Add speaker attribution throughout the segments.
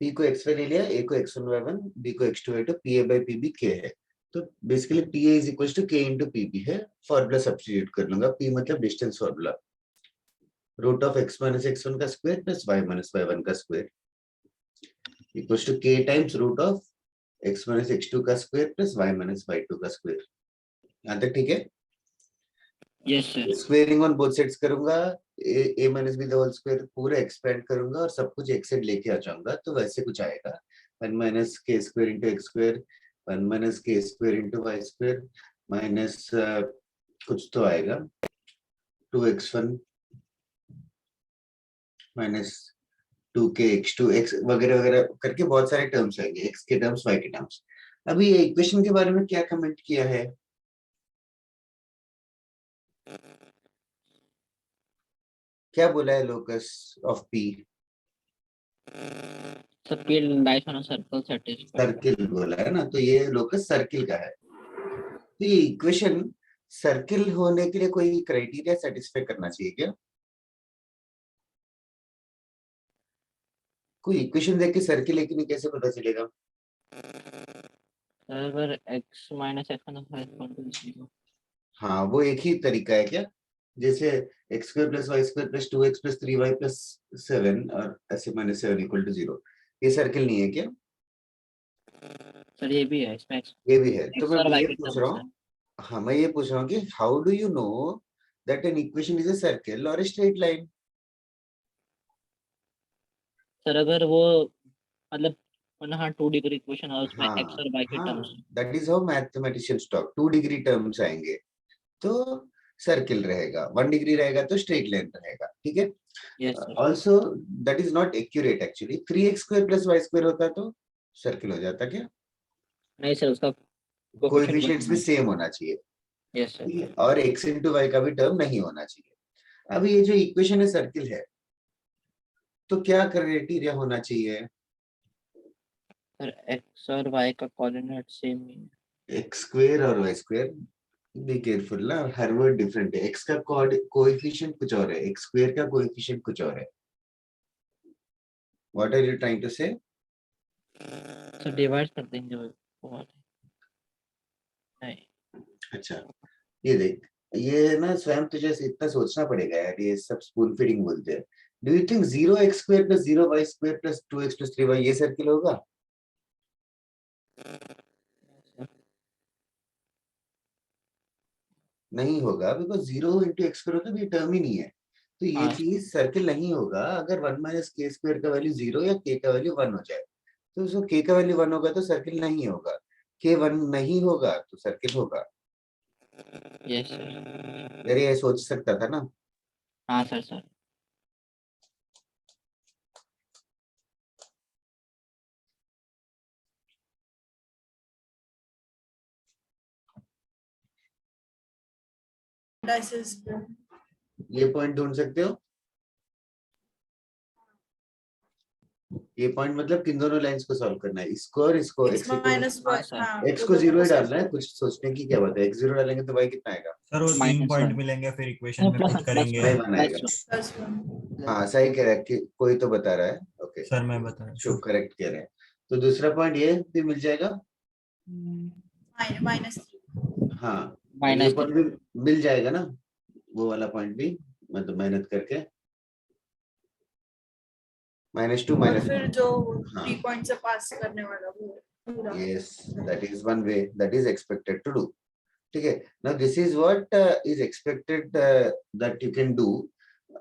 Speaker 1: P को x1 ले लिया, A को x1 by 1, B को x2 by 2, PA by PB K है। तो basically PA is equals to K into PB है। फॉर्मूला सब्स्टिट्यूट कर लूंगा, P मतलब distance formula, root of x minus x1 का square plus y minus y1 का square equals to K times root of x minus x2 का square plus y minus y2 का square. यहाँ तक ठीक है?
Speaker 2: Yes sir.
Speaker 1: Squaring on both sides करूंगा, a minus b the whole square पूरा expand करूंगा और सब कुछ एक साइड लेके आ जाऊंगा, तो वैसे कुछ आएगा 1 minus k square into x square, 1 minus k square into y square minus कुछ तो आएगा 2x1 minus 2k x2 x वगैरह वगैरह करके बहुत सारे टर्म्स आएंगे, x के टर्म्स y के टर्म्स। अभी ये इक्वेशन के बारे में क्या कमेंट किया है? क्या बोला है लोकस ऑफ p? सर्किल बोला है ना, तो ये लोकस सर्किल का है। तो ये इक्वेशन सर्किल होने के लिए कोई क्राइटेरिया सेटिस्फाई करना चाहिए क्या? कोई इक्वेशन देख के सर्किल है कि नहीं कैसे पता चलेगा?
Speaker 2: अगर x माइनस x1
Speaker 1: हाँ, वो एक ही तरीका है क्या? जैसे x square plus y square plus 2x plus 3y plus 7 और ऐसे माइनस 7 इक्वल टू 0, ये सर्किल नहीं है क्या?
Speaker 2: सर ये भी है, इसमें
Speaker 1: ये भी है। तो
Speaker 2: x
Speaker 1: मैं
Speaker 2: और y
Speaker 1: ये
Speaker 2: के
Speaker 1: पूछ रहा
Speaker 2: टर्म्स है।
Speaker 1: हूँ, हाँ मैं ये पूछ रहा हूँ कि how do you know that an equation is a circle और ए स्ट्रेट लाइन?
Speaker 2: सर अगर वो मतलब हाँ 2 डिग्री इक्वेशन और उसमें
Speaker 1: हाँ
Speaker 2: x और y के
Speaker 1: हाँ,
Speaker 2: टर्म्स है।
Speaker 1: That is how mathematicians talk. 2 degree terms आएंगे तो सर्किल रहेगा, 1 डिग्री रहेगा तो स्ट्रेट लाइन रहेगा, ठीक है?
Speaker 2: Yes sir.
Speaker 1: Also that is not accurate actually. 3x square plus y square होता तो सर्किल हो जाता क्या?
Speaker 2: नहीं सर, उसका कोएफिशिएंट
Speaker 1: कोएफिशिएंट्स भी सेम होना चाहिए,
Speaker 2: यस सर।
Speaker 1: ठीक है? और x इंटू वाई का भी टर्म नहीं होना चाहिए। अब ये जो इक्वेशन है सर्किल है, तो क्या क्राइटेरिया होना चाहिए?
Speaker 2: सर x और y का कोऑर्डिनेट सेम ही है।
Speaker 1: एक्स स्क्वायर और वाई स्क्वायर, बी केयरफुल ना, हर वर्ड डिफरेंट है। एक्स का कोएफिशिएंट कुछ और है, एक्स स्क्वायर का कोएफिशिएंट कुछ और है। What are you trying to say?
Speaker 2: Sir divide कर देंगे वो नहीं।
Speaker 1: अच्छा, ये देख, ये ना स्वयं तुझे इतना सोचना पड़ेगा यार, ये सब स्पून फीडिंग बोलते हैं। Do you think 0x square plus 0y square plus 2x plus 3y ये सर्किल होगा? नहीं होगा, बिकॉज 0 इंटू एक्स स्क्वायर होता है, तो ये टर्म ही नहीं है। तो ये चीज सर्किल नहीं होगा अगर 1 माइनस के स्क्वायर का वैल्यू 0 या k का वैल्यू 1 हो जाए। तो उसको k का वैल्यू 1 होगा तो सर्किल नहीं होगा, k 1 नहीं होगा तो सर्किल होगा।
Speaker 2: Yes sir.
Speaker 1: यार ये सोच सकता था ना?
Speaker 2: हाँ सर सर।
Speaker 1: ये पॉइंट ढूंढ सकते हो? ये पॉइंट मतलब किन दोनों लाइंस को सॉल्व करना है, इसको और इसको।
Speaker 3: x माइनस
Speaker 1: एक्स को 0 ही डालना है, कुछ सोचने की क्या बात है? x 0 डालेंगे तो y कितना आएगा?
Speaker 4: सर वो 3 पॉइंट
Speaker 2: -1
Speaker 4: मिलेंगे, फिर इक्वेशन में पुट करेंगे।
Speaker 1: नहीं बनाएगा। हाँ सही कह रहा है कि कोई तो बता रहा है। ओके
Speaker 4: सर मैं बता रहा
Speaker 1: शुभ
Speaker 4: हूँ।
Speaker 1: करेक्ट कह रहे हैं। तो दूसरा पॉइंट ये भी मिल जाएगा। हाँ, ये पॉइंट भी मिल जाएगा ना, वो वाला पॉइंट भी, मतलब मेहनत करके -2
Speaker 3: और फिर जो
Speaker 1: हाँ
Speaker 3: 3 पॉइंट से पास करने वाला वो पूरा।
Speaker 1: yes, that is one way that is expected to do, ठीक है? now this is what is expected that you can do,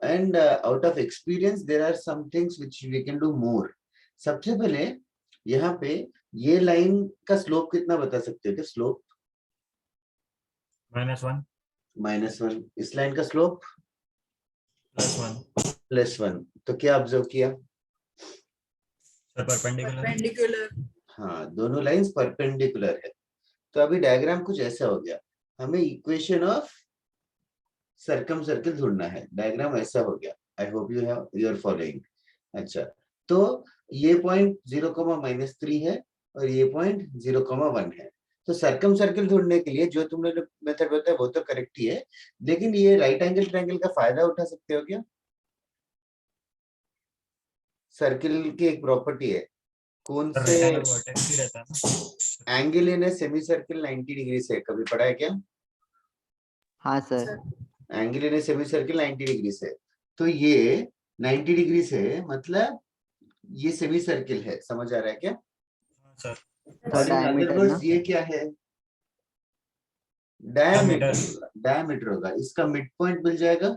Speaker 1: and out of experience there are some things which we can do more. सबसे पहले यहाँ पे ये line का slope कितना बता सकते हो क्या? स्लोप -1, इस लाइन का स्लोप +1। तो क्या ऑब्जर्व किया?
Speaker 3: परपेंडिकुलर।
Speaker 1: हाँ, दोनों लाइंस परपेंडिकुलर है। तो अभी डायग्राम कुछ ऐसा हो गया, हमें इक्वेशन ऑफ सर्कम सर्किल ढूंढना है। डायग्राम ऐसा हो गया, I hope you are following. अच्छा, तो ये पॉइंट 0,-3 है और ये पॉइंट 0,1 है। तो सर्कम सर्किल ढूंढने के लिए जो तुमने मेथड बताया वो तो करेक्ट ही है, लेकिन ये राइट एंगल ट्रायंगल का फायदा उठा सकते हो क्या? सर्किल की एक प्रॉपर्टी है, कौन
Speaker 4: सर
Speaker 1: से
Speaker 4: रेक्टेंगल वर्टेक्स ही रहता है ना।
Speaker 1: Angle in semi circle 90 degree से कभी पढ़ा है क्या?
Speaker 5: हाँ sir.
Speaker 3: Sir
Speaker 1: angle in semi circle 90 degree से, तो ये 90 डिग्री से मतलब ये सेमी सर्किल है, समझ आ रहा है क्या?
Speaker 4: हाँ सर।
Speaker 5: तो
Speaker 1: और इन अदर
Speaker 5: डायमीटर ना
Speaker 1: वर्ड्स ये क्या है? डायमीटर।
Speaker 4: Diameter।
Speaker 1: डायमीटर होगा, इसका मिड पॉइंट मिल जाएगा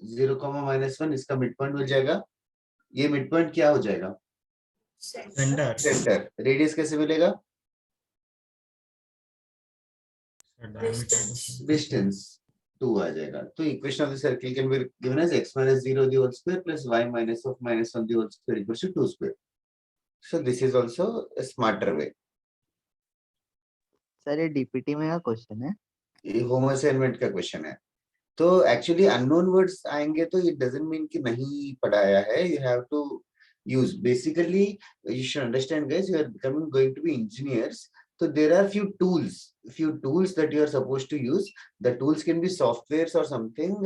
Speaker 1: 0,-1, इसका मिड पॉइंट मिल जाएगा। ये मिड पॉइंट क्या हो जाएगा?
Speaker 4: सेंटर।
Speaker 1: सेंटर। रेडियस कैसे मिलेगा? डिस्टेंस 2 आ जाएगा। तो equation of the circle can be given as x minus 0 the whole square plus y minus of -1 the whole square equals to 2 square. So this is also a smarter way.
Speaker 5: Sir ये DPT में का question है।
Speaker 1: ये home assignment का question है। तो actually unknown words आएंगे तो इट डजंट मीन कि नहीं पढ़ाया है, you have to use. Basically you should understand guys, you are becoming going to be engineers, so there are few tools that you are supposed to use. The tools can be softwares or something,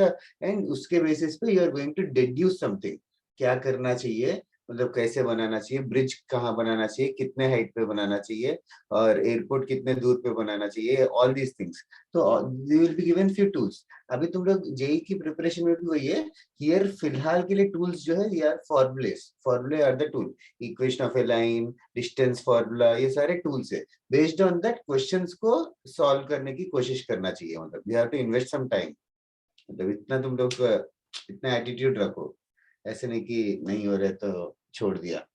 Speaker 1: and उसके basis पे you are going to deduce something. क्या करना चाहिए, मतलब कैसे बनाना चाहिए, bridge कहाँ बनाना चाहिए, कितने हाइट पे बनाना चाहिए, और एयरपोर्ट कितने दूर पे बनाना चाहिए, ऑल दीज थिंग्स. तो they will be given few tools. अभी तुम लोग जेई की प्रिपरेशन में भी वही है. हियर फिलहाल के लिए टूल्स जो है यार फॉर्मूले are the tool. Equation of a line, distance formula, ये सारे टूल्स है. बेस्ड ऑन दैट क्वेश्चंस को सॉल्व करने की कोशिश करना चाहिए. मतलब you have to invest some time. मतलब इतना तुम लोग इतना एटीट्यूड रखो, ऐसे नहीं कि नहीं हो रहे तो छोड़ दिया.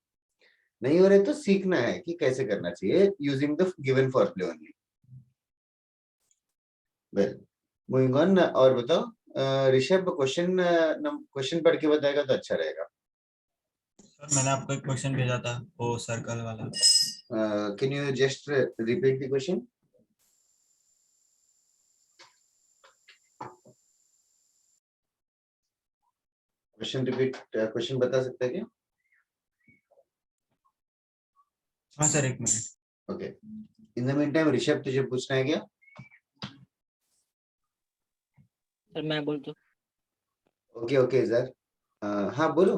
Speaker 1: नहीं हो रहे तो सीखना है कि कैसे करना चाहिए यूजिंग द गिवन फॉर्मूले ओनली. Well moving on. और बताओ ऋषभ, क्वेश्चन पढ़ के बताएगा तो अच्छा रहेगा.
Speaker 4: सर मैंने आपको एक क्वेश्चन भेजा था वो सर्कल वाला।
Speaker 1: Can you just repeat the question? Question बता सकते हैं क्या?
Speaker 4: हाँ सर एक minute.
Speaker 1: Okay. In the mean time Rishabh तुझे पूछना है क्या?
Speaker 2: सर मैं बोल दूं?
Speaker 1: Okay okay sir. हाँ बोलो,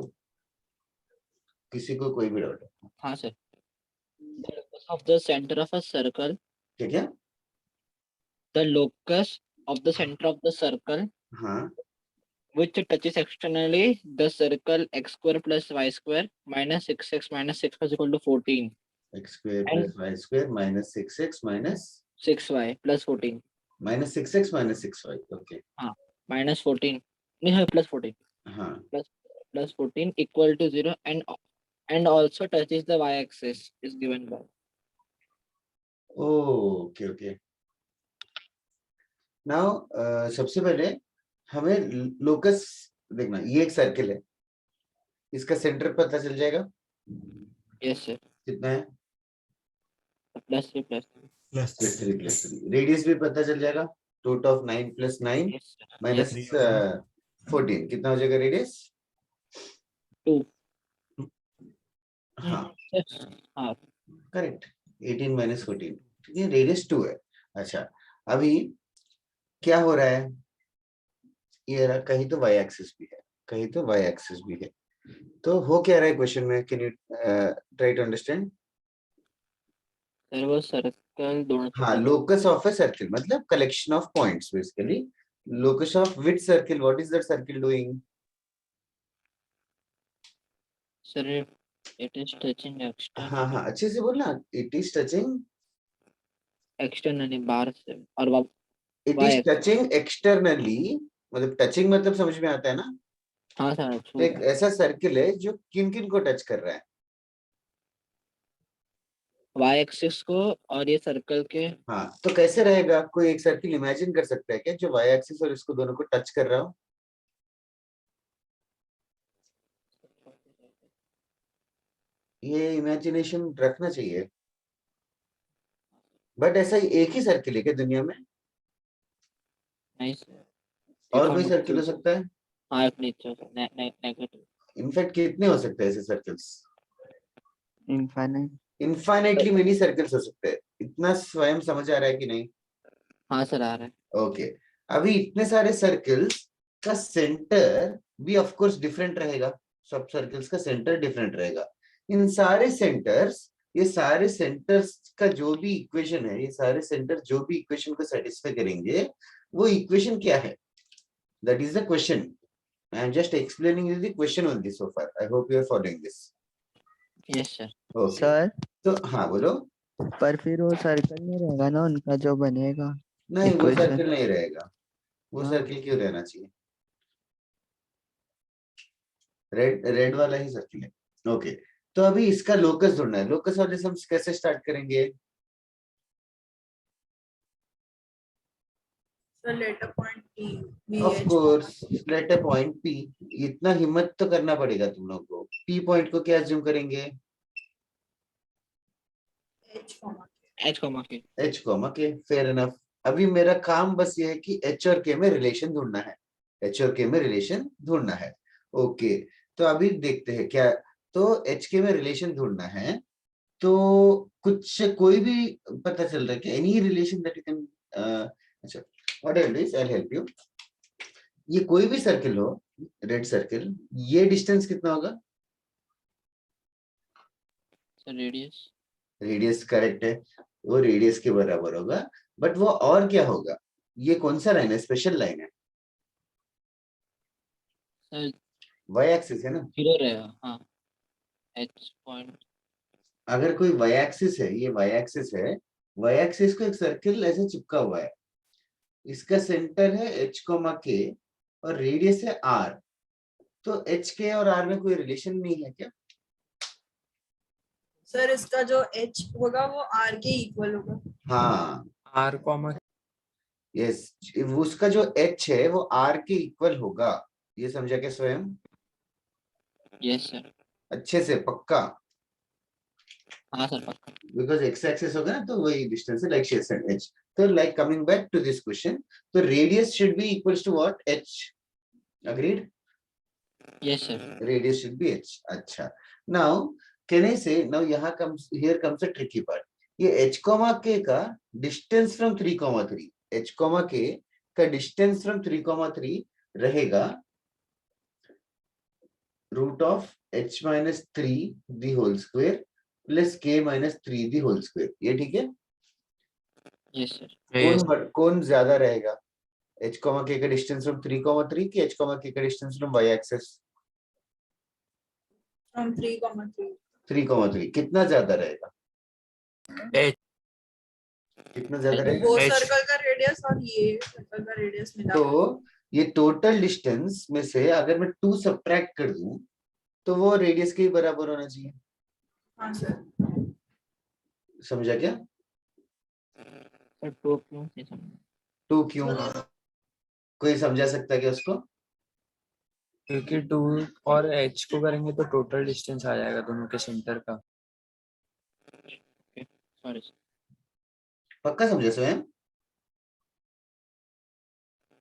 Speaker 1: किसी को कोई भी डाउट है?
Speaker 2: हाँ sir. Of the centre of a circle,
Speaker 1: क्या क्या?
Speaker 2: the locus of the center of the circle
Speaker 1: हाँ.
Speaker 2: which touches externally the circle x square plus y square minus 6x minus 6 is equal to 14
Speaker 1: x square
Speaker 2: And-
Speaker 1: plus y square minus 6x minus
Speaker 2: 6y plus 14
Speaker 1: minus 6x minus 6y. Okay.
Speaker 2: minus 14 नहीं है plus 14
Speaker 1: हाँ.
Speaker 2: plus 14 equal to 0 and also touches the y axis is given by.
Speaker 1: Okay okay. Now सबसे पहले हमें locus देखना. ये एक circle है, इसका सेंटर पता चल जाएगा.
Speaker 2: Yes sir.
Speaker 1: कितना है?
Speaker 2: plus 3 plus 3.
Speaker 4: प्लस
Speaker 1: +3. रेडियस भी पता चल जाएगा. Root of 9 + 9
Speaker 2: Yes sir.
Speaker 1: Minus
Speaker 4: three हो जाएगा.
Speaker 1: 14 कितना हो जाएगा रेडियस?
Speaker 2: 2.
Speaker 1: हाँ
Speaker 2: Yes. हाँ.
Speaker 1: करेक्ट. 18 - 14. ये रेडियस 2 है. अच्छा अभी क्या हो रहा है, ये रहा, कहीं तो वाई एक्सिस भी है, कहीं तो वाई एक्सिस भी है. तो हो क्या रहा है क्वेश्चन में? Can you try to understand?
Speaker 2: Sir वो सर्कल दोनों
Speaker 1: हाँ, लोकस ऑफ ए सर्किल मतलब collection of points basically. Locus of which circle, what is that circle doing?
Speaker 2: Sir it is touching
Speaker 1: हाँ हाँ अच्छे से बोलना. इट इज टचिंग,
Speaker 2: externally बाहर से और
Speaker 1: it
Speaker 2: Y
Speaker 1: is
Speaker 2: axis.
Speaker 1: Touching externally. मतलब टचिंग मतलब समझ में आता है ना.
Speaker 2: हाँ सर
Speaker 1: तो एक ऐसा सर्किल है जो किन किन को टच कर रहा है?
Speaker 2: y एक्सिस को और ये सर्कल के.
Speaker 1: हाँ तो कैसे रहेगा? कोई एक सर्किल इमेजिन कर सकता है क्या जो वाई एक्सिस और इसको दोनों को टच कर रहा हो? ये इमेजिनेशन रखना चाहिए. बट ऐसा एक ही सर्किल है क्या दुनिया में?
Speaker 2: नहीं सर.
Speaker 1: और कोई सर्किल हो सकता है?
Speaker 2: हाँ एक नीचे नेगेटिव.
Speaker 1: इनफैक्ट कितने हो सकते हैं ऐसे circles?
Speaker 5: Infinite.
Speaker 1: Infinitely many circles हो सकते हैं. इतना स्वयं समझ आ रहा है कि नहीं?
Speaker 2: हाँ सर आ रहा है.
Speaker 1: ओके. अभी इतने सारे सर्कल्स का सेंटर भी ऑफ कोर्स डिफरेंट रहेगा. सब सर्कल्स का सेंटर डिफरेंट रहेगा. इन सारे सेंटर्स, ये सारे सेंटर्स का जो भी इक्वेशन है, ये सारे सेंटर जो भी इक्वेशन को सेटिस्फाई करेंगे, वो इक्वेशन क्या है? That is the question. I am just explaining you the question only so far. I hope you are following this.
Speaker 2: Yes sir.
Speaker 1: Okay,
Speaker 5: sir
Speaker 1: तो हाँ बोलो.
Speaker 5: पर फिर वो सर्कल नहीं रहेगा ना उनका जो बनेगा?
Speaker 1: नहीं, वो
Speaker 5: Equation.
Speaker 1: सर्किल नहीं रहेगा. वो
Speaker 5: हाँ।
Speaker 1: सर्किल क्यों रहना चाहिए? रेड रेड वाला ही सर्किल है. ओके, तो अभी इसका लोकस ढूंढना है. लोकस वाले हम कैसे स्टार्ट करेंगे?
Speaker 3: So let a point P be
Speaker 1: of
Speaker 3: H,
Speaker 1: course let a point P. इतना हिम्मत तो करना पड़ेगा तुम लोग को. पी पॉइंट को क्या अज्यूम करेंगे?
Speaker 3: H, comma.
Speaker 2: एच कॉमा के.
Speaker 1: एच कॉमा के. Fair enough. अभी मेरा काम बस ये है कि एच और के में रिलेशन ढूंढना है. एच और के में रिलेशन ढूंढना है. ओके, तो अभी देखते हैं क्या. तो एच के में रिलेशन ढूंढना है, तो कुछ कोई भी पता चल रहा है कि any relation that you can. अच्छा, whatever it is, I will help you. ये कोई भी सर्किल हो, रेड सर्किल, ये डिस्टेंस कितना होगा?
Speaker 2: Sir radius.
Speaker 1: रेडियस करेक्ट है, वो रेडियस के बराबर होगा. बट वो और क्या होगा? ये कौन सा लाइन है? स्पेशल लाइन है.
Speaker 2: सर
Speaker 1: वाई एक्सिस है ना.
Speaker 2: जीरो रहेगा. हाँ, एच पॉइंट.
Speaker 1: अगर कोई वाई एक्सिस है, ये वाई एक्सिस है, वाई एक्सिस को एक सर्किल ऐसे चिपका हुआ है. इसका सेंटर है एच कोमा के और रेडियस है आर. तो एच के और आर में कोई रिलेशन नहीं है क्या?
Speaker 3: सर इसका जो H होगा वो R के इक्वल होगा.
Speaker 1: हाँ,
Speaker 6: आर कॉमा
Speaker 1: यस. उसका जो एच है वो आर के इक्वल होगा. ये समझा क्या स्वयं?
Speaker 2: Yes sir.
Speaker 1: अच्छे से पक्का.
Speaker 2: हाँ सर पक्का.
Speaker 1: बिकॉज एक्स एक्सिस होगा ना, तो वही डिस्टेंस है, लाइक शेयर एंड एच. तो like coming back to this question, तो radius should be equals to what? H. Agreed?
Speaker 2: Yes sir.
Speaker 1: Radius should be h. अच्छा, now can I say, now यहाँ comes, here comes a tricky part. ये h comma k का distance from 3,3, h comma k का distance from 3,3 रहेगा root of h minus 3 the whole square plus k minus 3 the whole square. ये ठीक है?
Speaker 2: Yes sir.
Speaker 1: कौन ज्यादा रहेगा? h comma k का distance from 3,3 की h comma k का distance from y axis?
Speaker 3: From 3,3.
Speaker 1: 3,3. कितना ज्यादा रहेगा?
Speaker 6: एच
Speaker 1: कितना ज्यादा
Speaker 2: H.
Speaker 1: रहेगा?
Speaker 3: वो
Speaker 6: H.
Speaker 3: सर्कल का रेडियस और ये सर्कल का रेडियस मिला.
Speaker 1: तो ये टोटल डिस्टेंस में से अगर मैं 2 सब्ट्रैक्ट कर दूं, तो वो रेडियस के ही बराबर होना चाहिए.
Speaker 3: हाँ सर.
Speaker 1: समझा क्या?
Speaker 2: सर टू क्यों नहीं समझा?
Speaker 1: 2 क्यों? कोई समझा सकता है क्या उसको?
Speaker 6: क्योंकि 2 और एच को करेंगे तो टोटल डिस्टेंस आ जाएगा दोनों के सेंटर का.
Speaker 2: सॉरी.
Speaker 1: पक्का समझा स्वयं?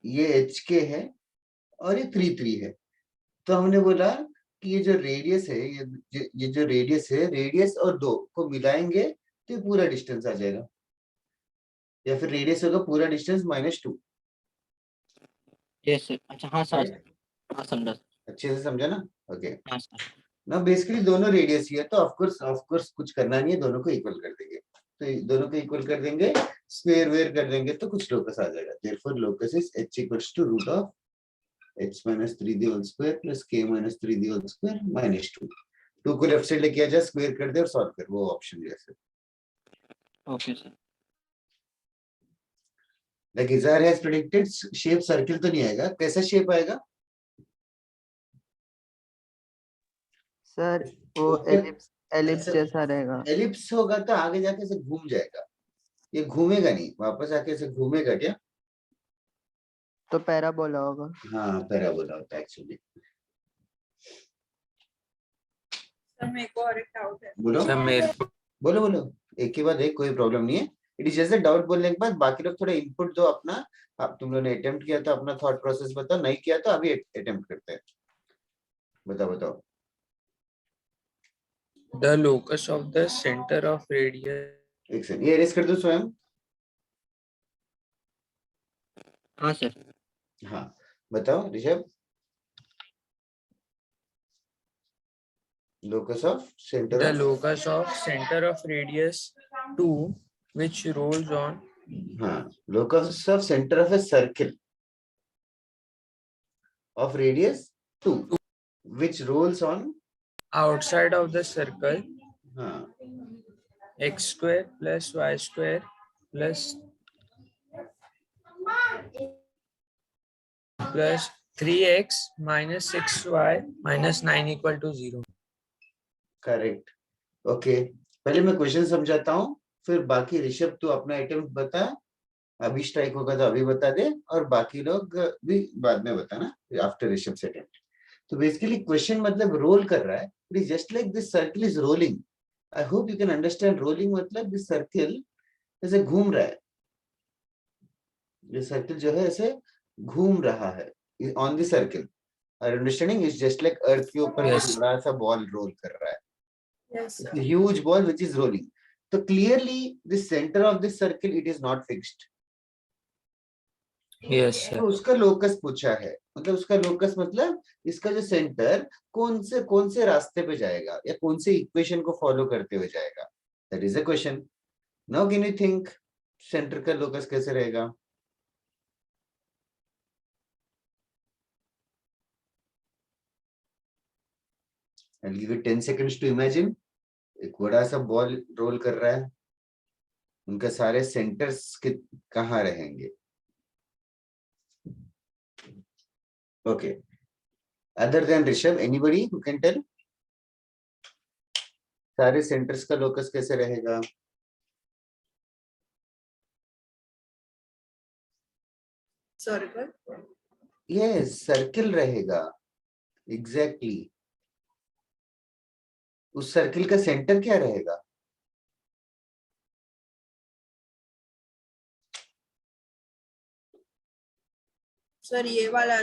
Speaker 1: ये एच के है और ये 3,3 है. तो हमने बोला कि ये जो रेडियस है, ये जो रेडियस है, रेडियस और 2 को मिलाएंगे तो ये पूरा डिस्टेंस आ जाएगा. या फिर रेडियस होगा पूरा डिस्टेंस -2.
Speaker 2: Yes sir. अच्छा हाँ सर. हाँ समझा.
Speaker 1: अच्छे से समझा ना? ओके.
Speaker 2: हाँ सर.
Speaker 1: ना बेसिकली दोनों रेडियस ही है, तो ऑफ कोर्स कुछ करना नहीं है, दोनों को इक्वल कर देंगे. तो दोनों को इक्वल कर देंगे, स्क्वायर वेयर कर देंगे, तो कुछ लोकस आ जाएगा. Therefore locus is h equals to root of h minus 3 the whole square plus k minus 3 the whole square minus 2. 2 को लेफ्ट साइड लेके आ जा, स्क्वायर कर दे और सॉल्व कर. वो ऑप्शन जैसे
Speaker 2: okay sir.
Speaker 1: Like Izhar has predicted shape circle तो नहीं आएगा. कैसा शेप आएगा?
Speaker 5: सर वो एलिप्स जैसा रहेगा.
Speaker 1: एलिप्स होगा तो आगे जाके से घूम जाएगा. ये घूमेगा नहीं, वापस आके से घूमेगा क्या?
Speaker 5: तो पैराबोला होगा.
Speaker 1: हाँ, पैराबोला होता है एक्चुअली.
Speaker 3: सर मेरे को और एक डाउट है.
Speaker 1: बोलो
Speaker 6: सर मेरे को
Speaker 1: बोलो बोलो, एक के बाद एक, कोई प्रॉब्लम नहीं है. इट इज जैसे डाउट बोलने के बाद बाकी लोग थोड़ा इनपुट दो अपना. आप तुम लोगों ने अटेम्प्ट किया तो अपना थॉट प्रोसेस बताओ, नहीं किया तो अभी अटेम्प्ट करते हैं. बताओ.
Speaker 6: The locus of the centre of radius.
Speaker 1: एक सेकंड, ये एरेज कर दो स्वयं.
Speaker 2: हाँ सर.
Speaker 1: हाँ बताओ Rishabh. locus of center
Speaker 6: The
Speaker 1: of
Speaker 6: locus of center of radius 2 which rolls on
Speaker 1: locus of center of a circle of radius 2 which rolls on
Speaker 6: outside of the circle
Speaker 1: हाँ,
Speaker 6: x square plus y square plus 3x minus 6y minus 9 equal to 0.
Speaker 1: Correct okay पहले मैं question समझाता हूँ फिर बाकी ऋषभ तू अपना attempt बता अभी स्ट्राइक होगा तो अभी बता दे और बाकी लोग भी बाद में बताना आफ्टर ऋषभ से अटेम्प्ट तो बेसिकली क्वेश्चन मतलब रोल कर रहा है it is just like this circle is rolling I hope you can understand rolling मतलब दिस सर्कल ऐसे घूम रहा है ये सर्कल जो है ऐसे घूम रहा है on the circle our understanding is just like earth के ऊपर
Speaker 6: Yes.
Speaker 1: बड़ा सा बॉल रोल कर रहा है
Speaker 3: Yes, sir.
Speaker 1: It's a huge ball which is rolling. So clearly, the center of this circle it is not fixed.
Speaker 6: Yes sir.
Speaker 1: तो उसका locus पूछा है मतलब उसका लोकस मतलब इसका जो सेंटर कौन से रास्ते पे जाएगा या कौन से इक्वेशन को फॉलो करते हुए जाएगा that is a question now can you think centre का लोकस कैसे रहेगा I'll give you 10 seconds to imagine. एक बड़ा सा बॉल रोल कर रहा है उनके सारे सेंटर्स कहाँ रहेंगे okay other than Rishabh anybody who can tell सारे सेंटर्स का लोकस कैसे रहेगा
Speaker 3: Circle.
Speaker 1: यस सर्किल रहेगा एग्जैक्टली उस सर्किल का सेंटर क्या रहेगा
Speaker 3: सर ये वाला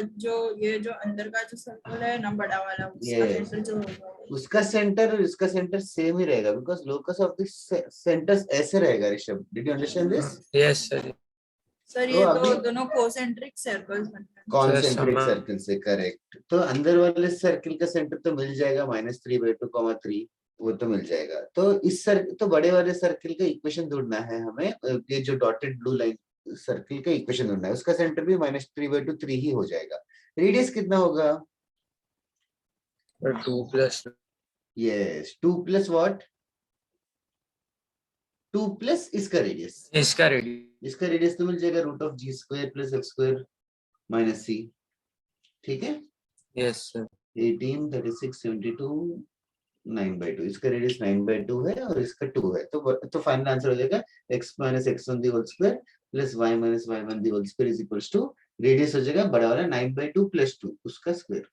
Speaker 3: ये जो अंदर का जो सर्कल है ना बड़ा वाला उसका
Speaker 1: Yes.
Speaker 3: सेंटर जो होगा
Speaker 1: उसका सेंटर और इसका सेंटर सेम ही रहेगा because locus of this centres ऐसे रहेगा Rishabh did you understand this
Speaker 6: Yes sir.
Speaker 3: Sir
Speaker 1: तो
Speaker 3: ये तो
Speaker 1: अभी-
Speaker 3: दोनों कोसेंट्रिक सर्कल्स बनते हैं
Speaker 1: कॉन्सेंट्रिक
Speaker 6: समा-
Speaker 1: सर्किल से करेक्ट तो अंदर वाले सर्किल का सेंटर तो मिल जाएगा -3/2, 3 वो तो मिल जाएगा तो इस सर्किल तो बड़े वाले सर्किल का इक्वेशन ढूंढना है हमें ये जो डॉटेड ब्लू लाइन सर्किल का इक्वेशन ढूंढना है उसका सेंटर भी -3/2 3 ही हो जाएगा रेडियस कितना होगा
Speaker 6: 2 plus
Speaker 1: yes 2 plus what 2 plus इसका रेडियस
Speaker 6: इसका रेडियस
Speaker 1: इसका रेडियस तो मिल जाएगा √g² + f² - c ठीक है
Speaker 6: yes sir.
Speaker 1: 18 36 72 9/2 इसका रेडियस 9/2 है और इसका 2 है तो फाइनल आंसर हो जाएगा x - x1² + y - y1² = radius हो जाएगा बड़ा वाला 9/2 + 2 उसका square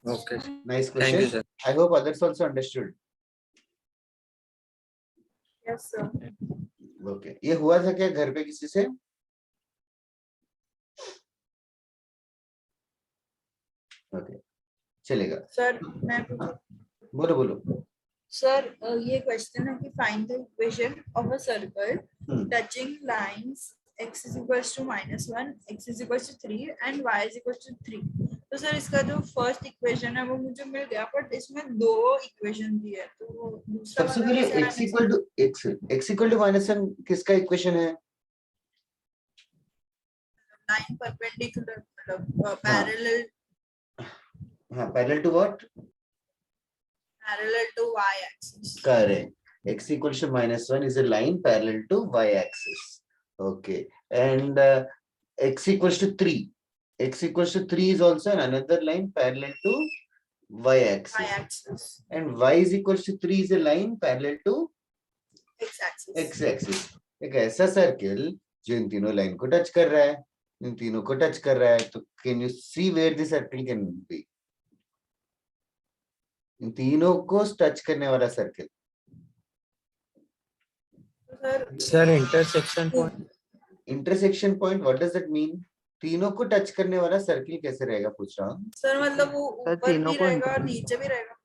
Speaker 6: Okay sir.
Speaker 1: Nice
Speaker 6: Thank you
Speaker 1: question
Speaker 6: sir.
Speaker 1: I hope others also understood
Speaker 3: yes sir
Speaker 1: okay ये हुआ था क्या घर पे किसी से ओके चलेगा
Speaker 3: सर मैं पूछूं
Speaker 1: बोलो बोलो
Speaker 3: सर ये क्वेश्चन है कि find the equation of a circle
Speaker 1: hmm,
Speaker 3: touching lines x is equals to -1, x is equals to 3 and y is equals to 3. तो सर इसका जो फर्स्ट इक्वेशन है वो मुझे मिल गया बट इसमें दो इक्वेशन दी है तो वो दूसरा
Speaker 1: सबसे
Speaker 3: वाला
Speaker 1: पहले
Speaker 3: कैसे
Speaker 1: x = -1 किसका इक्वेशन है
Speaker 3: लाइन परपेंडिकुलर मतलब पैरेलल
Speaker 1: हाँ parallel to what
Speaker 3: parallel to y axis.
Speaker 1: correct x equals to -1 is a line parallel to y axis okay and x equals to 3 x equals to 3 is also another line parallel to y axis
Speaker 3: Y axis,
Speaker 1: and y is equals to 3 is a line parallel to
Speaker 3: x axis.
Speaker 1: x axis एक ऐसा circle जो इन तीनों line को touch कर रहा है इन तीनों को टच कर रहा है तो can you see where the circle can be in तीनों को टच करने वाला circle
Speaker 3: sir
Speaker 6: Sir, intersection point.
Speaker 1: Intersection point what does that mean तीनों को टच करने वाला सर्किल कैसे रहेगा पूछ रहा हूँ
Speaker 3: सर मतलब वो
Speaker 5: सर,
Speaker 3: ऊपर
Speaker 5: तीनों
Speaker 3: भी
Speaker 5: को
Speaker 3: रहेगा और नीचे भी रहेगा.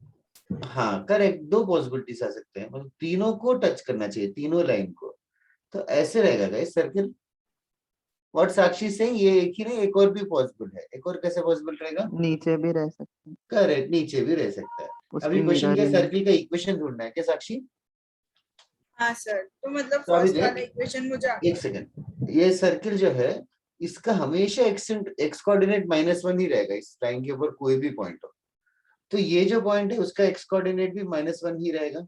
Speaker 1: हाँ करेक्ट दो पॉसिबिलिटीज आ सकते हैं मतलब तीनों को टच करना चाहिए तीनों लाइन को तो ऐसे रहेगा गाइस सर्किल व्हाट साक्षी से ये एक ही नहीं एक और भी पॉसिबल है एक और कैसे पॉसिबल रहेगा
Speaker 5: नीचे भी रह सकते हैं।
Speaker 1: करेक्ट नीचे भी रह सकता है
Speaker 5: उसकी
Speaker 1: अभी क्वेश्चन
Speaker 5: mirror
Speaker 1: क्या,
Speaker 5: image।
Speaker 1: सर्किल का इक्वेशन ढूंढना है क्या साक्षी?
Speaker 3: हाँ सर, तो मतलब
Speaker 1: तो अभी
Speaker 3: फर्स्ट वाला
Speaker 1: देख,
Speaker 3: इक्वेशन मुझे
Speaker 1: एक सेकंड, ये सर्किल जो है इसका हमेशा एक्स कोऑर्डिनेट -1 ही रहेगा, इस लाइन के ऊपर कोई भी पॉइंट हो तो ये जो पॉइंट है उसका एक्स कोऑर्डिनेट भी -1 ही रहेगा।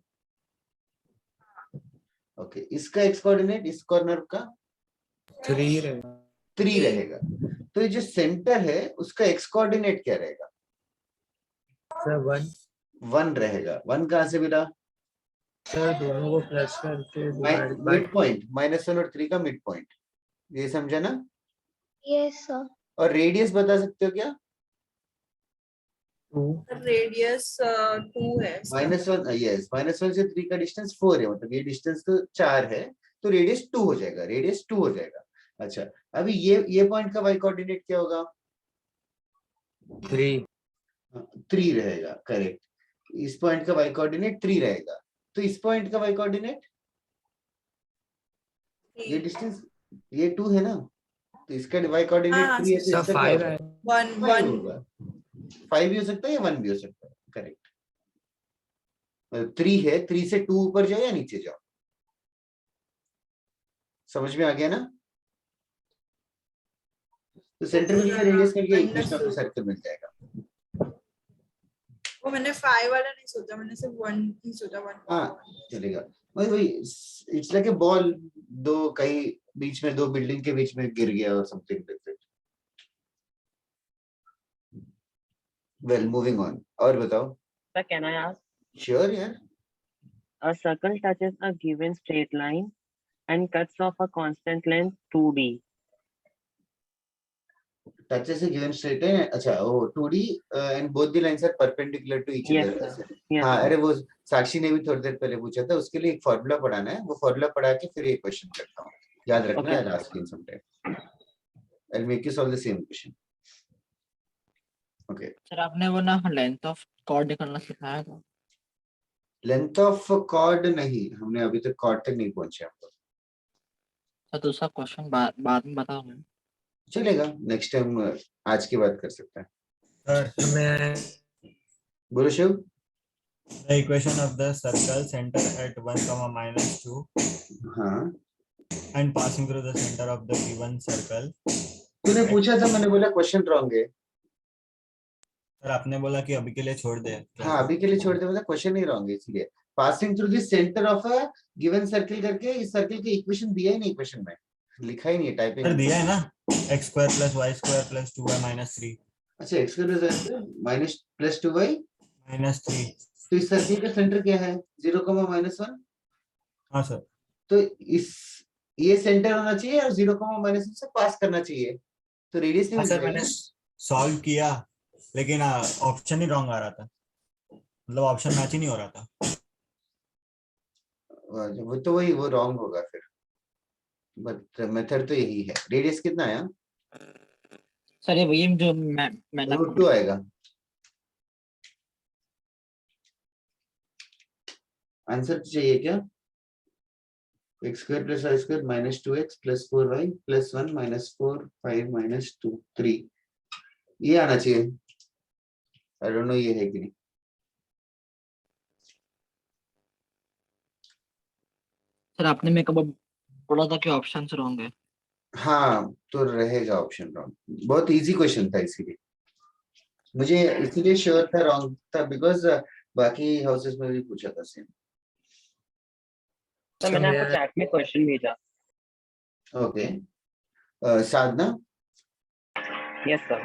Speaker 1: ओके, इसका एक्स कोऑर्डिनेट इस कॉर्नर का
Speaker 6: 3 रहेगा।
Speaker 1: 3 रहेगा। तो ये जो सेंटर है उसका एक्स कोऑर्डिनेट क्या रहेगा?
Speaker 6: सर 1।
Speaker 1: 1 रहेगा। 1 कहां से मिला?
Speaker 6: सर दोनों को प्लस करके डिवाइड बाय
Speaker 1: मिड पॉइंट, -1 और 3 का मिड पॉइंट, ये समझा ना?
Speaker 7: Yes sir.
Speaker 1: और रेडियस बता सकते हो क्या?
Speaker 6: 2।
Speaker 3: रेडियस 2 है इसका।
Speaker 1: -1, यस, -1 से 3 का डिस्टेंस 4 है, मतलब ये डिस्टेंस तो 4 है, तो रेडियस 2 हो जाएगा, रेडियस 2 हो जाएगा। अच्छा, अभी ये पॉइंट का वाई कोऑर्डिनेट क्या होगा?
Speaker 6: 3।
Speaker 1: 3 रहेगा, करेक्ट। इस पॉइंट का वाई कोऑर्डिनेट 3 रहेगा, तो इस पॉइंट का वाई कोऑर्डिनेट, ये डिस्टेंस, ये 2 है ना, तो इसका वाई कोऑर्डिनेट
Speaker 3: हाँ,
Speaker 1: 3 है, तो
Speaker 6: सर
Speaker 1: इसका क्या
Speaker 6: 5
Speaker 1: होगा?
Speaker 6: है।
Speaker 3: 1
Speaker 1: 5
Speaker 3: 1
Speaker 1: होगा। 5 भी हो सकता है या 1 भी हो सकता है, करेक्ट। 3 है, 3 से 2 ऊपर जाओ या नीचे जाओ, समझ में आ गया ना? तो सेंटर में रेडियस करके इक्वेशन ऑफ द सर्कल मिल जाएगा।
Speaker 3: वो मैंने 5 वाला नहीं सोचा, मैंने सिर्फ 1 ही सोचा। 1
Speaker 1: हाँ, चलेगा। वही इट्स लाइक ए बॉल, दो कहीं बीच में, दो बिल्डिंग के बीच में गिर गया और something like that. Well, moving on, और बताओ।
Speaker 8: Sir, can I ask?
Speaker 1: Sure यार।
Speaker 8: A circle touches a given straight line and cuts off a constant length 2d.
Speaker 1: Touches a given straight है, अच्छा, ओ 2D and both the lines are perpendicular to each
Speaker 8: Yes,
Speaker 1: other.
Speaker 8: sir. Yes,
Speaker 1: हाँ,
Speaker 8: sir.
Speaker 1: अरे वो साक्षी ने भी थोड़ी देर पहले पूछा था, उसके लिए एक फॉर्मूला पढ़ाना है, वो फॉर्मूला पढ़ा के फिर एक क्वेश्चन करता हूँ, याद रखना।
Speaker 8: Okay,
Speaker 1: I'll
Speaker 8: sir.
Speaker 1: ask you sometime. I'll make you solve the same question. Okay.
Speaker 2: Sir आपने वो ना लेंथ ऑफ कॉर्ड निकालना सिखाया था।
Speaker 1: लेंथ ऑफ कॉर्ड नहीं, हमने अभी तक कॉर्ड तक नहीं पहुंचे हम लोग।
Speaker 2: सर दूसरा क्वेश्चन बाद में बताओ ना।
Speaker 1: चलेगा, नेक्स्ट टाइम आज की बात कर सकते हैं।
Speaker 4: Sir,
Speaker 6: मैं
Speaker 1: बोलो Shiv.
Speaker 4: the equation of the circle center at 1, -2
Speaker 1: हाँ,
Speaker 4: and passing through the center of the given circle.
Speaker 1: तूने पूछा था, मैंने बोला क्वेश्चन रॉन्ग है।
Speaker 4: सर आपने बोला कि अभी के लिए छोड़ दे।
Speaker 1: हाँ, अभी के लिए छोड़ दे, मतलब क्वेश्चन ही रॉन्ग है, इसलिए passing through the centre of a given circle करके इस सर्किल के इक्वेशन दिया ही नहीं, क्वेश्चन में लिखा ही नहीं है, टाइपिंग।
Speaker 4: सर दिया है ना, x² + y² + 2y - 3
Speaker 1: अच्छा, x स्क्वायर प्लस 2y
Speaker 4: -3।
Speaker 1: तो इस सर्किल का सेंटर क्या है? 0, -1।
Speaker 4: हाँ सर।
Speaker 1: तो इस ये सेंटर होना चाहिए और 0, -1 से पास करना चाहिए, तो रेडियस नहीं
Speaker 4: हाँ
Speaker 1: मिल
Speaker 4: सर,
Speaker 1: जाएगा।
Speaker 4: मैंने सॉल्व किया लेकिन ऑप्शन ही रॉन्ग आ रहा था, मतलब ऑप्शन मैच ही नहीं हो रहा था।
Speaker 1: वो तो वो रॉन्ग होगा फिर, बट मेथड तो यही है। रेडियस कितना आया?
Speaker 2: सर ये वही जो मैंने
Speaker 1: √2 आएगा। आंसर चाहिए क्या? x² + y² -2x + 4y + 1 -4 5 - 2 3, ये आना चाहिए। आई डोंट नो ये है कि नहीं।
Speaker 2: सर आपने मेरे को बोला था कि ऑप्शन रॉन्ग है।
Speaker 1: हाँ, तो रहेगा ऑप्शन रॉन्ग, बहुत इजी क्वेश्चन था, इसीलिए मुझे इसीलिए श्योर था रॉन्ग था, बिकॉज बाकी हाउसेस में भी पूछा था सेम।
Speaker 8: सर मैंने आपको चैट में क्वेश्चन भेजा।
Speaker 1: Okay, Sadhana.
Speaker 8: Yes, sir.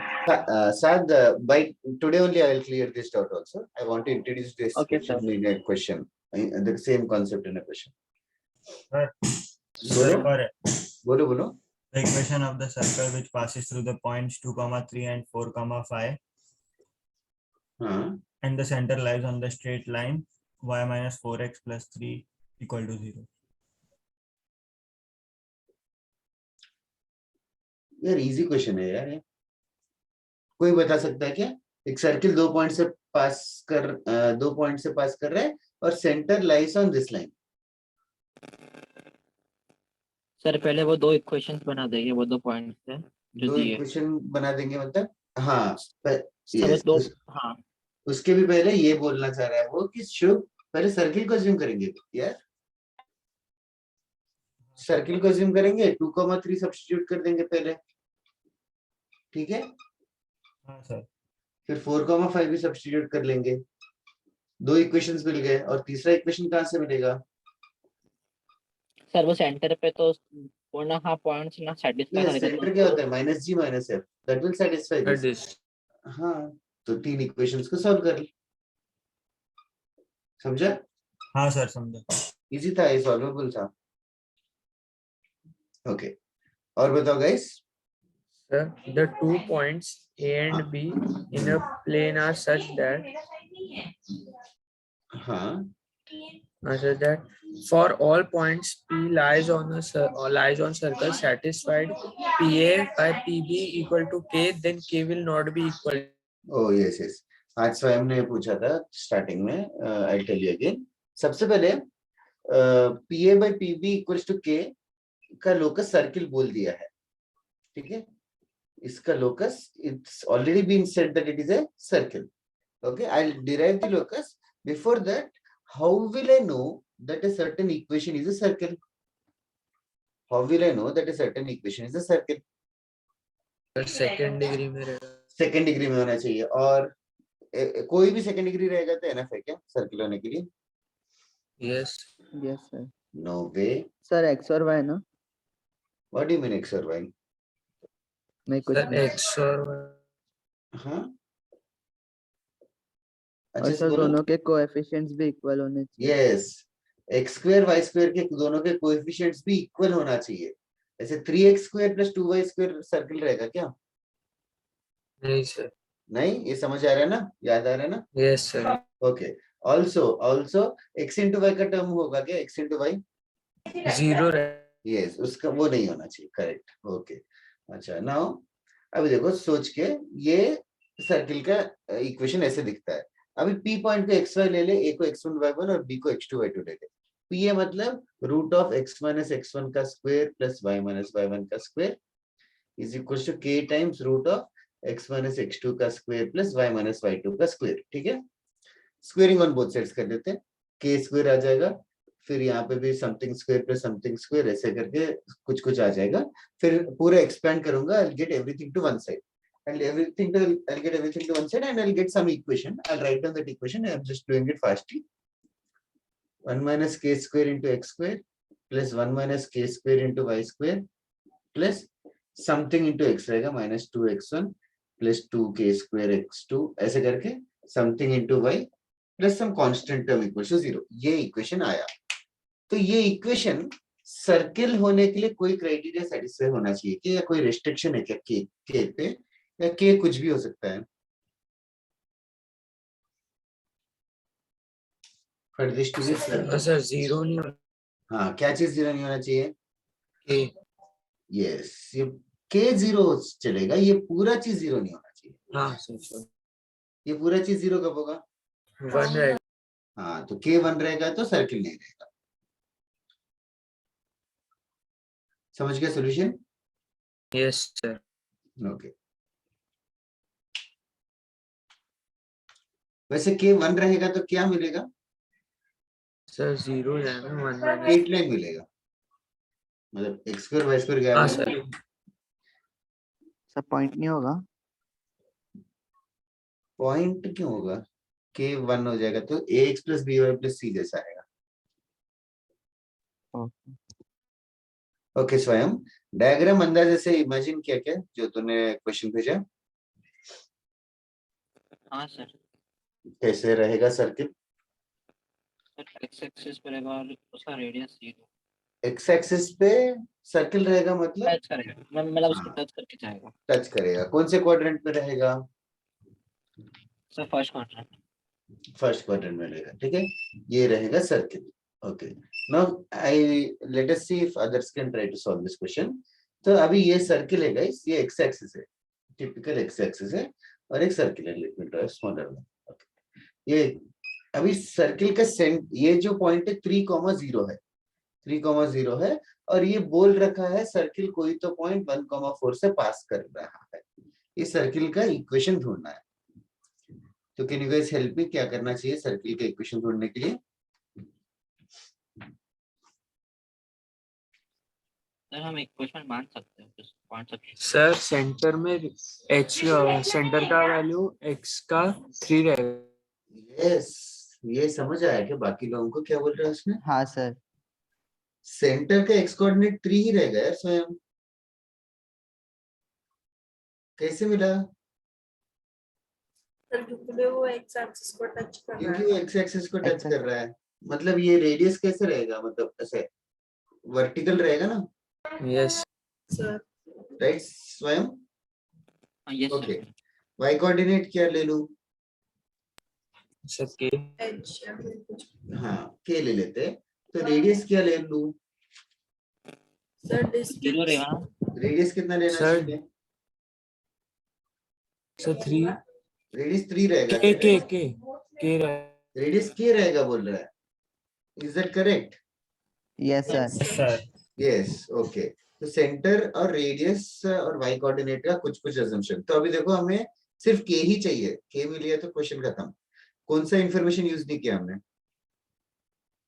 Speaker 1: Sad, by today only I will clear this doubt also. I want to introduce this
Speaker 8: Okay,
Speaker 1: question
Speaker 8: sir.
Speaker 1: in a question, the same concept in a question.
Speaker 4: Sir एक और है,
Speaker 1: बोलो।
Speaker 4: the equation of the circle which passes through the points 2, 3 and 4, 5
Speaker 1: हाँ,
Speaker 4: and the center lies on the straight line y - 4x + 3 = 0.
Speaker 1: यार easy question है यार ये। कोई बता सकता है क्या? एक सर्किल 2 पॉइंट से पास कर रहा है और centre lies on this line.
Speaker 2: Sir पहले वो दो इक्वेशंस बना देंगे, वो 2 पॉइंट से जो
Speaker 1: दो
Speaker 2: दिए।
Speaker 1: इक्वेशन बना देंगे, मतलब हाँ,
Speaker 2: सब
Speaker 1: yes,
Speaker 2: दो, हाँ
Speaker 1: उसके भी पहले ये बोलना चाह रहा है वो कि शुभ पहले सर्किल को अज्यूम करेंगे यार, सर्किल को अज्यूम करेंगे 2,3 सब्स्टिट्यूट कर देंगे पहले, ठीक है,
Speaker 4: हाँ सर।
Speaker 1: फिर 4,5 भी सब्स्टिट्यूट कर लेंगे, 2 इक्वेशंस मिल गए, और तीसरा इक्वेशन कहाँ से मिलेगा?
Speaker 2: सर वो सेंटर पे तो 4.5 पॉइंट्स ना सेटिस्फाई
Speaker 1: ये
Speaker 2: करेगा
Speaker 1: सेंटर क्या
Speaker 2: तो
Speaker 1: होता है? -g - f, that will satisfy this.
Speaker 6: This
Speaker 1: हाँ, तो 3 इक्वेशंस को सॉल्व कर, समझा?
Speaker 4: हाँ सर समझा।
Speaker 1: इजी था, ये सॉल्वेबल था। ओके, और बताओ guys.
Speaker 6: sir, the 2 points A and B in a plane are such that
Speaker 1: हाँ,
Speaker 6: that for all points P lies on circle satisfied PA by PB equal to K, then K will not be equal.
Speaker 1: O yes yes, आज स्वयं ने पूछा था starting में, I tell you again. सबसे पहले PA by PB equals to K का locus circle बोल दिया है, ठीक है, इसका locus it's already been said that it is a circle. Okay, I will derive the locus. Before that, how will I know that a certain equation is a circle? How will I know that a certain equation is a circle?
Speaker 6: Second degree में रहेगा।
Speaker 1: Second degree में होना चाहिए, और कोई भी second degree रहेगा तो एनएफ है क्या सर्किल होने के लिए?
Speaker 6: Yes
Speaker 5: yes sir.
Speaker 1: नो वे।
Speaker 5: सर एक्स और वाई ना?
Speaker 1: What do you mean x और वाई?
Speaker 5: मैं कुछ
Speaker 6: सर
Speaker 5: नहीं।
Speaker 6: एक्स और
Speaker 1: हाँ,
Speaker 5: और
Speaker 1: अच्छे से
Speaker 5: सर
Speaker 1: बोलो।
Speaker 5: दोनों के कोएफिशिएंट्स भी इक्वल होने चाहिए।
Speaker 1: Yes, x square y square के दोनों के कोएफिशिएंट्स भी इक्वल होना चाहिए। ऐसे 3x square plus 2y square circle रहेगा क्या?
Speaker 6: नहीं सर।
Speaker 1: नहीं, ये समझ आ रहा है ना, याद आ रहा है ना?
Speaker 6: Yes sir.
Speaker 1: Okay, also x into y का टर्म होगा क्या? x into y
Speaker 6: zero
Speaker 1: yes, उसका वो नहीं होना चाहिए, करेक्ट। ओके, अच्छा, नाउ अभी देखो सोच के, ये सर्किल का इक्वेशन ऐसे दिखता है। अभी P पॉइंट को x y ले ले, A को x1 y1 और B को x2 y2 ले ले। P ये मतलब root of x minus x1 का square plus y minus y1 का square is equal to k times root of x minus x2 का square plus y minus y2 का स्क्वायर, ठीक है। स्क्वेयरिंग ऑन बोथ साइड्स कर देते हैं, k square आ जाएगा, फिर यहाँ पे भी something square plus something square, ऐसे करके कुछ कुछ आ जाएगा। फिर पूरा एक्सपेंड करूंगा, I'll get everything to one side. I'll get everything to one side and I'll get some equation. I'll write down that equation. I'm just doing it fastly. 1 minus k square into x square plus 1 minus k square into y square plus something into x रहेगा minus 2x1 plus 2k square x2, ऐसे करके something into y plus some constant term equals to 0. ये equation आया। तो ये equation circle होने के लिए कोई क्राइटेरिया सेटिस्फाई होना चाहिए कि, या कोई रिस्ट्रिक्शन है क्या के पे, या के कुछ भी हो सकता है? For this to be circle.
Speaker 6: Sir zero नहीं होना
Speaker 1: हाँ, क्या चीज जीरो नहीं होना चाहिए?
Speaker 6: के।
Speaker 1: यस, ये के जीरो चलेगा, ये पूरा चीज जीरो नहीं होना चाहिए।
Speaker 6: हाँ सर।
Speaker 1: ये पूरा चीज जीरो कब होगा?
Speaker 6: 1 रहेगा।
Speaker 1: हाँ, तो के 1 रहेगा तो सर्किल नहीं रहेगा। समझ गया सॉल्यूशन?
Speaker 6: Yes sir.
Speaker 1: ओके, वैसे के 1 रहेगा तो क्या मिलेगा?
Speaker 6: सर जीरो है ना 1 माइनस।
Speaker 1: 8 लाइन मिलेगा, मतलब x स्क्वायर y स्क्वायर क्या
Speaker 6: हाँ
Speaker 1: है?
Speaker 6: सर।
Speaker 5: सब पॉइंट नहीं होगा?
Speaker 1: पॉइंट क्यों होगा? के 1 हो जाएगा तो ax plus by plus c जैसा आएगा। ओके स्वयं, डायग्राम अंदाजे से इमेजिन किया क्या जो तूने क्वेश्चन भेजा?
Speaker 2: हाँ सर।
Speaker 1: कैसे रहेगा सर्किल?
Speaker 2: एक्स एक्सिस पे रहेगा और उसका रेडियस 0
Speaker 1: एक्स एक्सिस पे सर्किल रहेगा, मतलब
Speaker 2: टच करेगा, मतलब उसको
Speaker 1: हाँ,
Speaker 2: टच करके जाएगा।
Speaker 1: टच करेगा। कौन से क्वाड्रेंट में रहेगा?
Speaker 2: Sir first quadrant.
Speaker 1: First quadrant में रहेगा, ठीक है, ये रहेगा circle. Okay, now I let us see if others can try to solve this question. तो अभी ये सर्किल है गाइस, ये एक्स एक्सिस है, टिपिकल एक्स एक्सिस है, और एक सर्किल है, let me draw smaller one. ये अभी सर्किल का ये जो पॉइंट है 3,0 है, 3,0 है, और ये बोल रखा है सर्किल कोई तो पॉइंट 1,4 से पास कर रहा है। इस सर्किल का इक्वेशन ढूंढना है, तो can you guys help me, क्या करना चाहिए सर्किल के इक्वेशन ढूंढने के लिए?
Speaker 2: सर हम इक्वेशन मान सकते हैं, मान सकते हैं।
Speaker 6: सर सेंटर में h सेंटर का वैल्यू x का 3 रहेगा।
Speaker 1: यस, ये समझ आया कि बाकी लोगों को क्या बोल रहा है उसमें?
Speaker 5: हाँ सर।
Speaker 1: सेंटर का एक्स कोऑर्डिनेट 3 ही रहेगा यार स्वयं, कैसे मिला?
Speaker 3: सर क्योंकि वो एक्स एक्सिस को टच कर रहा
Speaker 1: क्योंकि
Speaker 3: है।
Speaker 1: वो एक्स एक्सिस को टच
Speaker 5: X-axis।
Speaker 1: कर रहा है। मतलब ये रेडियस कैसे रहेगा, मतलब ऐसे वर्टिकल रहेगा ना,
Speaker 6: यस
Speaker 3: सर
Speaker 1: राइट स्वयं?
Speaker 2: हाँ yes
Speaker 1: okay,
Speaker 2: sir.
Speaker 1: Y coordinate क्या ले लूं?
Speaker 6: सर k
Speaker 3: एच या फिर कुछ।
Speaker 1: हाँ के ले लेते हैं। तो रेडियस क्या ले लूं?
Speaker 3: सर
Speaker 2: 0
Speaker 3: डिस्टेंस
Speaker 2: रहेगा।
Speaker 1: रेडियस कितना लेना
Speaker 6: सर
Speaker 1: चाहिए?
Speaker 6: सर 3
Speaker 1: रेडियस 3 रहेगा
Speaker 6: k
Speaker 1: क्या?
Speaker 6: k k k रहेगा।
Speaker 1: रेडियस के रहेगा बोल रहा है, is that correct?
Speaker 5: Yes sir.
Speaker 4: Yes, sir.
Speaker 1: Yes okay. तो सेंटर और रेडियस और वाई कोऑर्डिनेट का कुछ कुछ अजम्पशन। तो अभी देखो हमें सिर्फ के ही चाहिए, के मिल गया तो क्वेश्चन खत्म। कौन सा इंफॉर्मेशन यूज नहीं किया हमने?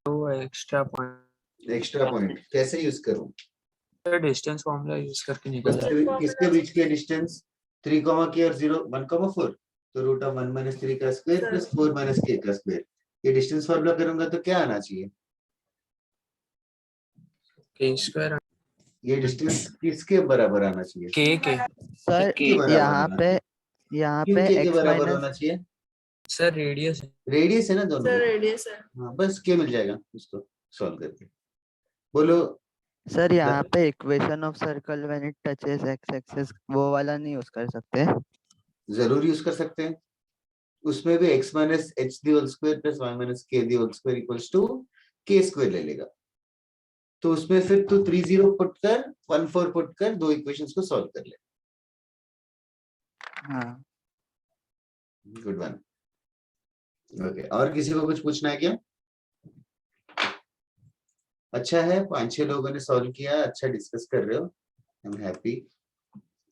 Speaker 6: वो एक्स्ट्रा पॉइंट
Speaker 1: एक्स्ट्रा पॉइंट कैसे यूज करूं?
Speaker 6: सर डिस्टेंस फॉर्मूला यूज करके निकल जाए।
Speaker 1: किसके बीच के डिस्टेंस? 3 के और 0 1,4, तो रूट ऑफ 1 - 3 का स्क्वायर प्लस 4 - k का स्क्वायर। ये डिस्टेंस फॉर्मूला करूंगा तो क्या आना चाहिए?
Speaker 6: k स्क्वायर
Speaker 1: ये डिस्टेंस किसके बराबर आना चाहिए?
Speaker 6: k
Speaker 5: सर
Speaker 2: के
Speaker 1: बराबर
Speaker 5: यहाँ
Speaker 1: होना
Speaker 5: पे
Speaker 1: क्यों के
Speaker 5: x
Speaker 1: बराबर
Speaker 5: माइनस।
Speaker 1: होना चाहिए?
Speaker 6: सर रेडियस
Speaker 1: रेडियस है ना दोनों
Speaker 3: सर
Speaker 1: में।
Speaker 3: रेडियस है।
Speaker 1: हाँ बस के मिल जाएगा उसको सॉल्व करके। बोलो।
Speaker 5: सर यहाँ पे equation of circle when it touches x axis वो वाला नहीं यूज कर सकते?
Speaker 1: जरूर यूज कर सकते हैं, उसमें भी x - h the whole square plus y - k the whole square equals to k square ले लेगा। तो उसमें फिर तू 3 0 पुट कर 1 4 पुट कर, दो इक्वेशंस को सॉल्व कर ले।
Speaker 5: हाँ
Speaker 1: गुड वन। ओके, और किसी को कुछ पूछना है क्या? अच्छा है 5-6 लोगों ने सॉल्व किया, अच्छा डिस्कस कर रहे हो, आई एम हैप्पी।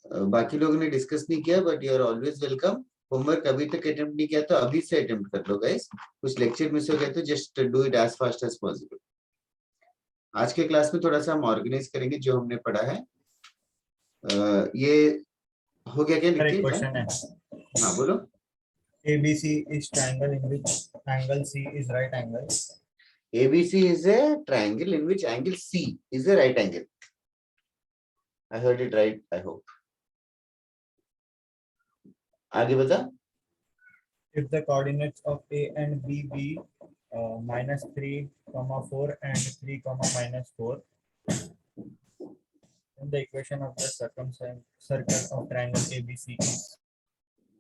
Speaker 1: बाकी लोगों ने डिस्कस नहीं किया but you are always welcome. Homework अभी तक अटेम्प्ट नहीं किया तो अभी से अटेम्प्ट कर लो गाइस। कुछ लेक्चर मिस हो गए तो just do it as fast as possible. आज के क्लास में थोड़ा सा हम ऑर्गेनाइज करेंगे जो हमने पढ़ा है। ये हो गया क्या
Speaker 4: Sir,
Speaker 1: लिख
Speaker 4: एक
Speaker 1: के?
Speaker 4: question है.
Speaker 1: हाँ बोलो।
Speaker 4: ABC is triangle in which angle C is right angle.
Speaker 1: ABC is a triangle in which angle C is a right angle. I heard it right, I hope. आगे बता।
Speaker 4: If the coordinates of A and B be -3, 4 and 3, -4, then the equation of the circle of triangle ABC is.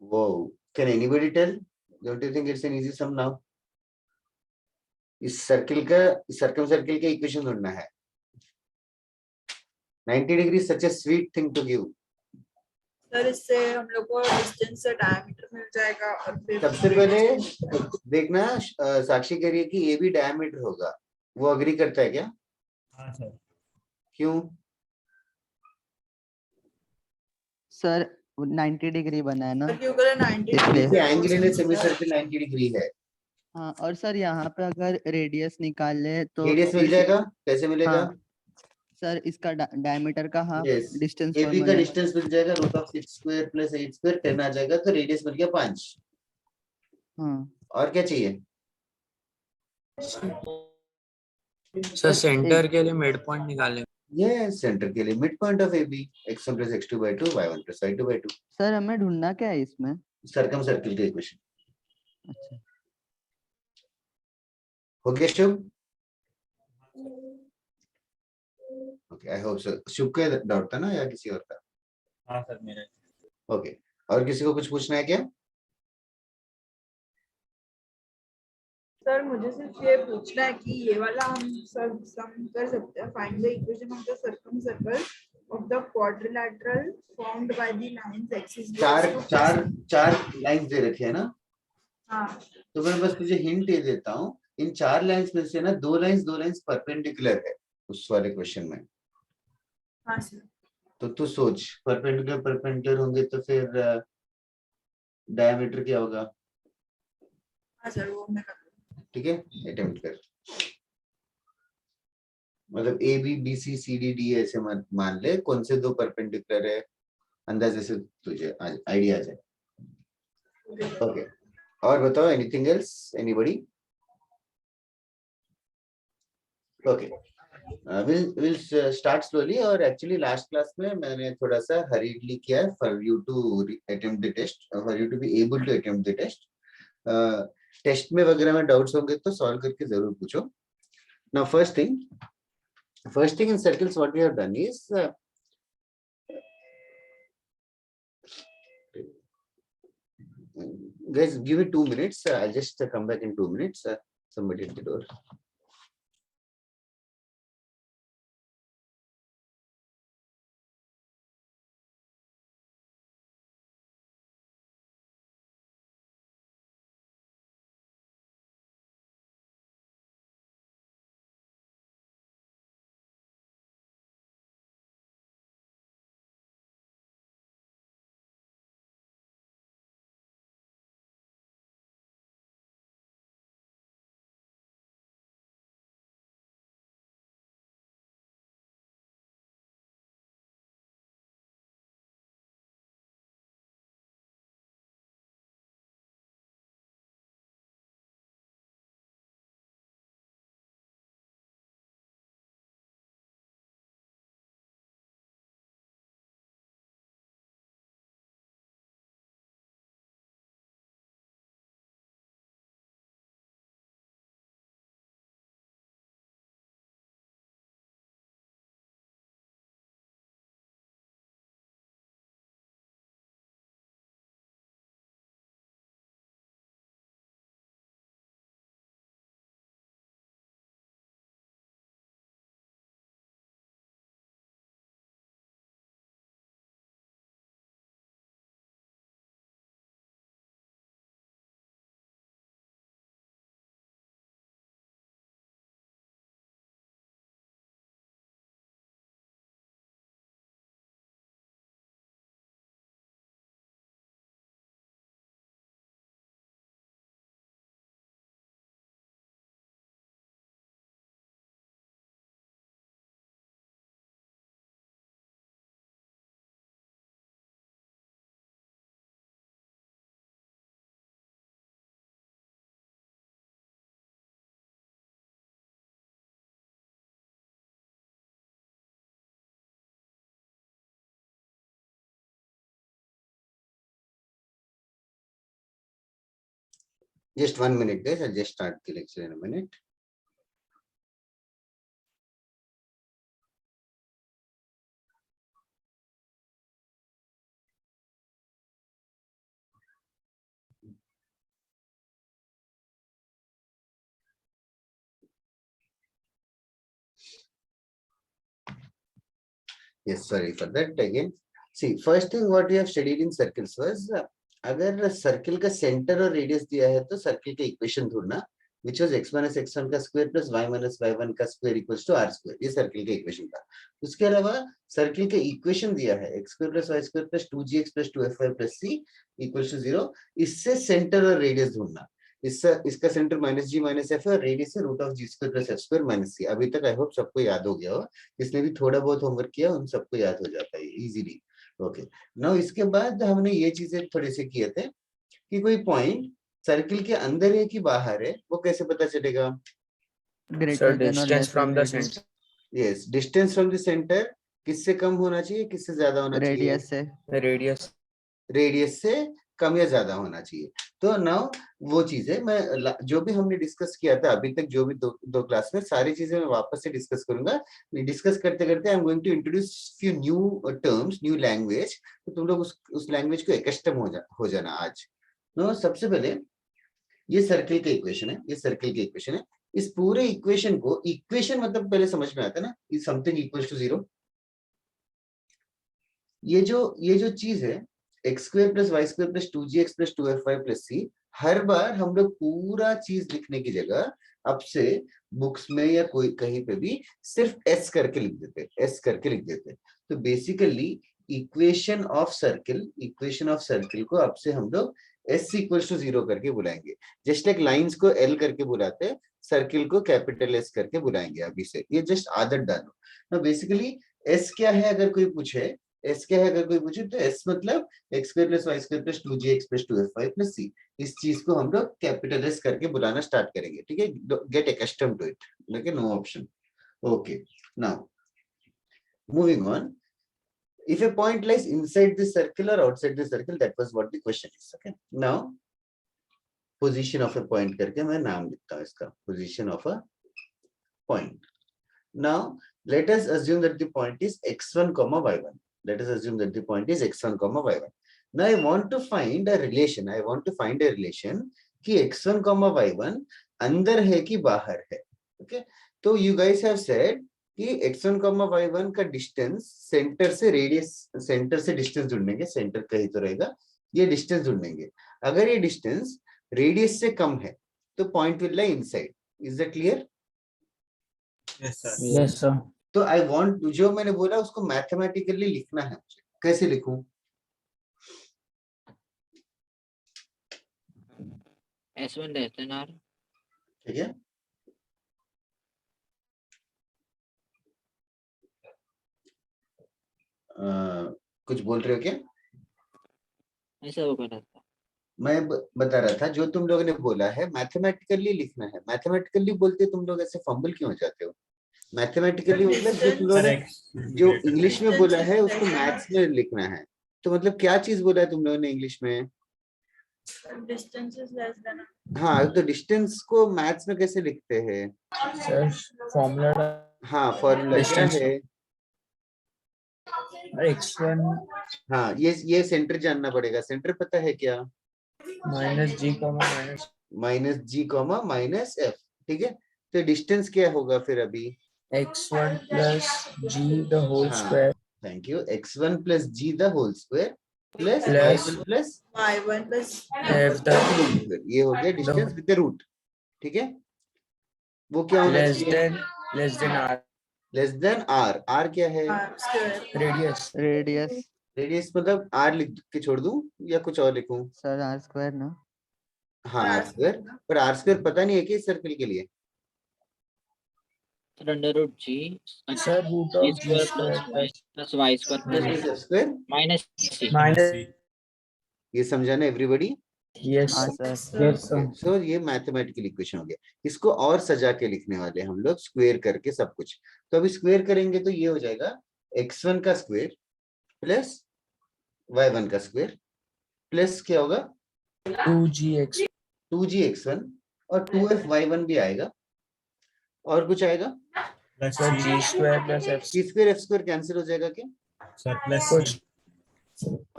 Speaker 1: Whoa, can anybody tell? Don't you think it's an easy sum now? इस circle का circumcircle का equation ढूंढना है। 90 degree such a sweet thing to give.
Speaker 3: Sir इससे हम लोग को distance से डायमीटर मिल जाएगा और फिर
Speaker 1: सबसे पहले देखना साक्षी कह रही है कि ये भी डायमीटर होगा, वो अग्री करता है क्या?
Speaker 4: हाँ सर.
Speaker 1: क्यों?
Speaker 5: सर 90 डिग्री बना है ना
Speaker 3: क्योंकि 90
Speaker 5: इसलिए।
Speaker 3: Degree
Speaker 1: angle in semi circle 90 degree है।
Speaker 5: हाँ और सर यहाँ पे अगर रेडियस निकाल ले तो
Speaker 1: रेडियस मिल जाएगा, कैसे मिलेगा?
Speaker 5: हाँ सर इसका डायमीटर का हाफ
Speaker 1: Yes.
Speaker 5: डिस्टेंस
Speaker 1: AB का डिस्टेंस मिल जाएगा root of 6 square plus 8 square 10 आ जाएगा, तो रेडियस मिल गया 5।
Speaker 5: हाँ
Speaker 1: और क्या चाहिए?
Speaker 6: सर सेंटर के लिए मिड पॉइंट निकालें।
Speaker 1: ये सेंटर के लिए mid point of AB x1 + x2/2 y1 + y2/2।
Speaker 5: Sir हमें ढूंढना क्या है इसमें?
Speaker 1: सर्कम सर्किल का इक्वेशन।
Speaker 5: अच्छा
Speaker 1: हो गया शुभ? Okay I hope so. शुभ का डाउट था ना या किसी और का?
Speaker 4: हाँ सर मेरा.
Speaker 1: ओके, और किसी को कुछ पूछना है क्या?
Speaker 3: सर मुझे सिर्फ ये पूछना है कि ये वाला हम सब सम कर सकते हैं। Find the equation of the circum circle of the quadrilateral formed by the lines axis.
Speaker 1: चार लाइंस दे रखे हैं ना।
Speaker 3: हाँ
Speaker 1: तो मैं बस तुझे हिंट ये देता हूँ, इन 4 लाइंस में से ना दो लाइंस परपेंडिकुलर है उस वाले क्वेश्चन में।
Speaker 3: हाँ सर।
Speaker 1: तो तू सोच, परपेंडिकुलर होंगे तो फिर डायमीटर क्या होगा?
Speaker 3: हाँ सर वो मैं कर दूंगा।
Speaker 1: ठीक है, अटेम्प्ट कर, मतलब A B B C C D D ऐसे मान ले, कौन से दो परपेंडिकुलर है, अंदाजे से तुझे आइडिया आ जाए। ओके, और बताओ anything else, anybody? Okay, we'll start slowly, और एक्चुअली लास्ट क्लास में मैंने थोड़ा सा हरीडली किया है for you to attempt the test, for you to be able to attempt the test. Test में वगैरह में डाउट्स होंगे तो सॉल्व करके जरूर पूछो। Now first thing in circles what we have done is, guys give me 2 minutes, I'll just come back in 2 minutes, somebody at the door. Just 1 minute guys, I'll just start the lecture in a minute. Yes, sorry for that again. See, first thing what we have studied in circles was, अगर circle का centre और radius दिया है तो circle का equation ढूंढना, which was x minus x1 का square plus y minus y1 का square equals to r square, ये सर्कल का इक्वेशन था। उसके अलावा सर्कल का इक्वेशन दिया है x square plus y square plus 2gx plus 2fy plus c equals to 0, इससे सेंटर और रेडियस ढूंढना। इसका centre minus G minus F है और रेडियस है root of G square plus F square minus C. अभी तक आई होप सबको याद हो गया हो, जिसने भी थोड़ा बहुत होमवर्क किया उन सबको याद हो जाता है इजीली। ओके, नाउ इसके बाद हमने ये चीजें थोड़े से किए थे कि कोई पॉइंट सर्कल के अंदर है कि बाहर है, वो कैसे पता चलेगा?
Speaker 6: Sir, distance from the center.
Speaker 1: Yes, distance from the centre किससे कम होना चाहिए, किससे ज्यादा होना चाहिए?
Speaker 5: रेडियस से।
Speaker 6: Radius.
Speaker 1: रेडियस से कम या ज्यादा होना चाहिए। तो नाउ वो चीजें मैं जो भी हमने डिस्कस किया था अभी तक, जो भी दो क्लास में, सारी चीजें मैं वापस से डिस्कस करूंगा। डिस्कस करते करते I am going to introduce few new terms, new language, तो तुम लोग उस लैंग्वेज को एकस्टम हो जाना आज। नो, सबसे पहले ये सर्कल का इक्वेशन है, ये सर्कल की इक्वेशन है। इस पूरे इक्वेशन को, इक्वेशन मतलब पहले समझ में आता है ना, इज समथिंग इक्वल्स टू 0। ये जो चीज है x square plus y square plus 2gx plus 2fy plus c, हर बार हम लोग पूरा चीज लिखने की जगह अब से बुक्स में या कोई कहीं पे भी सिर्फ s करके लिख देते, s करके लिख देते। तो बेसिकली इक्वेशन ऑफ सर्किल को अब से हम लोग s इक्वल्स टू 0 करके बुलाएंगे। जस्ट लाइक लाइंस को l करके बुलाते हैं, सर्किल को कैपिटल S करके बुलाएंगे अभी से। ये जस्ट आदत डालो ना। बेसिकली s क्या है अगर कोई पूछे, तो s मतलब x square plus y square plus 2gx plus 2fy plus c। इस चीज को हम लोग कैपिटल S करके बुलाना स्टार्ट करेंगे, ठीक है। Get accustom to it, okay, no option. Okay, now moving on, if a point lies inside the circle or outside the circle, that was what the question is, okay. Now position of a point करके मैं नाम लिखता हूँ इसका, position of a point. Now let us assume that the point is x1 comma y1. Let us assume that the point is x1 comma y1. Now I want to find a relation, कि x1 comma y1 अंदर है कि बाहर है, okay. तो you guys have said कि x1 y1 का distance centre से डिस्टेंस ढूंढेंगे, सेंटर कहीं तो रहेगा, ये डिस्टेंस ढूंढेंगे। अगर ये डिस्टेंस रेडियस से कम है तो point will lie inside. Is that clear?
Speaker 4: Yes sir.
Speaker 1: तो आई वांट, जो मैंने बोला उसको मैथमेटिकली लिखना है मुझे। कैसे लिखूं?
Speaker 2: S1 less than R.
Speaker 1: ठीक है, कुछ बोल रहे हो क्या?
Speaker 2: ऐसा वो कर रहा था।
Speaker 1: मैं बता रहा था जो तुम लोगों ने बोला है मैथमेटिकली लिखना है। मैथमेटिकली बोलते तुम लोग ऐसे फंबल क्यों हो जाते हो? मैथमेटिकली मतलब जो तुम लोगों ने जो इंग्लिश में बोला है उसको मैथ्स में लिखना है। तो मतलब क्या चीज बोला है तुम लोगों ने इंग्लिश में?
Speaker 3: Distance is less than.
Speaker 1: हाँ, तो डिस्टेंस को मैथ्स में कैसे लिखते हैं?
Speaker 6: सर फॉर्मूला
Speaker 1: हाँ, फॉर्मूला क्या है?
Speaker 6: x1
Speaker 1: हाँ, ये सेंटर जानना पड़ेगा। सेंटर पता है क्या?
Speaker 6: Minus g
Speaker 1: minus G comma minus F, ठीक है। तो डिस्टेंस क्या होगा फिर अभी?
Speaker 6: x1 plus g the whole
Speaker 1: हाँ,
Speaker 6: square
Speaker 1: thank you. x1 plus G the whole square plus
Speaker 6: Plus
Speaker 1: y1 plus
Speaker 3: y1 plus
Speaker 6: f the
Speaker 1: ये हो गया डिस्टेंस विद द रूट, ठीक है। वो क्या होना
Speaker 6: लेस
Speaker 1: चाहिए?
Speaker 6: Then r
Speaker 1: less than R. R क्या है?
Speaker 3: स्क्वायर।
Speaker 6: रेडियस
Speaker 5: रेडियस
Speaker 1: रेडियस मतलब आर लिख के छोड़ दूं या कुछ और लिखूं?
Speaker 5: सर आर स्क्वायर ना।
Speaker 1: हाँ, आर स्क्वायर। पर आर स्क्वायर पता नहीं है कि सर्कल के लिए?
Speaker 2: तो under root G
Speaker 6: sir root
Speaker 2: G
Speaker 6: of g
Speaker 2: square plus
Speaker 6: square
Speaker 2: y square
Speaker 1: minus F square.
Speaker 2: Minus सी।
Speaker 6: माइनस
Speaker 1: ये समझाना एवरीबॉडी?
Speaker 6: यस
Speaker 5: हाँ सर।
Speaker 1: सो ये मैथमेटिकल इक्वेशन हो गया। इसको और सजा के लिखने वाले हम लोग, स्क्वायर करके सब कुछ। तो अभी स्क्वायर करेंगे तो ये हो जाएगा x1 का स्क्वायर प्लस y1 का स्क्वायर प्लस क्या होगा? 2gx1 और 2f(y1) भी आएगा। और कुछ आएगा?
Speaker 6: Sir g square plus f
Speaker 1: c square f square cancel हो जाएगा क्या?
Speaker 4: सर प्लस
Speaker 6: कुछ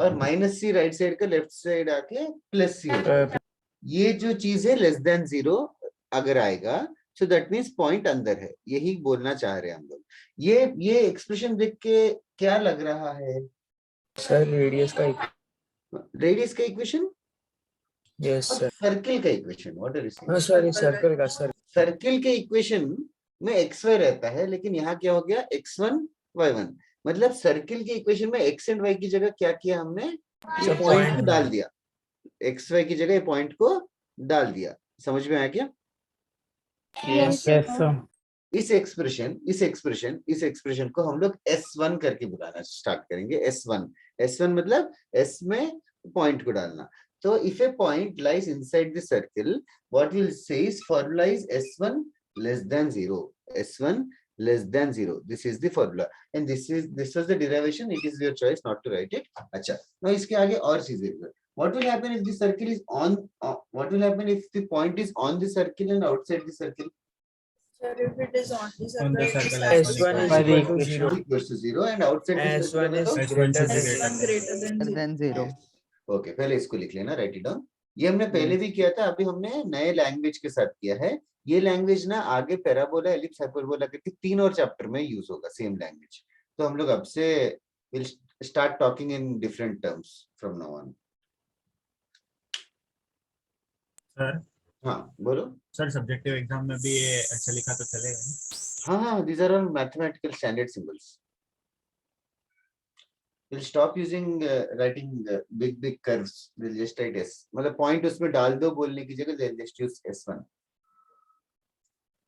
Speaker 1: और माइनस सी राइट साइड का लेफ्ट साइड आके प्लस सी हो जाएगा। ये जो चीज है लेस देन 0 अगर आएगा सो दैट मीन्स पॉइंट अंदर है, यही बोलना चाह रहे हैं हम लोग। ये एक्सप्रेशन देख के क्या लग रहा है?
Speaker 6: सर रेडियस का
Speaker 1: रेडियस का इक्वेशन?
Speaker 6: यस सर
Speaker 1: सर्किल का equation? What are you saying?
Speaker 6: हाँ सर सर्कल का सर
Speaker 1: सर्किल के इक्वेशन में xy रहता है, लेकिन यहाँ क्या हो गया? x1 y1। मतलब सर्किल के इक्वेशन में x एंड y की जगह क्या किया हमने? ये पॉइंट को डाल दिया। xy की जगह पॉइंट को डाल दिया। समझ में आया क्या?
Speaker 6: यस सर
Speaker 1: इस एक्सप्रेशन को हम लोग S1 करके बुलाना स्टार्ट करेंगे। S1 मतलब S में पॉइंट को डालना। तो if A point lies inside the circle, what will say is formula is S1 less than 0. S1 less than 0. This is the formula and this was the derivation. It is your choice not to write it. अच्छा, now इसके आगे और चीजें। What will happen if the circle is on? What will happen if the point is on the circle and outside the circle?
Speaker 3: Sir, if it is on the
Speaker 4: On the
Speaker 3: circle,
Speaker 4: circle,
Speaker 6: S1 is
Speaker 4: S1
Speaker 6: equal to 0
Speaker 1: Equals to 0 and outside the circle
Speaker 6: S1 is
Speaker 1: बताओ?
Speaker 6: greater
Speaker 4: S1
Speaker 6: than
Speaker 3: S1 greater than 0.
Speaker 5: Then 0।
Speaker 1: ओके, पहले इसको लिख लेना, right it down. ये हमने पहले भी किया था, अभी हमने नए लैंग्वेज के साथ किया है। ये लैंग्वेज ना आगे पैराबोला, एलिप्स, हाइपरबोला करके 3 और चैप्टर में यूज होगा, सेम लैंग्वेज। तो हम लोग अब से will start talking in different terms from now on.
Speaker 4: Sir
Speaker 1: हाँ बोलो।
Speaker 4: सर सब्जेक्टिव एग्जाम में भी ये अच्छा लिखा तो चलेगा?
Speaker 1: हाँ, these are all mathematical standard symbols. we'll stop using writing big curves. We'll just write S. मतलब point उसमें डाल दो बोलने की जगह they'll just use S1.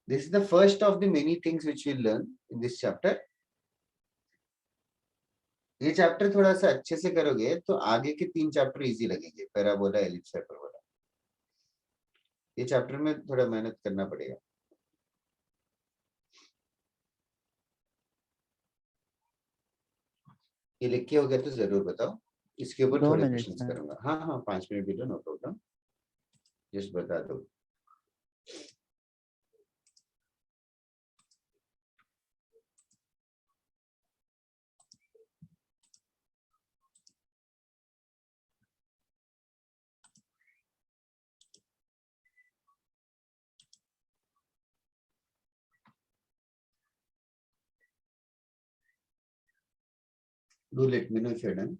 Speaker 1: This is the first of the many things which we'll learn in this chapter. ये chapter थोड़ा सा अच्छे से करोगे तो आगे के 3 चैप्टर इजी लगेंगे. Parabola, ellipse, hyperbola. ये चैप्टर में थोड़ा मेहनत करना पड़ेगा. ये लिख के हो गया तो जरूर बताओ. इसके ऊपर
Speaker 5: 2
Speaker 1: थोड़े
Speaker 5: मिनट
Speaker 1: क्वेश्चंस
Speaker 5: में।
Speaker 1: करूंगा. हाँ 5 मिनट भी लो, नो प्रॉब्लम. जस्ट बता दो. Do let me know if you're done.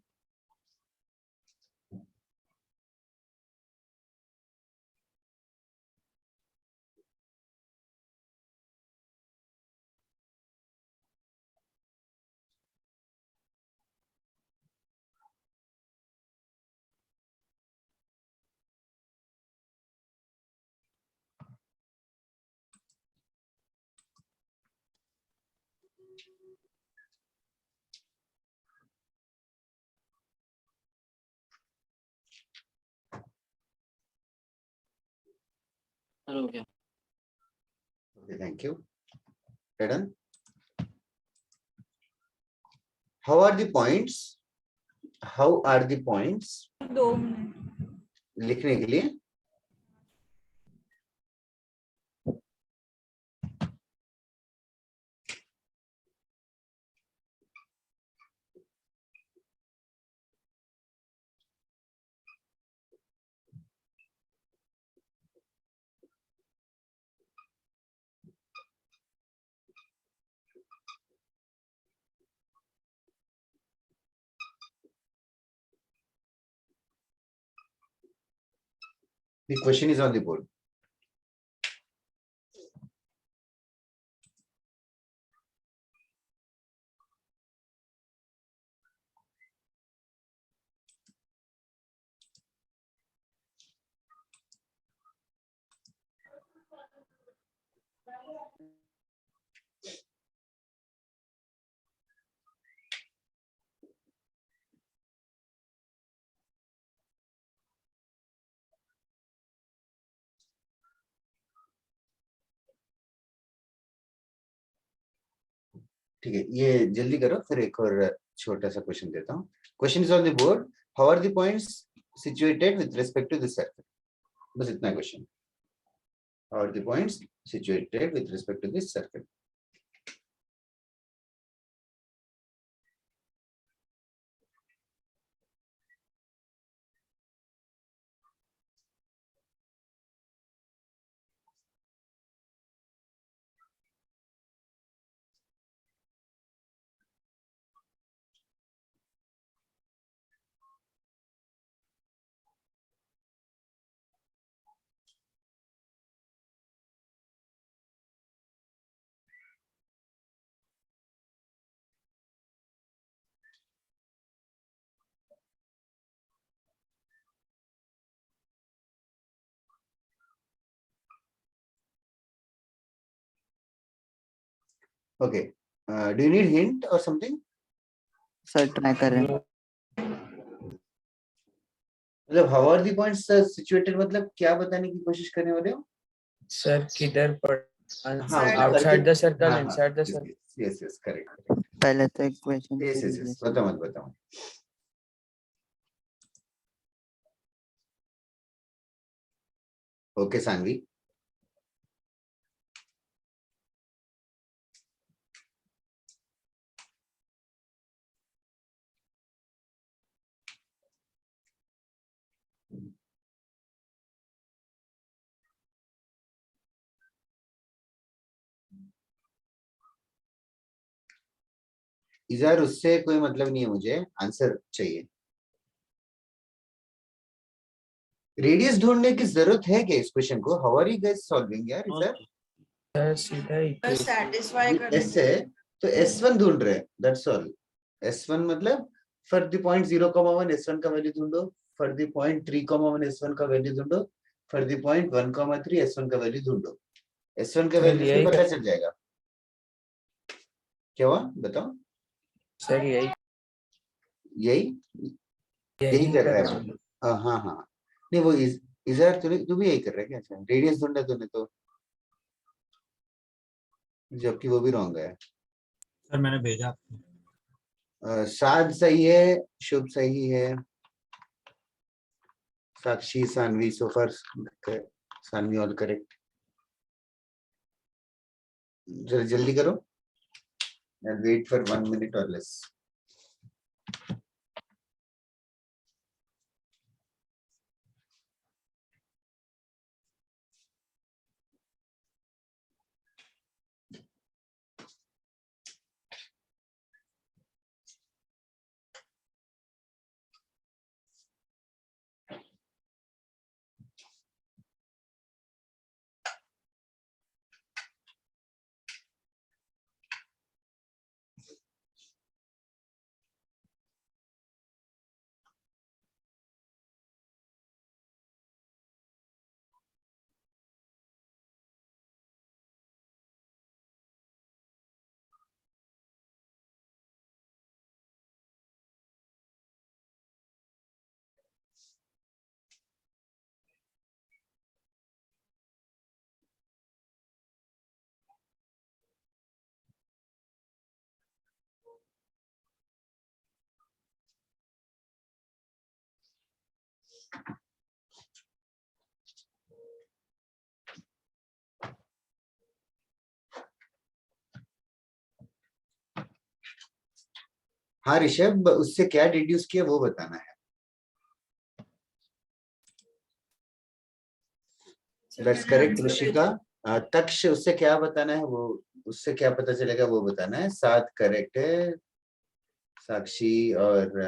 Speaker 2: हो गया.
Speaker 1: Okay, thank you. You're done. How are the points? How are the points?
Speaker 3: 2 minute.
Speaker 1: लिखने के लिए the question is on the board. ठीक है, ये जल्दी करो, फिर एक और छोटा सा क्वेश्चन देता हूँ. Question is on the board. How are the points situated with respect to this circle? बस इतना question. How are the points situated with respect to this circle? Okay. Do you need hint or something?
Speaker 5: Sir try कर रहे हैं.
Speaker 1: मतलब how are the points situated मतलब क्या बताने की कोशिश करने वाले हो?
Speaker 6: सर किधर पर
Speaker 1: हाँ,
Speaker 6: outside the circle,
Speaker 1: हाँ,
Speaker 6: inside the
Speaker 1: yes,
Speaker 6: circle.
Speaker 1: yes, correct.
Speaker 5: पहले तो इक्वेशन
Speaker 1: Yes. बताओ. Okay, Sanvi. इज़ार उससे कोई मतलब नहीं है, मुझे आंसर चाहिए. रेडियस ढूंढने की जरूरत है क्या इस क्वेश्चन को? How are you guys solving यार इज़ार?
Speaker 6: सर सीधा
Speaker 3: बस
Speaker 6: equation.
Speaker 3: satisfy करने.
Speaker 1: एस है तो S1 ढूंढ रहे हैं, दैट्स ऑल. S1 मतलब फॉर द पॉइंट 0,1 S1 का वैल्यू ढूंढो, फॉर द पॉइंट 3,1 S1 का वैल्यू ढूंढो, फॉर द पॉइंट 1,3 S1 का वैल्यू ढूंढो। S1 का
Speaker 6: सर,
Speaker 1: वैल्यू से
Speaker 6: यही
Speaker 1: पता चल जाएगा। क्या हुआ बताओ?
Speaker 6: सर यही
Speaker 1: यही कर रहा है। हाँ हाँ, नहीं वो इजहर तू भी यही कर रहा है क्या? अच्छा, रेडियस ढूंढा तूने तो, जबकि वो भी रॉन्ग है।
Speaker 4: सर मैंने भेजा।
Speaker 1: साद सही है, शुभ सही है, Sakshi Sanvi so far Sanvi all correct. जरा जल्दी करो, and wait for 1 minute or less. हाँ ऋषभ, उससे क्या डिड्यूस किया वो बताना है। That's correct Rishika. तक्ष, उससे क्या बताना है वो, उससे क्या पता चलेगा वो बताना है। 7 करेक्ट है। साक्षी और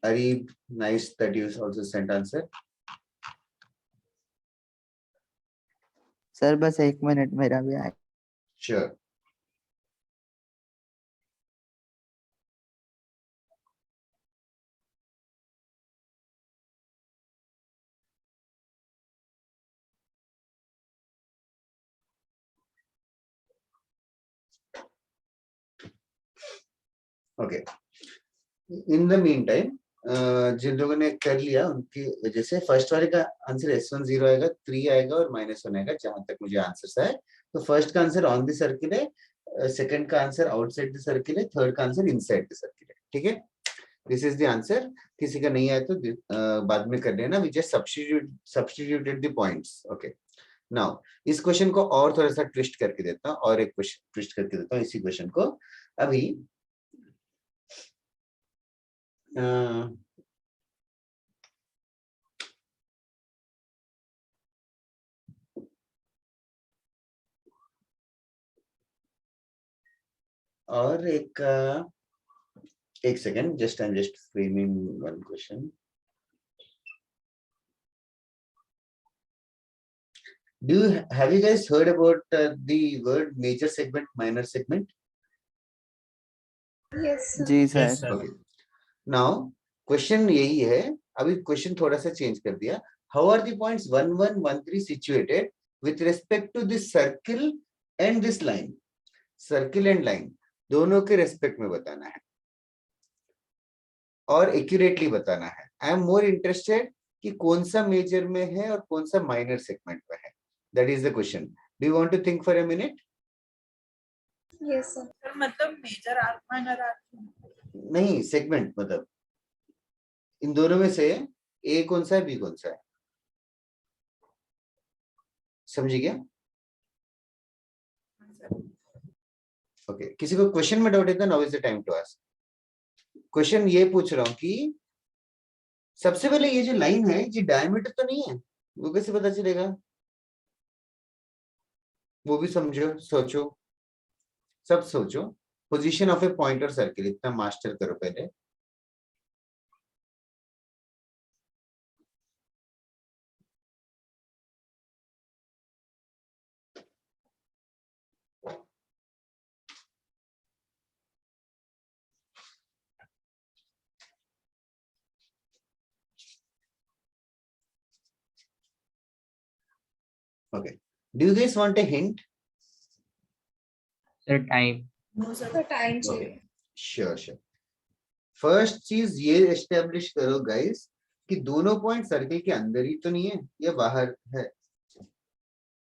Speaker 1: Areeb, nice that you also sent answer.
Speaker 5: Sir बस 1 मिनट, मेरा भी आए।
Speaker 1: Sure. Okay, in the mean time जिन लोगों ने कर लिया उनकी वजह से फर्स्ट वाले का आंसर S1 0 आएगा, 3 आएगा और -1 आएगा, जहां तक मुझे आंसर है। तो फर्स्ट का आंसर ऑन द सर्किल है, सेकंड का आंसर आउटसाइड द सर्किल है, थर्ड का आंसर इनसाइड द सर्किल है। ठीक है, दिस इज द आंसर। किसी का नहीं आया तो बाद में कर लेना। We just substituted the points. Okay, now इस क्वेश्चन को और थोड़ा सा ट्विस्ट करके देता हूँ, और एक क्वेश्चन ट्विस्ट करके देता हूँ इसी क्वेश्चन को अभी। और एक second, just I am just framing one question. Have you guys heard about the word major segment, minor segment?
Speaker 7: Yes, sir.
Speaker 5: जी
Speaker 4: Yes,
Speaker 5: sir.
Speaker 4: sir.
Speaker 1: Okay. Now question यही है, अभी क्वेश्चन थोड़ा सा चेंज कर दिया। How are the points 1, 1, 1, 3 situated with respect to this circle and this line? Circle and line दोनों के रेस्पेक्ट में बताना है और एक्यूरेटली बताना है। आई एम मोर इंटरेस्टेड कि कौन सा मेजर में है और कौन सा माइनर सेगमेंट में है। That is the question. Do you want to think for a minute?
Speaker 7: Yes, sir.
Speaker 3: Sir मतलब मेजर आर्क माइनर आर्क
Speaker 1: नहीं, सेगमेंट मतलब इन दोनों में से ए कौन सा है, बी कौन सा है, समझी क्या? ओके, किसी को क्वेश्चन में डाउट है तो now is the time to ask. Question ये पूछ रहा हूँ कि सबसे पहले ये जो लाइन है ये डायमीटर तो नहीं है, वो कैसे पता चलेगा? वो भी समझो, सोचो, सब सोचो। Position of A pointer circle इतना मास्टर करो पहले। Okay. Do you guys want a hint?
Speaker 8: Sir, time.
Speaker 3: No sir.
Speaker 7: तो टाइम चाहिए
Speaker 1: Okay. Sure. फर्स्ट चीज ये एस्टेब्लिश करो गाइस कि दोनों पॉइंट सर्किल के अंदर ही तो नहीं है या बाहर है,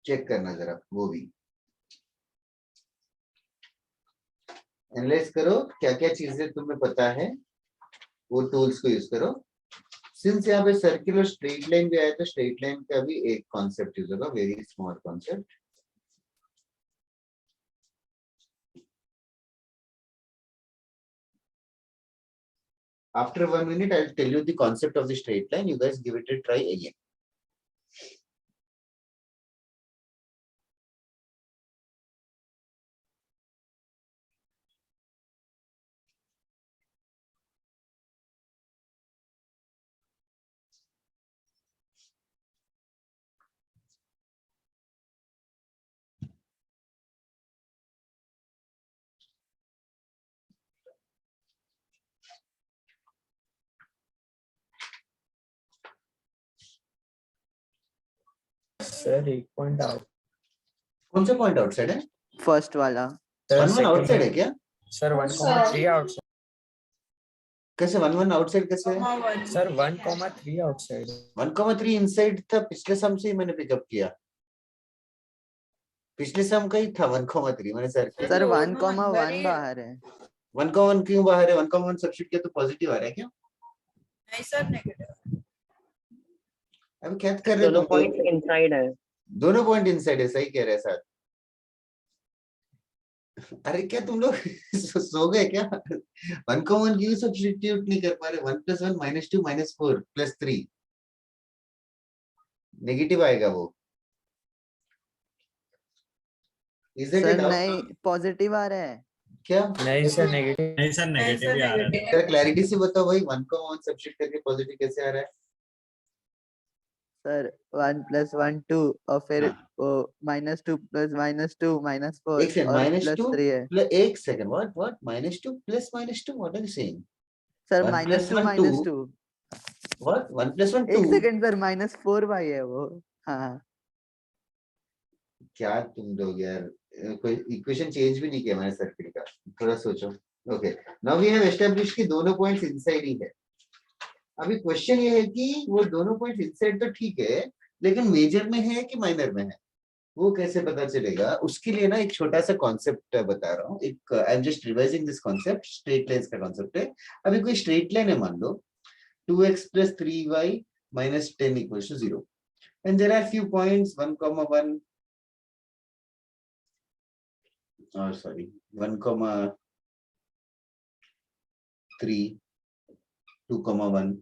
Speaker 1: चेक करना जरा वो भी एनालाइज करो क्या क्या चीजें तुम्हें पता है, वो टूल्स को यूज करो। सिंस यहाँ पे सर्किल और स्ट्रेट लाइन भी आया तो स्ट्रेट लाइन का भी एक कॉन्सेप्ट यूज होगा, very small concept. After 1 minute, I'll tell you the concept of the straight line. You guys give it a try again.
Speaker 6: Sir एक पॉइंट आउट।
Speaker 1: कौन सा पॉइंट आउटसाइड है?
Speaker 5: फर्स्ट वाला।
Speaker 1: One outside है क्या?
Speaker 6: Sir 1,3 outside.
Speaker 1: कैसे 1 outside कैसे है?
Speaker 3: Comma 1.
Speaker 6: Sir 1,3 outside.
Speaker 1: 1,3 इनसाइड था, पिछले सम से ही मैंने पिकअप किया, पिछले सम का ही था 1,3 मैंने सर किया।
Speaker 5: सर
Speaker 3: दोनों
Speaker 5: 1,1
Speaker 3: अंदर ही-
Speaker 5: बाहर है।
Speaker 1: 1,1 क्यों बाहर है? 1,1 सब्स्टिट्यूट किया तो पॉजिटिव आ रहा है क्या?
Speaker 3: नहीं सर नेगेटिव।
Speaker 1: अभी क्या कर रहे हो
Speaker 8: दोनों
Speaker 1: तुम?
Speaker 8: पॉइंट इनसाइड है।
Speaker 1: दोनों पॉइंट इनसाइड है, सही कह रहे हैं साथ। अरे क्या तुम लोग सो गए क्या? 1,1 क्यों सब्स्टिट्यूट नहीं कर पा रहे? 1 + 1 -2 -4 + 3 नेगेटिव आएगा वो। Is it a
Speaker 5: sir
Speaker 1: doubt?
Speaker 5: नहीं पॉजिटिव आ रहा है।
Speaker 1: क्या?
Speaker 6: नहीं सर नेगेटिव।
Speaker 4: नहीं सर नेगेटिव ही आ रहा है।
Speaker 1: जरा क्लैरिटी से बताओ भाई, 1,1 सब्स्टिट्यूट करके पॉजिटिव कैसे आ रहा है?
Speaker 5: सर 1 + 1 2 और फिर वो -2 + -2 -4
Speaker 1: एक सेकंड,
Speaker 5: और
Speaker 1: -2
Speaker 5: +3 है।
Speaker 1: एक second, what -2 + -2 what are you saying?
Speaker 5: Sir
Speaker 1: 1 +
Speaker 5: -2
Speaker 1: 1 2
Speaker 5: -2
Speaker 1: what 1 + 1
Speaker 5: एक
Speaker 1: 2
Speaker 5: सेकंड सर -4 भाई है वो। हाँ
Speaker 1: क्या तुम लोग यार, कोई इक्वेशन चेंज भी नहीं किया मैंने सर्किल का, थोड़ा सोचो। Okay, now we have established कि दोनों पॉइंट्स इनसाइड ही है। अभी क्वेश्चन ये है कि वो दोनों पॉइंट्स इनसाइड तो ठीक है, लेकिन मेजर में है कि माइनर में है, वो कैसे पता चलेगा? उसके लिए ना एक छोटा सा कॉन्सेप्ट बता रहा हूँ, एक आई am just revising this concept, straight lines का कॉन्सेप्ट है। अभी कोई स्ट्रेट लाइन है, मान लो 2x + 3y - 10 = 0 and there are few points 1,1 or sorry 1,3 2,1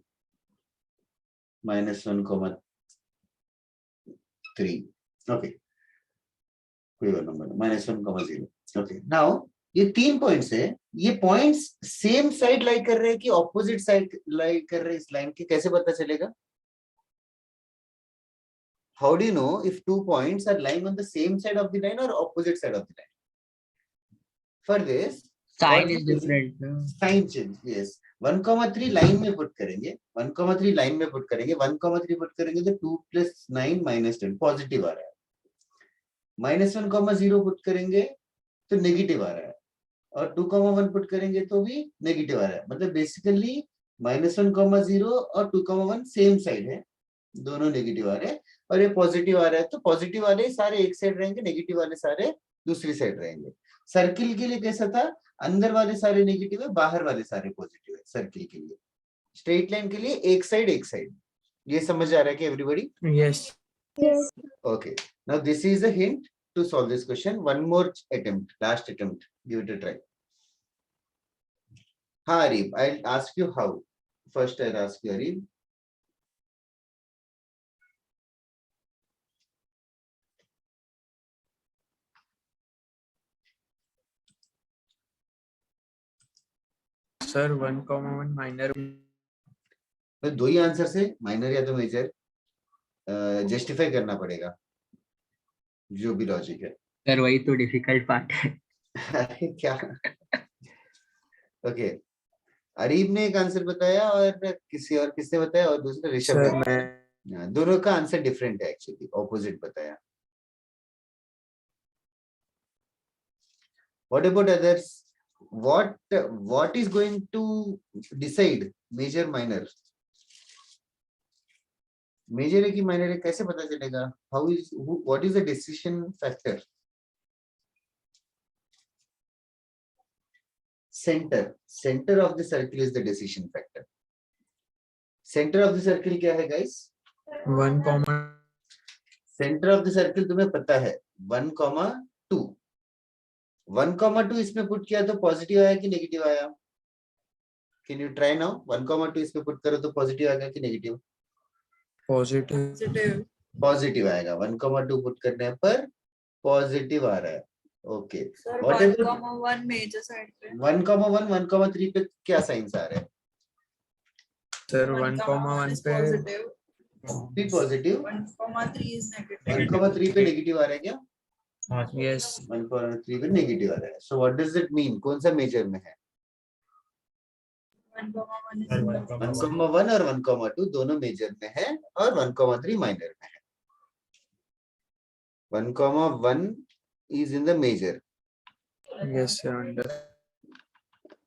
Speaker 1: -1,3 okay, कोई और नंबर -1,0 ओके। नाउ ये 3 पॉइंट्स है, ये पॉइंट्स सेम साइड लाई कर रहे हैं कि ऑपोजिट साइड लाई कर रहे हैं इस लाइन के, कैसे पता चलेगा? How do you know if 2 points are lying on the same side of the line or opposite side of the line? For this,
Speaker 8: Sign is different.
Speaker 1: Sign change, yes. 1,3 line में put करेंगे, 1,3 line में put करेंगे, 1,3 put करेंगे तो 2 + 9 - 10 positive आ रहा है। -1,0 put करेंगे तो नेगेटिव आ रहा है, और 2,1 पुट करेंगे तो भी नेगेटिव आ रहा है। मतलब बेसिकली -1,0 और 2,1 सेम साइड है, दोनों नेगेटिव आ रहे हैं, और ये पॉजिटिव आ रहा है, तो पॉजिटिव वाले सारे एक साइड रहेंगे, नेगेटिव वाले सारे दूसरी साइड रहेंगे। सर्किल के लिए कैसा था? अंदर वाले सारे नेगेटिव है, बाहर वाले सारे पॉजिटिव है सर्किल के लिए। स्ट्रेट लाइन के लिए एक साइड। ये समझ आ रहा है कि everybody?
Speaker 6: Yes.
Speaker 7: Yes.
Speaker 1: Okay, now this is a hint to solve this question. One more attempt, last attempt, give it a try. हाँ Arif, I'll ask you how. First I'll ask you Arif.
Speaker 6: Sir 1,1 minor.
Speaker 1: तो दो ही answer से minor या तो major justify करना पड़ेगा, जो भी लॉजिक है।
Speaker 8: सर वही तो डिफिकल्ट पार्ट है।
Speaker 1: अरे क्या? ओके, अरीब ने एक आंसर बताया और किसने बताया, और दूसरा ऋषभ
Speaker 6: सर
Speaker 1: ने
Speaker 6: मैं
Speaker 1: बताया। दोनों का आंसर डिफरेंट है, एक्चुअली ऑपोजिट बताया। What about others? What is going to decide major minor? Major है कि माइनर है कैसे पता चलेगा? What is the decision factor? Center of the circle is the decision factor. Center of the circle क्या है guys?
Speaker 6: 1,
Speaker 1: centre of the circle तुम्हें पता है 1,2. 1,2 इसमें पुट किया तो पॉजिटिव आया कि नेगेटिव आया? Can you try now? 1,2 इसमें पुट करो तो पॉजिटिव आएगा कि नेगेटिव?
Speaker 6: positive.
Speaker 3: Positive.
Speaker 1: पॉजिटिव आएगा. 1,2 पुट करने पर पॉजिटिव आ रहा है. Okay.
Speaker 3: Sir,
Speaker 1: What
Speaker 3: 1,
Speaker 1: about
Speaker 3: 1 major side पे.
Speaker 1: 1,1, 1,3 पे क्या साइंस आ रहे हैं?
Speaker 6: Sir,
Speaker 3: 1,
Speaker 6: 1,
Speaker 3: is
Speaker 6: पे
Speaker 3: positive.
Speaker 1: भी पॉजिटिव.
Speaker 3: 1, 3 is negative.
Speaker 1: 1,3 पे नेगेटिव आ रहा है क्या?
Speaker 4: हाँ sir.
Speaker 6: yes.
Speaker 1: 1,3 पे नेगेटिव आ रहा है. So what does it mean? कौन सा मेजर में है?
Speaker 3: 1, 1 is
Speaker 4: Sir,
Speaker 3: in
Speaker 1: 1,1 और 1,2 दोनों मेजर में है और 1,3 माइनर में है. 1,1 is in the major.
Speaker 6: Yes, sir.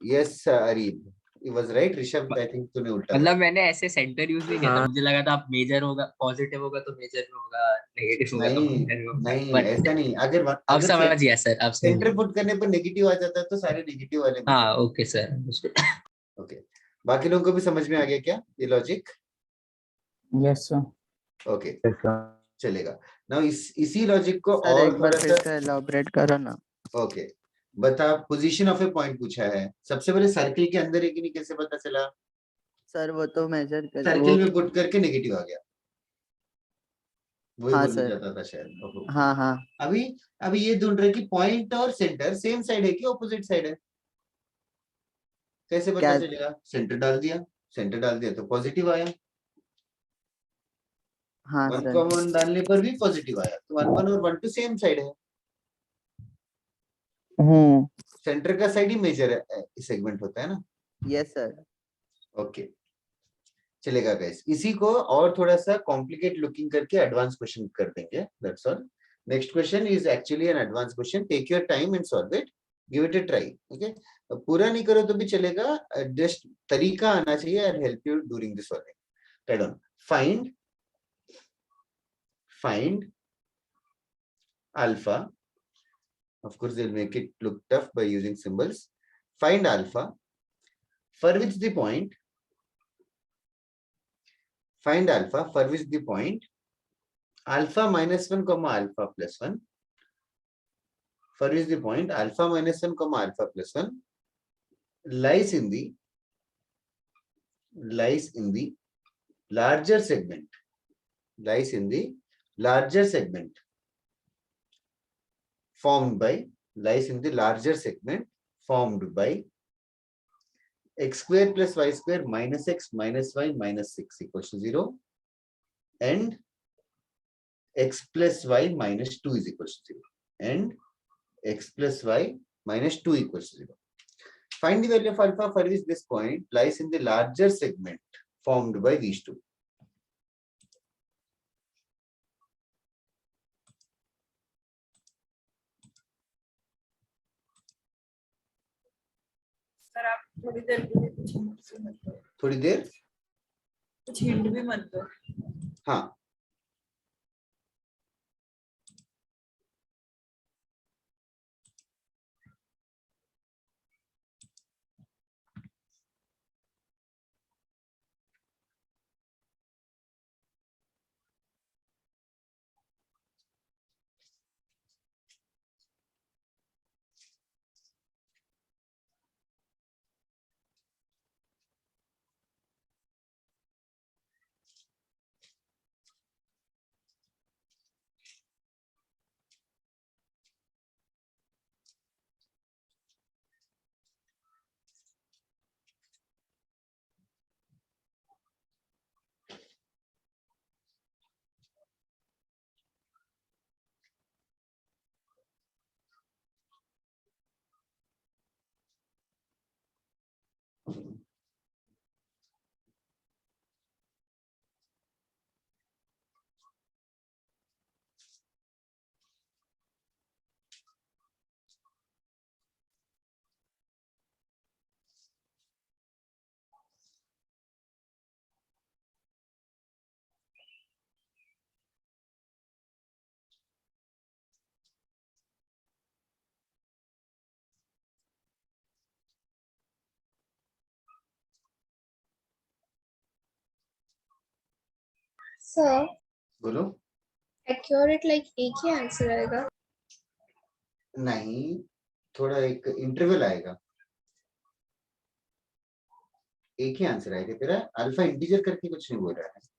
Speaker 1: Yes, Arib. It was right. Rishabh, I think तूने उल्टा
Speaker 9: मतलब मैंने ऐसे सेंटर यूज नहीं किया था,
Speaker 6: हाँ।
Speaker 9: मुझे लगा था आप मेजर होगा, पॉजिटिव होगा तो मेजर में होगा, नेगेटिव होगा तो
Speaker 1: नहीं
Speaker 9: minor में होगा।
Speaker 1: नहीं
Speaker 9: But
Speaker 1: ऐसा नहीं. अगर
Speaker 9: अब
Speaker 1: अगर
Speaker 9: समझ गया सर, अब समझ
Speaker 1: सेंटर
Speaker 9: गया।
Speaker 1: पुट करने पर नेगेटिव आ जाता है तो सारे नेगेटिव वाले.
Speaker 9: हाँ ओके सर।
Speaker 1: ओके. बाकी लोगों को भी समझ में आ गया क्या ये लॉजिक?
Speaker 2: Yes sir.
Speaker 1: ओके चलेगा. नाउ इसी लॉजिक को
Speaker 5: सर
Speaker 1: और
Speaker 5: एक बार
Speaker 1: थोड़ा
Speaker 5: फिर
Speaker 1: सा.
Speaker 5: से एलॉबरेट करो ना.
Speaker 1: ओके. बता. पोजीशन ऑफ ए पॉइंट पूछा है. सबसे पहले सर्किल के अंदर है कि नहीं कैसे पता चला?
Speaker 5: सर वो तो मेजर कर
Speaker 1: सर्किल में पुट करके नेगेटिव आ गया. वही
Speaker 5: हाँ,
Speaker 1: बोलना
Speaker 5: सर.
Speaker 1: चाहता था शायद. ओहो.
Speaker 5: हाँ हाँ
Speaker 1: अभी ये ढूंढ रहे कि पॉइंट और सेंटर सेम साइड है कि ऑपोजिट साइड है? कैसे पता
Speaker 5: क्या?
Speaker 1: चलेगा? सेंटर डाल दिया तो पॉजिटिव आया.
Speaker 5: हाँ
Speaker 1: 1,
Speaker 5: सर.
Speaker 1: 1 डालने पर भी पॉजिटिव आया. तो 1, 1 और 1, 2 सेम साइड है. सेंटर का साइड ही मेजर सेगमेंट होता है ना.
Speaker 5: Yes sir.
Speaker 1: ओके चलेगा गाइस. इसी को और थोड़ा सा कॉम्प्लिकेट लुकिंग करके एडवांस क्वेश्चन कर देंगे. That's all. Next question is actually an advance question. Take your time and solve it. Give it a try. Okay. पूरा नहीं करो तो भी चलेगा. जस्ट तरीका आना चाहिए. I help you during this solving. Right on. Find alpha. Of course, they'll make it look tough by using symbols. Find alpha for which the point. Find alpha for which the point alpha minus 1 comma alpha plus 1. For which the point alpha minus 1 comma alpha plus 1 lies in the larger segment. Lies in the larger segment formed by x square plus y square minus x minus y minus 6 equals to 0 and x plus y minus 2 is equals to 0 and x plus y minus 2 equals to 0. Find the value of alpha for which this point lies in the larger segment formed by these two.
Speaker 3: Sir आप थोड़ी देर के लिए कुछ hint भी मत दो.
Speaker 1: थोड़ी देर.
Speaker 3: कुछ हिंट भी मत दो.
Speaker 1: हाँ
Speaker 7: सर
Speaker 1: बोलो।
Speaker 7: एक्यूरेट लाइक एक ही आंसर आएगा?
Speaker 1: नहीं, थोड़ा एक इंटरवल आएगा, एक ही आंसर आएगा तेरा। अल्फा इंटीजर करके कुछ नहीं बोल रहा है।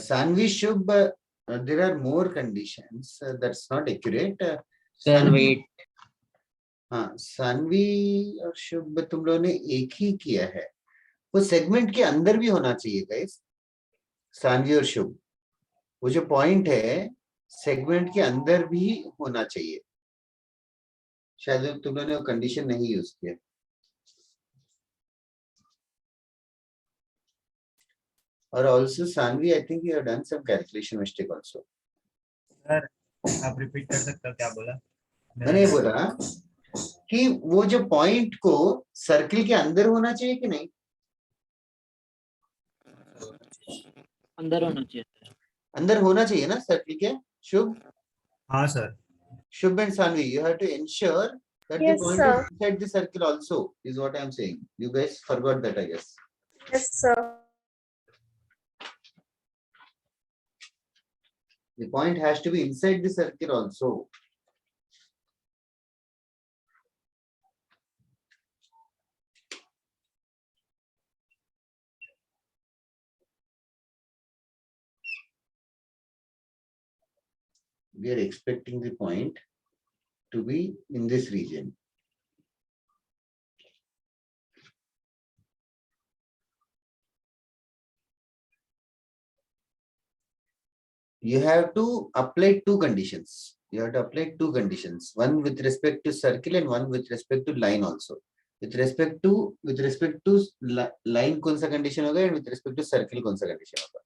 Speaker 1: Sanvi Shubh, there are more conditions. That's not accurate.
Speaker 2: Sir,
Speaker 1: Sanvi-
Speaker 2: wait.
Speaker 1: हाँ, सानवी और शुभ तुम लोगों ने एक ही किया है। वो सेगमेंट के अंदर भी होना चाहिए गाइस, सानवी और शुभ। वो जो पॉइंट है सेगमेंट के अंदर भी होना चाहिए। शायद तुम लोगों ने वो कंडीशन नहीं यूज किया। और also Saanvi, I think you have done some calculation mistake also.
Speaker 4: Sir आप रिपीट कर सकते हो क्या बोला?
Speaker 1: मैंने ये बोला कि वो जो पॉइंट को सर्किल के अंदर होना चाहिए कि नहीं?
Speaker 2: अंदर होना चाहिए।
Speaker 1: अंदर होना चाहिए ना सर्किल के। शुभ,
Speaker 4: हाँ sir.
Speaker 1: Shubh and Sanvi, you have to ensure that
Speaker 7: Yes,
Speaker 1: the point
Speaker 7: sir.
Speaker 1: is inside the circle also, is what I am saying. You guys forgot that, I guess.
Speaker 7: Yes, sir.
Speaker 1: The point has to be inside the circle also. We are expecting the point to be in this region. You have to apply two conditions. You have to apply two conditions. One with respect to circle and one with respect to line also. With respect to line कौन सा condition होगा and with respect to circle कौन सा condition होगा.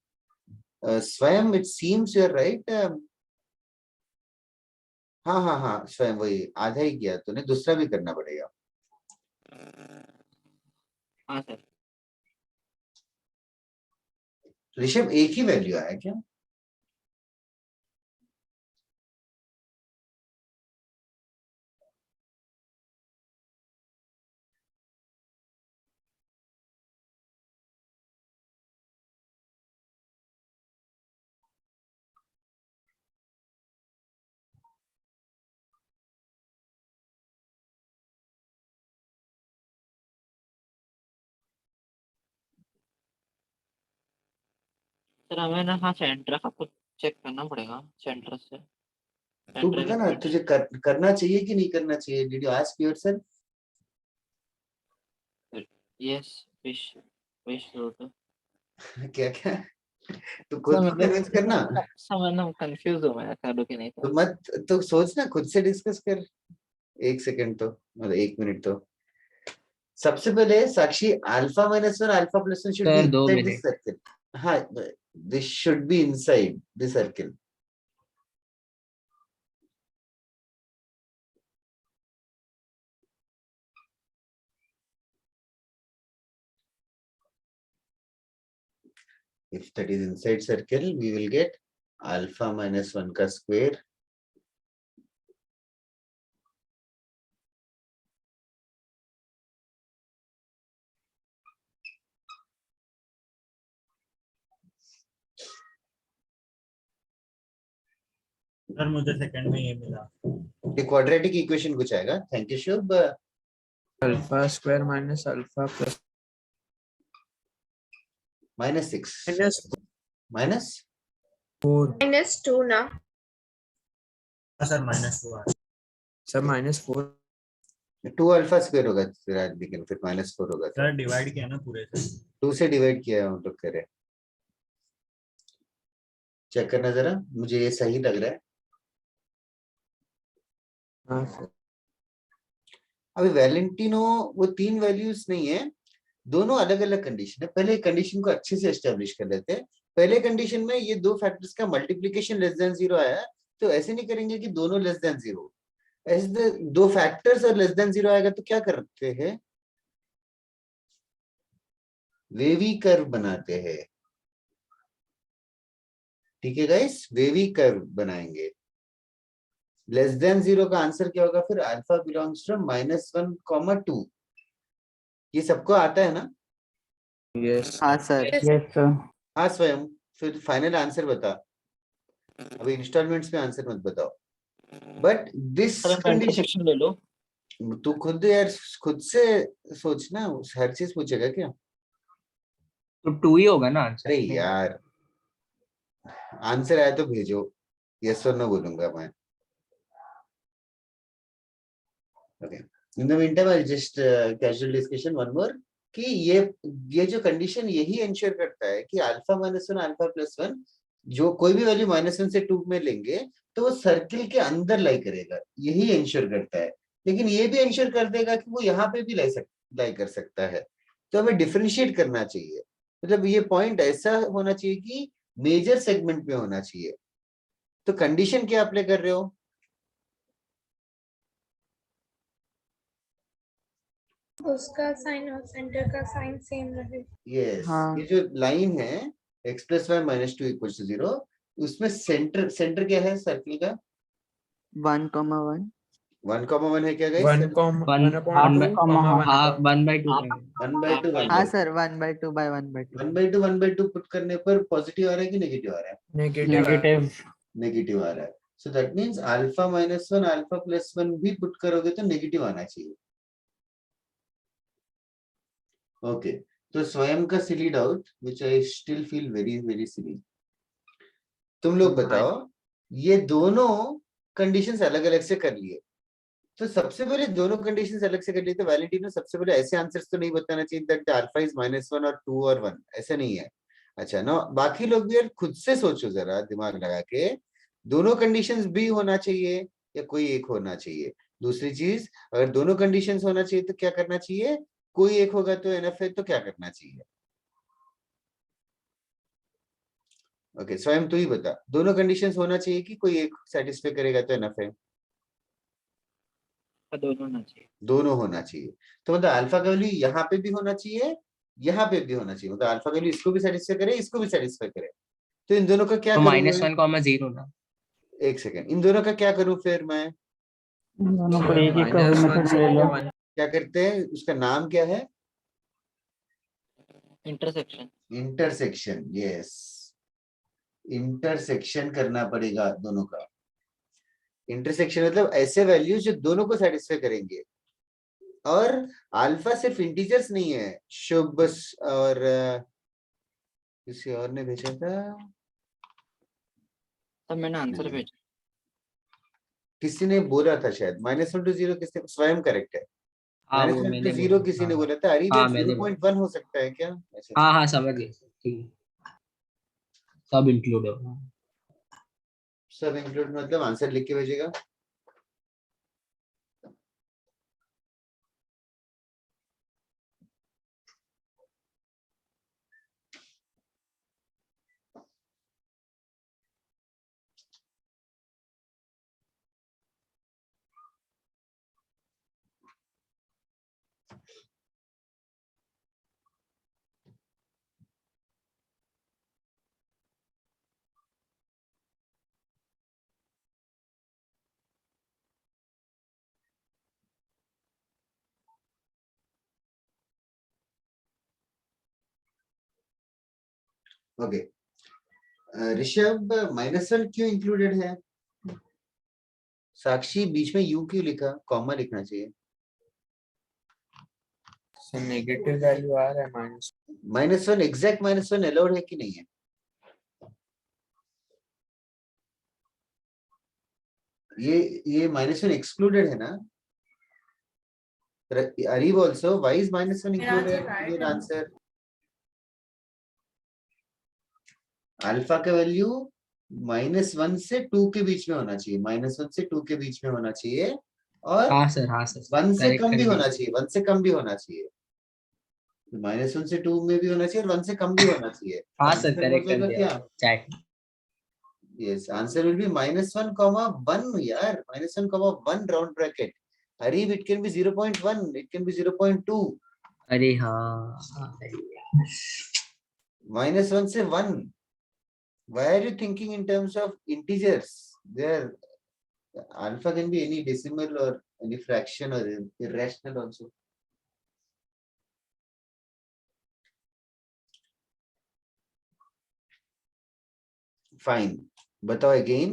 Speaker 1: Swayam, it seems you are right. हाँ हाँ हाँ स्वयं वही आधा ही किया तूने, दूसरा भी करना पड़ेगा।
Speaker 2: हाँ सर।
Speaker 1: ऋषभ एक ही वैल्यू आया क्या?
Speaker 2: सर हमें ना हाँ सेंटर का कुछ चेक करना पड़ेगा सेंटर से।
Speaker 1: तू बता ना तुझे करना चाहिए कि नहीं करना चाहिए? Did you ask yourself?
Speaker 2: Yes wish
Speaker 1: क्या क्या तू खुद कन्विंस करना।
Speaker 2: मैं कंफ्यूज हूँ मैं करूँ कि नहीं।
Speaker 1: तो मत तो सोच ना, खुद से डिस्कस कर। एक सेकंड तो मतलब 1 मिनट तो। सबसे पहले Sakshi alpha -1 alpha +1 should be inside this circle. हाँ, this should be inside this circle. If that is inside circle, we will get alpha -1 का square
Speaker 4: सर मुझे सेकंड में ये मिला।
Speaker 1: ये क्वाड्रेटिक इक्वेशन कुछ आएगा। Thank you Shubh.
Speaker 6: Alpha square minus alpha plus
Speaker 1: -6 minus
Speaker 7: -2 ना?
Speaker 4: सर -4
Speaker 6: सर -4
Speaker 1: 2 अल्फा स्क्वायर होगा लेकिन फिर -4 होगा।
Speaker 4: सर डिवाइड किया ना पूरे से।
Speaker 1: 2 से डिवाइड किया हम लोग करे। चेक करना जरा, मुझे ये सही लग रहा है।
Speaker 6: हाँ सर।
Speaker 1: अभी वैलेंटिनो वो 3 वैल्यूज नहीं है, दोनों अलग अलग कंडीशन है। पहले कंडीशन को अच्छे से एस्टेब्लिश कर लेते हैं। पहले कंडीशन में ये दो फैक्टर्स का मल्टीप्लिकेशन लेस देन 0 आया, तो ऐसे नहीं करेंगे कि दोनों लेस देन 0, ऐसे दो फैक्टर्स और लेस देन 0 आएगा तो क्या करते हैं, वेवी कर्व बनाते हैं। ठीक है गाइस, वेवी कर्व बनाएंगे। लेस देन 0 का आंसर क्या होगा फिर, अल्फा बिलोंग्स फ्रॉम -1, 2। ये सबको आता है ना?
Speaker 6: यस
Speaker 5: हाँ सर।
Speaker 2: Yes sir.
Speaker 1: हाँ स्वयं, फिर फाइनल आंसर बता, अभी इंस्टॉलमेंट्स में आंसर मत बताओ। But this
Speaker 2: sir
Speaker 1: condition
Speaker 2: intersection ले लो।
Speaker 1: तू खुद यार, खुद से सोचना, हर चीज पूछेगा क्या?
Speaker 9: तो 2 ही होगा ना आंसर।
Speaker 1: अरे यार, आंसर आया तो भेजो, यस और नो बोलूंगा मैं। Okay, in the mean time I just casual discussion one more कि ये जो कंडीशन यही इंश्योर करता है कि अल्फा -1 अल्फा +1 जो कोई भी वैल्यू -1 से 2 में लेंगे तो वो सर्किल के अंदर लाई करेगा, यही इंश्योर करता है। लेकिन ये भी इंश्योर कर देगा कि वो यहाँ पे भी लाई कर सकता है। तो हमें डिफरेंशिएट करना चाहिए, मतलब ये पॉइंट ऐसा होना चाहिए कि मेजर सेगमेंट में होना चाहिए। तो कंडीशन क्या अप्लाई कर रहे हो?
Speaker 7: उसका साइन और सेंटर का साइन सेम रहे।
Speaker 1: यस,
Speaker 5: हाँ।
Speaker 1: ये जो लाइन है x + y - 2 = 0, उसमें सेंटर क्या है सर्किल का?
Speaker 5: 1,1
Speaker 1: 1,1 है क्या गाइस?
Speaker 9: 1/2
Speaker 1: 1/2
Speaker 5: हाँ सर 1/2 by 1/2
Speaker 1: 1/2 पुट करने पर पॉजिटिव आ रहा है कि नेगेटिव आ रहा है?
Speaker 6: नेगेटिव।
Speaker 1: नेगेटिव आ रहा है। So that means alpha -1 alpha +1 भी पुट करोगे तो नेगेटिव आना चाहिए। ओके, तो स्वयं का silly doubt which I still feel very very silly. तुम लोग बताओ, ये दोनों कंडीशंस अलग अलग से कर लिए, तो सबसे पहले दोनों कंडीशंस अलग से कर लिए तो वैलेंटिनो सबसे पहले ऐसे आंसर्स तो नहीं बताना चाहिए दैट अल्फा इज -1 और 2 और 1, ऐसा नहीं है। अच्छा ना, बाकी लोग भी यार खुद से सोचो जरा, दिमाग लगा के, दोनों कंडीशंस भी होना चाहिए या कोई एक होना चाहिए? दूसरी चीज, अगर दोनों कंडीशंस होना चाहिए तो क्या करना चाहिए? कोई एक होगा तो एनएफ है तो क्या करना चाहिए? ओके, स्वयं तू ही बता, दोनों कंडीशंस होना चाहिए कि कोई एक सेटिस्फाई करेगा तो एनएफ है?
Speaker 2: दोनों होना चाहिए।
Speaker 1: दोनों होना चाहिए। तो मतलब अल्फा का वैल्यू यहाँ पे भी होना चाहिए, यहाँ पे भी होना चाहिए, मतलब अल्फा का वैल्यू इसको भी सेटिस्फाई करे, इसको भी सेटिस्फाई करे। तो इन दोनों का क्या
Speaker 9: तो
Speaker 1: करूं मैं?
Speaker 9: -1, 0 ना।
Speaker 1: एक सेकेंड, इन दोनों का क्या करूं फिर मैं?
Speaker 2: दोनों को एक एक का मेथड ले लो।
Speaker 1: क्या करते हैं, उसका नाम क्या है?
Speaker 2: इंटरसेक्शन।
Speaker 1: इंटरसेक्शन। यस, इंटरसेक्शन करना पड़ेगा दोनों का। इंटरसेक्शन मतलब ऐसे वैल्यूज जो दोनों को सेटिस्फाई करेंगे। और अल्फा सिर्फ इंटीजर्स नहीं है, शुभ और किसी और ने भेजा था,
Speaker 2: तब मैंने आंसर भेजा।
Speaker 1: किसी ने बोला था शायद -1 to 0, किसने? स्वयं करेक्ट है।
Speaker 9: हाँ वो
Speaker 1: -1
Speaker 9: मैंने
Speaker 1: to 0
Speaker 9: बोला।
Speaker 1: किसी ने
Speaker 9: हाँ
Speaker 1: बोला था, अरे
Speaker 9: हाँ,
Speaker 1: दैट
Speaker 9: मैंने
Speaker 1: 0.1 हो सकता है क्या? ऐसे
Speaker 9: हाँ समझ गए, ठीक है, सब इंक्लूड है।
Speaker 1: सब इंक्लूड मतलब आंसर लिख के भेजेगा। ओके, ऋषभ -1 क्यों इंक्लूडेड है? साक्षी बीच में यू क्यों लिखा? कॉमा लिखना चाहिए।
Speaker 6: नेगेटिव वैल्यू आ रहा है
Speaker 1: -1 एग्जैक्ट -1 अलाउड है कि नहीं है? ये -1 एक्सक्लूडेड है ना? Arif also, why is -1 included in your answer? Alpha का वैल्यू -1 से 2 के बीच में होना चाहिए, -1 से 2 के बीच में होना चाहिए, और
Speaker 9: हाँ सर, हाँ सर,
Speaker 1: 1 से
Speaker 9: correct
Speaker 1: कम भी
Speaker 9: करेंगे।
Speaker 1: होना चाहिए, 1 से कम भी होना चाहिए, -1 से 2 में भी होना चाहिए और 1 से कम भी होना चाहिए।
Speaker 9: हाँ सर,
Speaker 1: आंसर हो
Speaker 9: करेक्ट कर
Speaker 1: जाएगा
Speaker 9: दिया
Speaker 1: क्या?
Speaker 9: Chat.
Speaker 1: Yes, answer will be -1, 1 यार, -1, 1 round bracket. Arif, it can be 0.1, it can be 0.2.
Speaker 9: अरे हाँ,
Speaker 1: -1 से 1. Why are you thinking in terms of integers? There, alpha can be any decimal or any fraction or irrational also. Fine. बताओ again.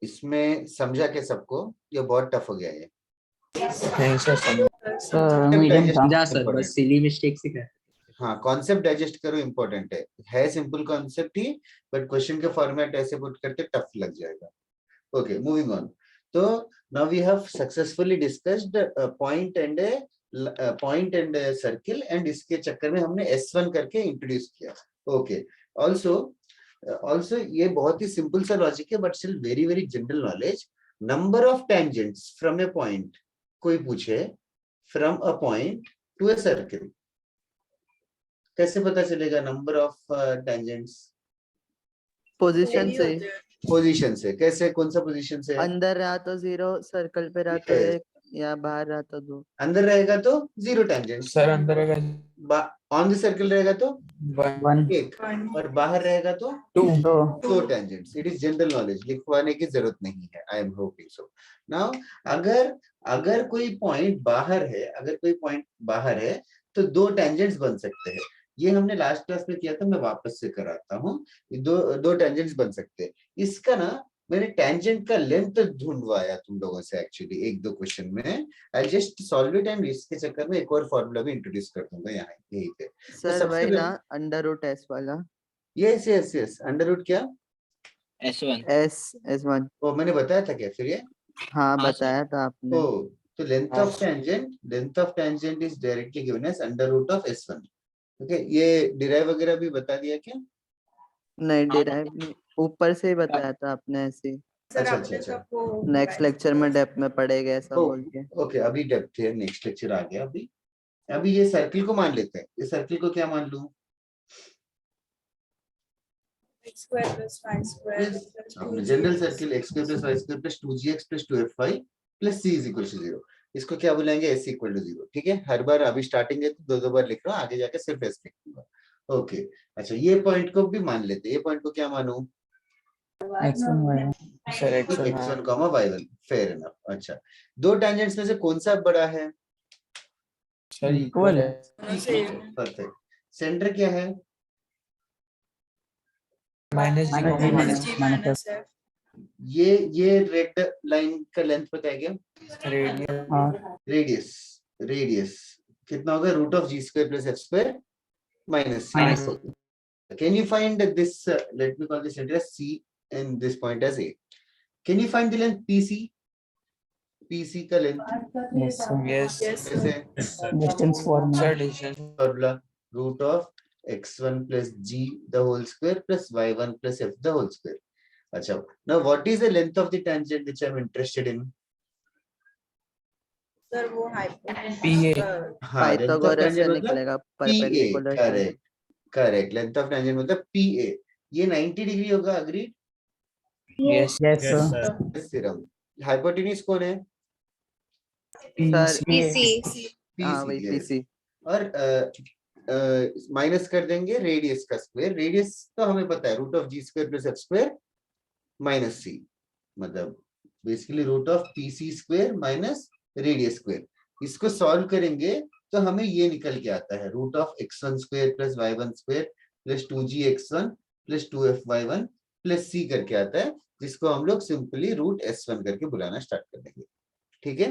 Speaker 1: इसमें समझा के सबको? ये बहुत टफ हो गया ये.
Speaker 6: नहीं सर,
Speaker 9: समझा सर, बस सिली मिस्टेक से कर।
Speaker 1: हाँ, कॉन्सेप्ट डाइजेस्ट करो, इंपॉर्टेंट है सिंपल कॉन्सेप्ट ही, बट क्वेश्चन के फॉर्मेट ऐसे पुट करते टफ लग जाएगा. Okay, moving on. तो now we have successfully discussed point and circle, and इसके चक्कर में हमने S1 करके इंट्रोड्यूस किया. ओके, ऑल्सो ये बहुत ही सिंपल सा लॉजिक है, but still very very general knowledge. Number of tangents from A point, कोई पूछे from a point two a circle, कैसे पता चलेगा नंबर ऑफ टेंजेंट्स?
Speaker 5: पोजीशन से,
Speaker 1: पोजीशन से. कैसे, कौन सा पोजीशन से?
Speaker 5: अंदर रहा तो 0, सर्कल पे रहा तो
Speaker 1: Yes.
Speaker 5: 1, या बाहर रहा तो 2.
Speaker 1: अंदर रहेगा तो 0 टेंजेंट्स,
Speaker 6: सर अंदर रहेगा
Speaker 1: ऑन द सर्किल रहेगा तो
Speaker 6: 1,
Speaker 1: 1, और बाहर रहेगा तो 2 tangents. It is general knowledge, लिखवाने की जरूरत नहीं है. I am hoping so. Now अगर कोई पॉइंट बाहर है, तो 2 टेंजेंट्स बन सकते हैं. ये हमने लास्ट क्लास में किया था, मैं वापस से कराता हूँ. दो टेंजेंट्स बन सकते हैं. इसका ना मैंने टेंजेंट का लेंथ ढूंढवाया तुम लोगों से एक्चुअली 1-2 क्वेश्चन में. I just solve it, and इसके चक्कर में एक और फॉर्मूला भी इंट्रोड्यूस कर दूंगा यहाँ यहीं पे.
Speaker 5: सर वही ना, अंडर रूट S वाला.
Speaker 1: यस, अंडर रूट क्या?
Speaker 5: S1.
Speaker 1: वो मैंने बताया था क्या फिर ये?
Speaker 5: हाँ,
Speaker 2: हाँ,
Speaker 5: बताया था आपने.
Speaker 1: तो length of tangent is directly given as under root of S1. Okay, ये डिराइव वगैरह भी बता दिया क्या?
Speaker 5: नहीं, डिराइव नहीं, ऊपर से ही बताया था आपने ऐसे.
Speaker 1: अच्छा.
Speaker 5: नेक्स्ट लेक्चर में डेप्थ में पढ़ेगा ऐसा बोल के.
Speaker 1: ओके, अभी डेप्थ है, नेक्स्ट लेक्चर आ गया. अभी ये सर्किल को मान लेते हैं. ये सर्किल को क्या मान लूं?
Speaker 3: x square plus y square plus
Speaker 1: अपने
Speaker 3: 2g
Speaker 1: general circle x square plus y square plus 2gx plus 2fy plus c is equal to 0. इसको क्या बुलाएंगे? s equal to 0. ठीक है, हर बार अभी स्टार्टिंग है तो 2 बार लिख रहा हूँ, आगे जाके सिर्फ s लिख दूंगा. ओके, अच्छा, ये पॉइंट को भी मान लेते हैं. ये पॉइंट को क्या मानूं?
Speaker 6: Sir
Speaker 1: x1, y1. Fair enough. अच्छा, 2 टेंजेंट्स में से कौन सा बड़ा है?
Speaker 6: सर इक्वल है।
Speaker 1: परफेक्ट. सेंटर क्या है?
Speaker 3: -g minus f.
Speaker 1: ये रेड लाइन का लेंथ पता है क्या? रेडियस कितना होगा? Root of g square plus f square minus c. Can you find this? Let me call this center as c and this point as a. Can you find the length PC? PC का length
Speaker 6: yes
Speaker 1: कैसे?
Speaker 6: Distance
Speaker 1: formula root of x1 plus g the whole square plus y1 plus f the whole square. अच्छा, now what is the length of the tangent which I am interested in?
Speaker 3: Sir वो hypotenuse
Speaker 6: PA.
Speaker 1: हाँ, length of
Speaker 5: Pythagoras
Speaker 1: tangent
Speaker 5: से
Speaker 1: मतलब
Speaker 5: निकलेगा
Speaker 1: PA.
Speaker 5: Perpendicular.
Speaker 1: Correct. Length of tangent मतलब PA. ये 90 degree होगा. Agreed?
Speaker 6: Yes
Speaker 1: Siram. Hypotenuse कौन है?
Speaker 5: Sir
Speaker 7: PC.
Speaker 5: हाँ, वही
Speaker 1: yes.
Speaker 5: PC.
Speaker 1: और माइनस कर देंगे रेडियस का स्क्वायर. रेडियस तो हमें पता है, root of g square plus f square minus c. मतलब basically root of pc square minus radius square. इसको सॉल्व करेंगे तो हमें ये निकल के आता है, root of x1 square plus y1 square plus 2gx1 plus 2fy1 plus c करके आता है, जिसको हम लोग सिंपली रूट s1 करके बुलाना स्टार्ट कर देंगे. ठीक है?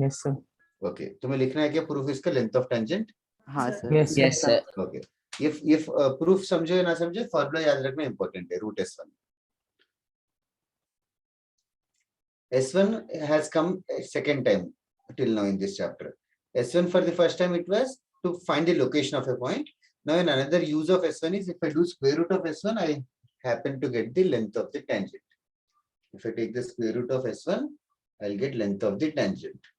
Speaker 6: यस सर
Speaker 1: ओके, तुम्हें लिखना है क्या प्रूफ इसका? Length of tangent.
Speaker 5: हाँ सर.
Speaker 9: Yes sir.
Speaker 1: ओके, ये प्रूफ समझो या ना समझो, फॉर्मूला याद रखना इंपॉर्टेंट है. Root s1. S1 has come a second time till now in this chapter. S1 for the first time it was to find the location of a point. Now in another use of S1 is if I do square root of S1, I happen to get the length of the tangent. If I take the square root of S1, I'll get length of the tangent.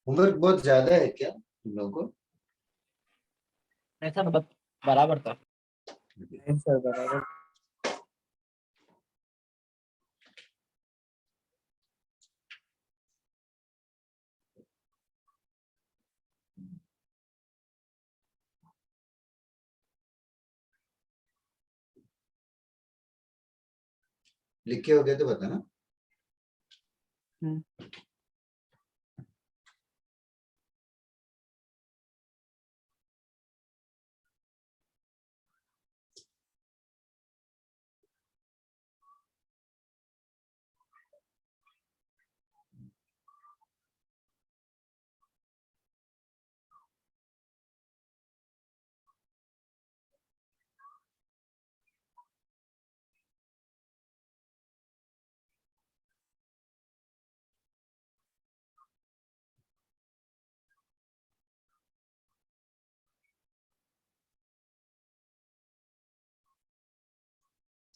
Speaker 1: Homework बहुत ज्यादा है क्या तुम लोगों को?
Speaker 2: ऐसा बराबर था।
Speaker 6: सर बराबर।
Speaker 1: लिखे हो गए तो बताना।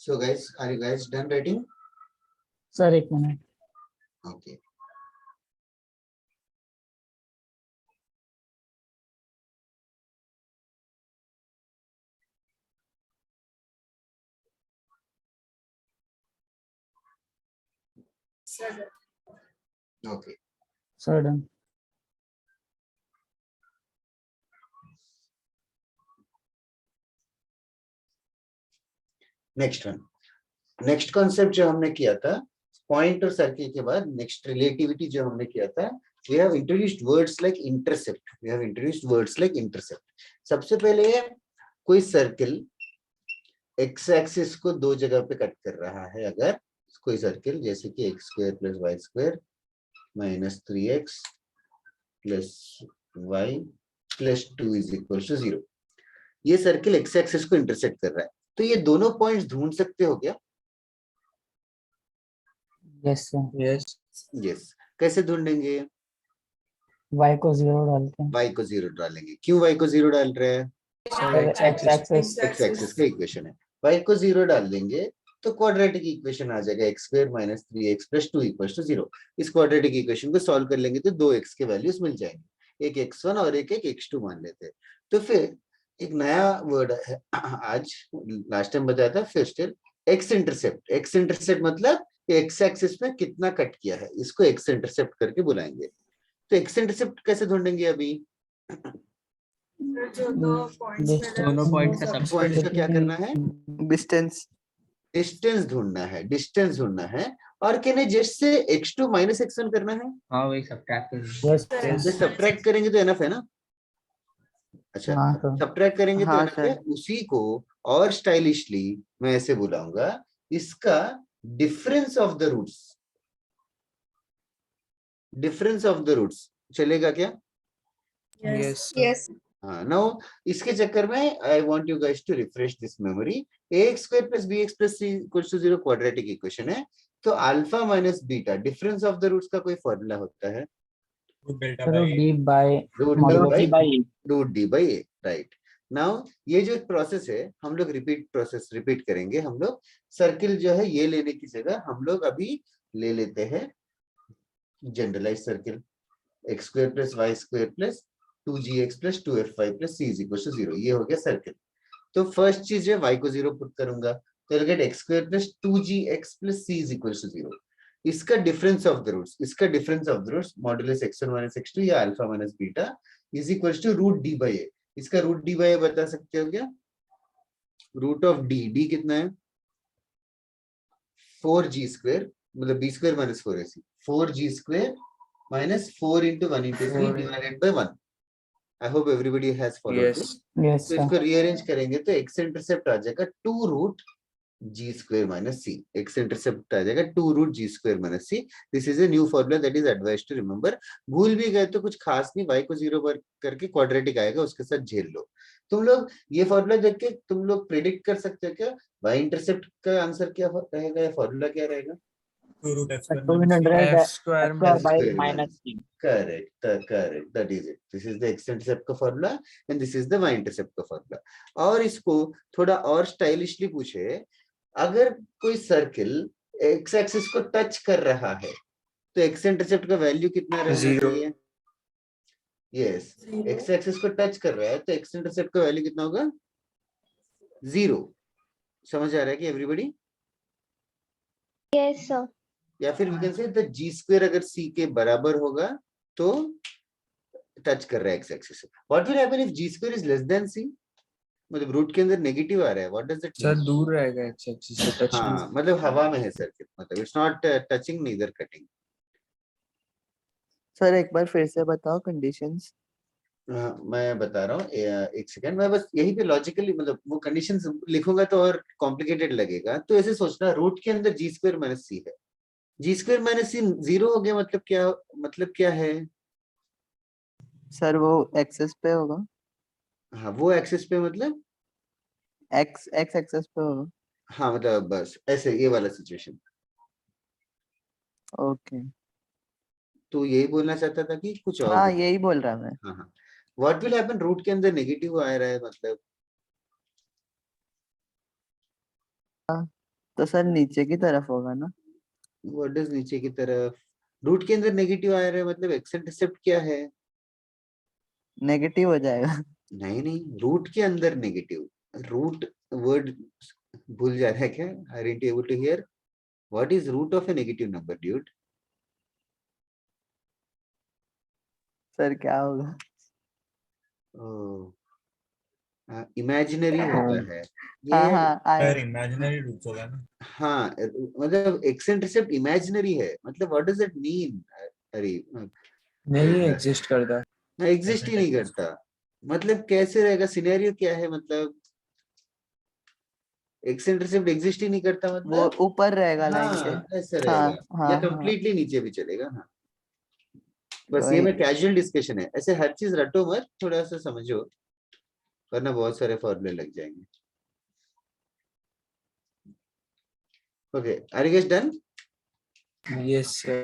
Speaker 1: So guys, are you guys done writing?
Speaker 2: Sir एक मिनट।
Speaker 1: Okay. Okay.
Speaker 2: Sir done.
Speaker 1: Next one, next concept जो हमने किया था पॉइंट और सर्किल के बाद, नेक्स्ट रिलेटिविटी जो हमने किया था, we have introduced words like intercept. We have introduced words like intercept. सबसे पहले कोई सर्किल एक्स एक्सिस को दो जगह पे कट कर रहा है, अगर कोई सर्किल जैसे कि x square plus y square minus 3x plus y plus 2 is equal to 0, ये सर्किल एक्स एक्सिस को इंटरसेक्ट कर रहा है, तो ये दोनों पॉइंट्स ढूंढ सकते हो क्या?
Speaker 2: Yes sir.
Speaker 6: Yes
Speaker 1: yes. कैसे ढूंढेंगे?
Speaker 2: y को 0 डालते हैं।
Speaker 1: y को 0 डालेंगे। क्यों y को 0 डाल रहे हैं?
Speaker 2: x axis.
Speaker 1: x एक्सिस का इक्वेशन है, y को 0 डाल देंगे तो क्वाड्रेटिक इक्वेशन आ जाएगा x square minus 3x plus 2 equals to 0। इस क्वाड्रेटिक इक्वेशन को सॉल्व कर लेंगे तो दो x के वैल्यूज मिल जाएंगे, एक x1 और एक x2 मान लेते हैं। तो फिर एक नया वर्ड है आज, लास्ट टाइम बताया था, फिर still x intercept. x intercept मतलब x एक्सिस में कितना कट किया है, इसको x इंटरसेप्ट करके बुलाएंगे। तो x इंटरसेप्ट कैसे ढूंढेंगे? अभी
Speaker 9: दोनों पॉइंट का
Speaker 1: पॉइंट
Speaker 9: सबस्क्रिप्ट
Speaker 1: का क्या करना है?
Speaker 5: डिस्टेंस
Speaker 1: डिस्टेंस ढूंढना है, डिस्टेंस ढूंढना है। और कहने जिससे x2 माइनस x1 करना है,
Speaker 9: हाँ वही सब्ट्रैक्ट करना है।
Speaker 1: जब सब्ट्रैक्ट करेंगे तो एनफ है ना। अच्छा,
Speaker 2: हाँ सर।
Speaker 1: सब्ट्रैक्ट करेंगे तो
Speaker 5: हाँ
Speaker 1: एनफ है।
Speaker 5: सर।
Speaker 1: उसी को और स्टाइलिशली मैं ऐसे बुलाऊंगा, इसका difference of the roots. Difference of the roots चलेगा क्या?
Speaker 6: Yes
Speaker 7: Yes.
Speaker 1: हाँ, नाउ इसके चक्कर में I want you guys to refresh this memory. ax square plus bx plus c equals to 0 quadratic equation है, तो alpha minus beta difference of the roots का कोई फॉर्मूला होता है? Root D by A, right. Now ये जो process है हम लोग रिपीट करेंगे। हम लोग सर्किल जो है ये लेने की जगह हम लोग अभी ले लेते हैं generalise circle, x square plus y square plus 2gx plus 2fy plus c is equal to 0, ये हो गया सर्किल। तो फर्स्ट चीज है y को 0 पुट करूंगा तो I'll get x square plus 2gx plus c is equal to 0। इसका डिफरेंस ऑफ द रूट्स, इसका difference of the roots modulus x1 minus x2 या alpha minus beta is equal to root d by a। इसका root d by a बता सकते हो क्या? Root of d कितना है? 4g स्क्वायर, मतलब b square minus 4ac, 4g square minus 4 into 1 into 3 divided by 1। I hope everybody has followed this।
Speaker 2: Yes
Speaker 1: तो इसको रीअरेंज करेंगे तो x इंटरसेप्ट आ जाएगा 2 रूट g स्क्वायर माइनस c। x इंटरसेप्ट आ जाएगा 2 रूट g स्क्वायर minus c। This is a new formula that is advised to remember. भूल भी गए तो कुछ खास नहीं, y को 0 पर करके क्वाड्रेटिक आएगा उसके साथ झेल लो। तुम लोग ये फॉर्मूला देख के तुम लोग प्रिडिक्ट कर सकते हो क्या y इंटरसेप्ट का आंसर क्या रहेगा या फॉर्मूला क्या रहेगा?
Speaker 4: 2 root x square
Speaker 2: 200
Speaker 4: minus
Speaker 6: F square
Speaker 2: x by
Speaker 1: square
Speaker 2: minus 3.
Speaker 1: Correct, correct. That is it. This is the x-intercept का formula and this is the y-intercept का formula. और इसको थोड़ा और स्टाइलिशली पूछे, अगर कोई सर्किल x एक्सिस को टच कर रहा है तो x-intercept का वैल्यू कितना रहना
Speaker 6: Zero.
Speaker 1: चाहिए? यस, x एक्सिस को टच कर रहा है तो x-intercept का वैल्यू कितना होगा? 0. समझ आ रहा है कि एवरीबॉडी?
Speaker 7: Yes, sir.
Speaker 1: या फिर we can say the G square अगर c के बराबर होगा तो टच कर रहा है x एक्सिस से. What will happen if g square is less than c? मतलब रूट के अंदर नेगेटिव आ रहा है. What does it
Speaker 6: sir
Speaker 1: mean?
Speaker 6: दूर रहेगा x एक्सिस से टच नहीं.
Speaker 1: हाँ, मतलब हवा में है सर्किट, मतलब it's not touching neither cutting.
Speaker 5: Sir एक बार फिर से बताओ कंडीशंस.
Speaker 1: मैं बता रहा हूँ, एक सेकंड. मैं बस यही पे लॉजिकली मतलब वो कंडीशंस लिखूंगा तो और कॉम्प्लिकेटेड लगेगा. तो ऐसे सोचना, रूट के अंदर जी स्क्वायर माइनस सी है. जी स्क्वायर माइनस सी 0 हो गया, मतलब क्या है?
Speaker 5: सर वो एक्सेस पे होगा.
Speaker 1: हाँ, वो एक्सिस पे मतलब
Speaker 5: एक्स एक्सेस पे होगा.
Speaker 1: हाँ, मतलब बस ऐसे ये वाला सिचुएशन.
Speaker 5: ओके.
Speaker 1: तो यही बोलना चाहता था कि कुछ और.
Speaker 5: हाँ यही बोल रहा मैं.
Speaker 1: हाँ हाँ. व्हाट विल हैपन, रूट के अंदर नेगेटिव आ रहा है मतलब
Speaker 5: तो सर नीचे की तरफ होगा ना.
Speaker 1: व्हाट इज नीचे की तरफ? रूट के अंदर नेगेटिव आ रहा है मतलब एक्स इंटरसेप्ट क्या है?
Speaker 5: नेगेटिव हो जाएगा.
Speaker 1: नहीं नहीं, रूट के अंदर नेगेटिव. रूट वर्ड भूल जा रहा है क्या? Aren't able to hear? What is root of a negative number dude?
Speaker 5: Sir क्या होगा?
Speaker 1: इमेजिनरी होता है ये.
Speaker 5: हाँ हाँ आया.
Speaker 4: सर इमेजिनरी रूट्स होगा ना.
Speaker 1: हाँ, मतलब एक्स इंटरसेप्ट इमेजिनरी है, मतलब व्हाट डज इट मीन? अरे
Speaker 6: नहीं एग्जिस्ट करता.
Speaker 1: एग्जिस्ट ही नहीं करता. मतलब कैसे रहेगा? सिनेरियो क्या है? मतलब एक्स इंटरसेप्ट एग्जिस्ट ही नहीं करता
Speaker 5: वो
Speaker 1: मतलब
Speaker 5: ऊपर रहेगा लाइन
Speaker 1: हाँ
Speaker 5: के.
Speaker 1: ऐसा
Speaker 5: हाँ
Speaker 1: रहेगा
Speaker 5: हाँ
Speaker 1: या
Speaker 5: हाँ.
Speaker 1: कंप्लीटली नीचे भी चलेगा. हाँ, बस ये
Speaker 5: वही.
Speaker 1: में कैजुअल डिस्कशन है, ऐसे हर चीज रटो मत, थोड़ा सा समझो वरना बहुत सारे फॉर्मूले लग जाएंगे. Okay, are you guys done?
Speaker 6: Yes sir.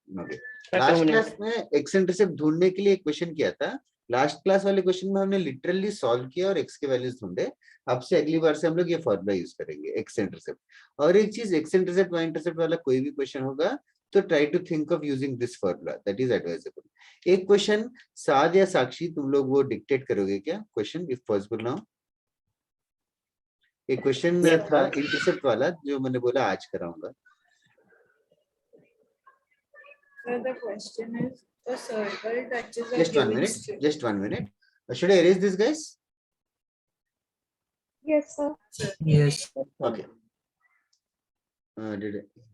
Speaker 1: Okay.
Speaker 8: Sir, 2
Speaker 1: last
Speaker 8: minutes.
Speaker 1: Class में एक्स इंटरसेप्ट ढूंढने के लिए एक क्वेश्चन किया था. लास्ट क्लास वाले क्वेश्चन में हमने लिटरली सॉल्व किया और एक्स के वैल्यूज ढूंढे. अब से अगली बार से हम लोग ये फॉर्मूला यूज करेंगे एक्स इंटरसेप्ट. और एक चीज, एक्स इंटरसेप्ट वाई इंटरसेप्ट वाला कोई भी क्वेश्चन होगा तो try to think of using this formula, that is advisable. एक क्वेश्चन साद या साक्षी तुम लोग वो डिक्टेट करोगे क्या क्वेश्चन, इफ पॉसिबल नाउ? एक क्वेश्चन
Speaker 8: Yes,
Speaker 1: था
Speaker 8: sir.
Speaker 1: इंटरसेप्ट वाला जो मैंने बोला आज कराऊंगा.
Speaker 3: So the question is, a circle touches a
Speaker 1: Just 1
Speaker 3: given
Speaker 1: minute.
Speaker 3: straight.
Speaker 1: Just 1 minute. Should I erase this, guys?
Speaker 7: Yes, sir.
Speaker 6: Yes.
Speaker 1: Okay.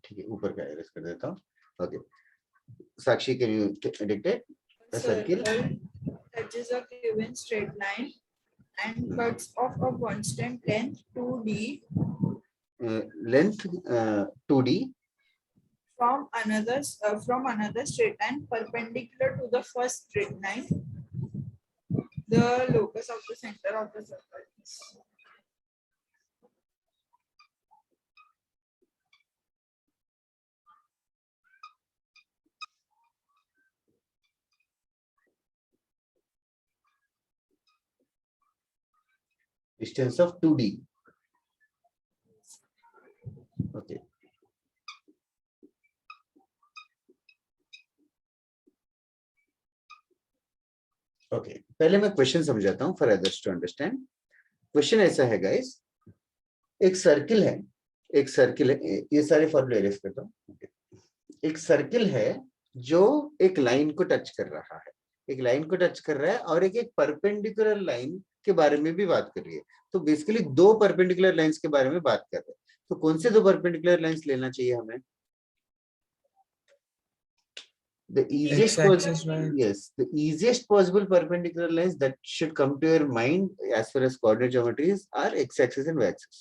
Speaker 1: ठीक है, ऊपर का erase कर देता हूँ. Okay. Sakshi, can you dictate?
Speaker 3: A
Speaker 1: A circle.
Speaker 3: circle touches a given straight line and cuts off a constant length 2d
Speaker 1: Length 2d.
Speaker 3: from another straight line perpendicular to the first straight line. The locus of the center of the circle is.
Speaker 1: Distance of 2d. Okay. Okay, पहले मैं question समझाता हूँ for others to understand. Question ऐसा है guys, एक circle है, ये सारे फॉर्मूले इरेज करता हूँ. एक सर्किल है जो एक लाइन को टच कर रहा है, और एक परपेंडिकुलर लाइन के बारे में भी बात कर रही है. तो बेसिकली दो परपेंडिकुलर लाइंस के बारे में बात कर रहे हैं. तो कौन से दो परपेंडिकुलर लाइंस लेना चाहिए हमें? The easiest
Speaker 6: X-axis line.
Speaker 1: yes, the easiest possible perpendicular lines that should come to your mind as far as coordinate geometries are x-axis and y-axis.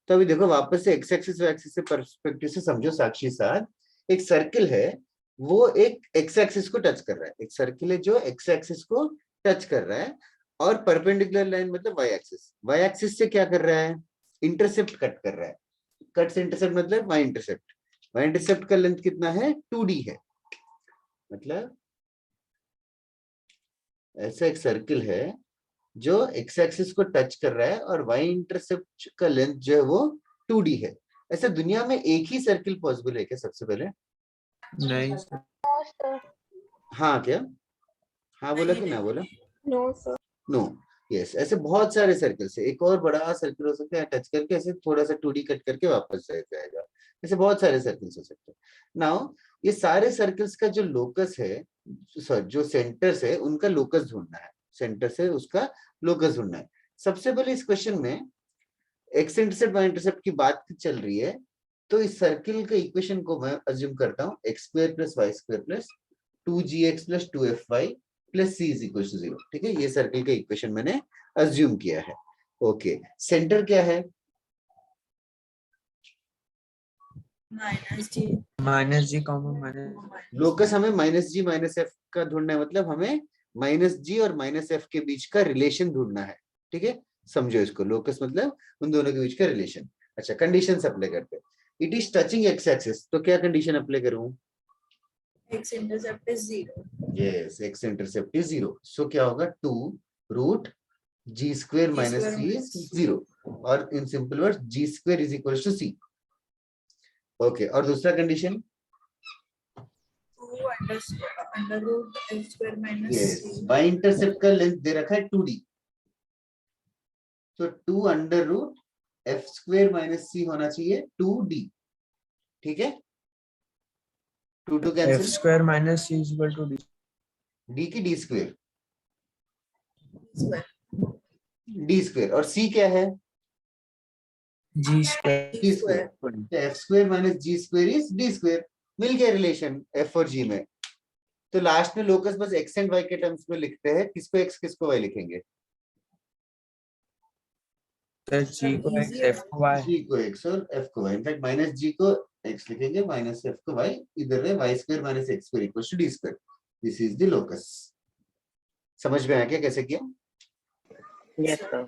Speaker 1: तो अभी देखो वापस से x-axis y-axis से पर्सपेक्टिव से समझो साक्षी साथ. एक सर्किल है, वो एक x-axis को टच कर रहा है. एक सर्किल है जो x-axis को टच कर रहा है और परपेंडिकुलर लाइन मतलब वाई एक्सिस, वाई एक्सिस से क्या कर रहा है, इंटरसेप्ट कट कर रहा है, कट से इंटरसेप्ट मतलब वाई इंटरसेप्ट, वाई इंटरसेप्ट का लेंथ कितना है 2d है, मतलब ऐसा एक सर्किल है जो एक्स एक्सिस को टच कर रहा है और वाई इंटरसेप्ट का लेंथ जो है वो 2d है। ऐसे दुनिया में एक ही सर्किल पॉसिबल है क्या सबसे पहले?
Speaker 6: नहीं sir.
Speaker 7: No, sir.
Speaker 1: हाँ क्या? हाँ बोला कि ना बोला?
Speaker 7: No, sir.
Speaker 1: नो, यस, ऐसे बहुत सारे सर्कल्स है, एक और बड़ा सर्कल हो सकता है टच करके ऐसे थोड़ा सा 2d कट करके वापस जाएगा, ऐसे बहुत सारे सर्कल्स हो सकते हैं। नाउ ये सारे सर्कल्स का जो लोकस है, सॉरी जो सेंटर्स है उनका लोकस ढूंढना है, सेंटर से उसका लोकस ढूंढना है। सबसे पहले इस क्वेश्चन में एक्स इंटरसेप्ट वाई इंटरसेप्ट की बात चल रही है, तो इस सर्किल के इक्वेशन को मैं अज्यूम करता हूँ x square plus y square plus 2gx plus 2fy plus c is equal to 0। ठीक है, ये सर्किल का इक्वेशन मैंने अज्यूम किया है। ओके, सेंटर क्या है?
Speaker 3: माइनस जी
Speaker 6: -g,
Speaker 1: लोकस हमें माइनस जी माइनस एफ का ढूंढना है, मतलब हमें माइनस जी और माइनस एफ के बीच का रिलेशन ढूंढना है। ठीक है, समझो इसको, लोकस मतलब उन दोनों के बीच का रिलेशन। अच्छा, कंडीशंस अप्लाई करते हैं। It is touching x axis, तो क्या कंडीशन अप्लाई करूं?
Speaker 3: X intercept is 0।
Speaker 1: Yes, X intercept is 0, so क्या होगा 2 root G square minus
Speaker 3: square
Speaker 1: C
Speaker 3: minus
Speaker 1: is 0, और in simple words G square is equal to C. Okay, और दूसरा condition?
Speaker 3: 2 under root X square minus
Speaker 1: yes,
Speaker 3: C.
Speaker 1: Y intercept का length दे रखा है 2d, तो 2 under root F square minus सी होना चाहिए 2d। ठीक है, 2
Speaker 6: f
Speaker 1: cancel,
Speaker 6: square minus c is equal to d.
Speaker 1: d की d square,
Speaker 3: square
Speaker 1: d square, और c क्या है?
Speaker 6: g square.
Speaker 1: d स्क्वेयर, तो F square minus G square is d square. मिल गया रिलेशन f और g में। तो लास्ट में लोकस बस x एंड y के टर्म्स में लिखते हैं, किसको x किसको y लिखेंगे?
Speaker 6: तो g को x, f को y.
Speaker 1: g को x और f को y, इनफैक्ट माइनस g को x लिखेंगे, माइनस f को y, इधर है y square minus x square equal to d square. This is the locus. समझ में आया क्या कैसे किया?
Speaker 8: Yes, sir.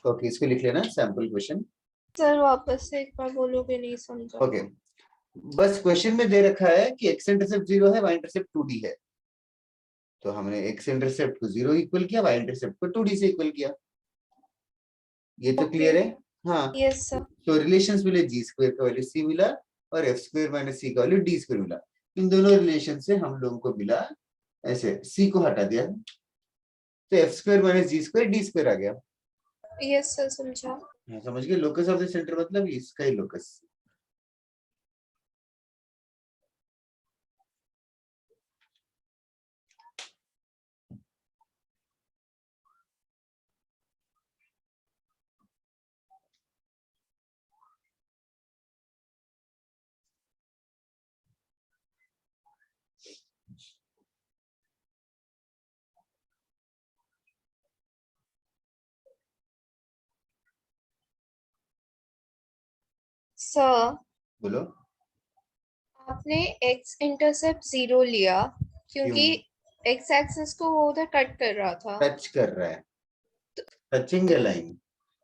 Speaker 1: ओके, इसको लिख लेना सैंपल क्वेश्चन।
Speaker 7: सर वापस से एक बार बोलोगे, नहीं समझा।
Speaker 1: ओके, बस क्वेश्चन में दे रखा है कि x इंटरसेप्ट 0 है, y इंटरसेप्ट 2d है, तो हमने x इंटरसेप्ट को 0 इक्वल किया, y इंटरसेप्ट को 2d से इक्वल किया। ये तो
Speaker 7: Okay.
Speaker 1: क्लियर है? हाँ,
Speaker 7: यस सर।
Speaker 1: तो रिलेशंस मिले, जी स्क्वायर का वैल्यू c मिला और एफ स्क्वायर माइनस सी का वैल्यू डी स्क्वायर मिला। इन दोनों रिलेशन से हम लोगों को मिला ऐसे, c को हटा दिया तो एफ स्क्वायर माइनस जी स्क्वायर डी स्क्वायर आ गया।
Speaker 7: यस सर, समझा।
Speaker 1: हाँ, समझ गए? लोकस ऑफ द सेंटर मतलब इसका ही लोकस।
Speaker 7: सर
Speaker 1: बोलो
Speaker 7: आपने एक्स इंटरसेप्ट 0 लिया क्योंकि एक्स एक्सिस को वो उधर कट कर रहा था।
Speaker 1: टच कर रहा है, touching A line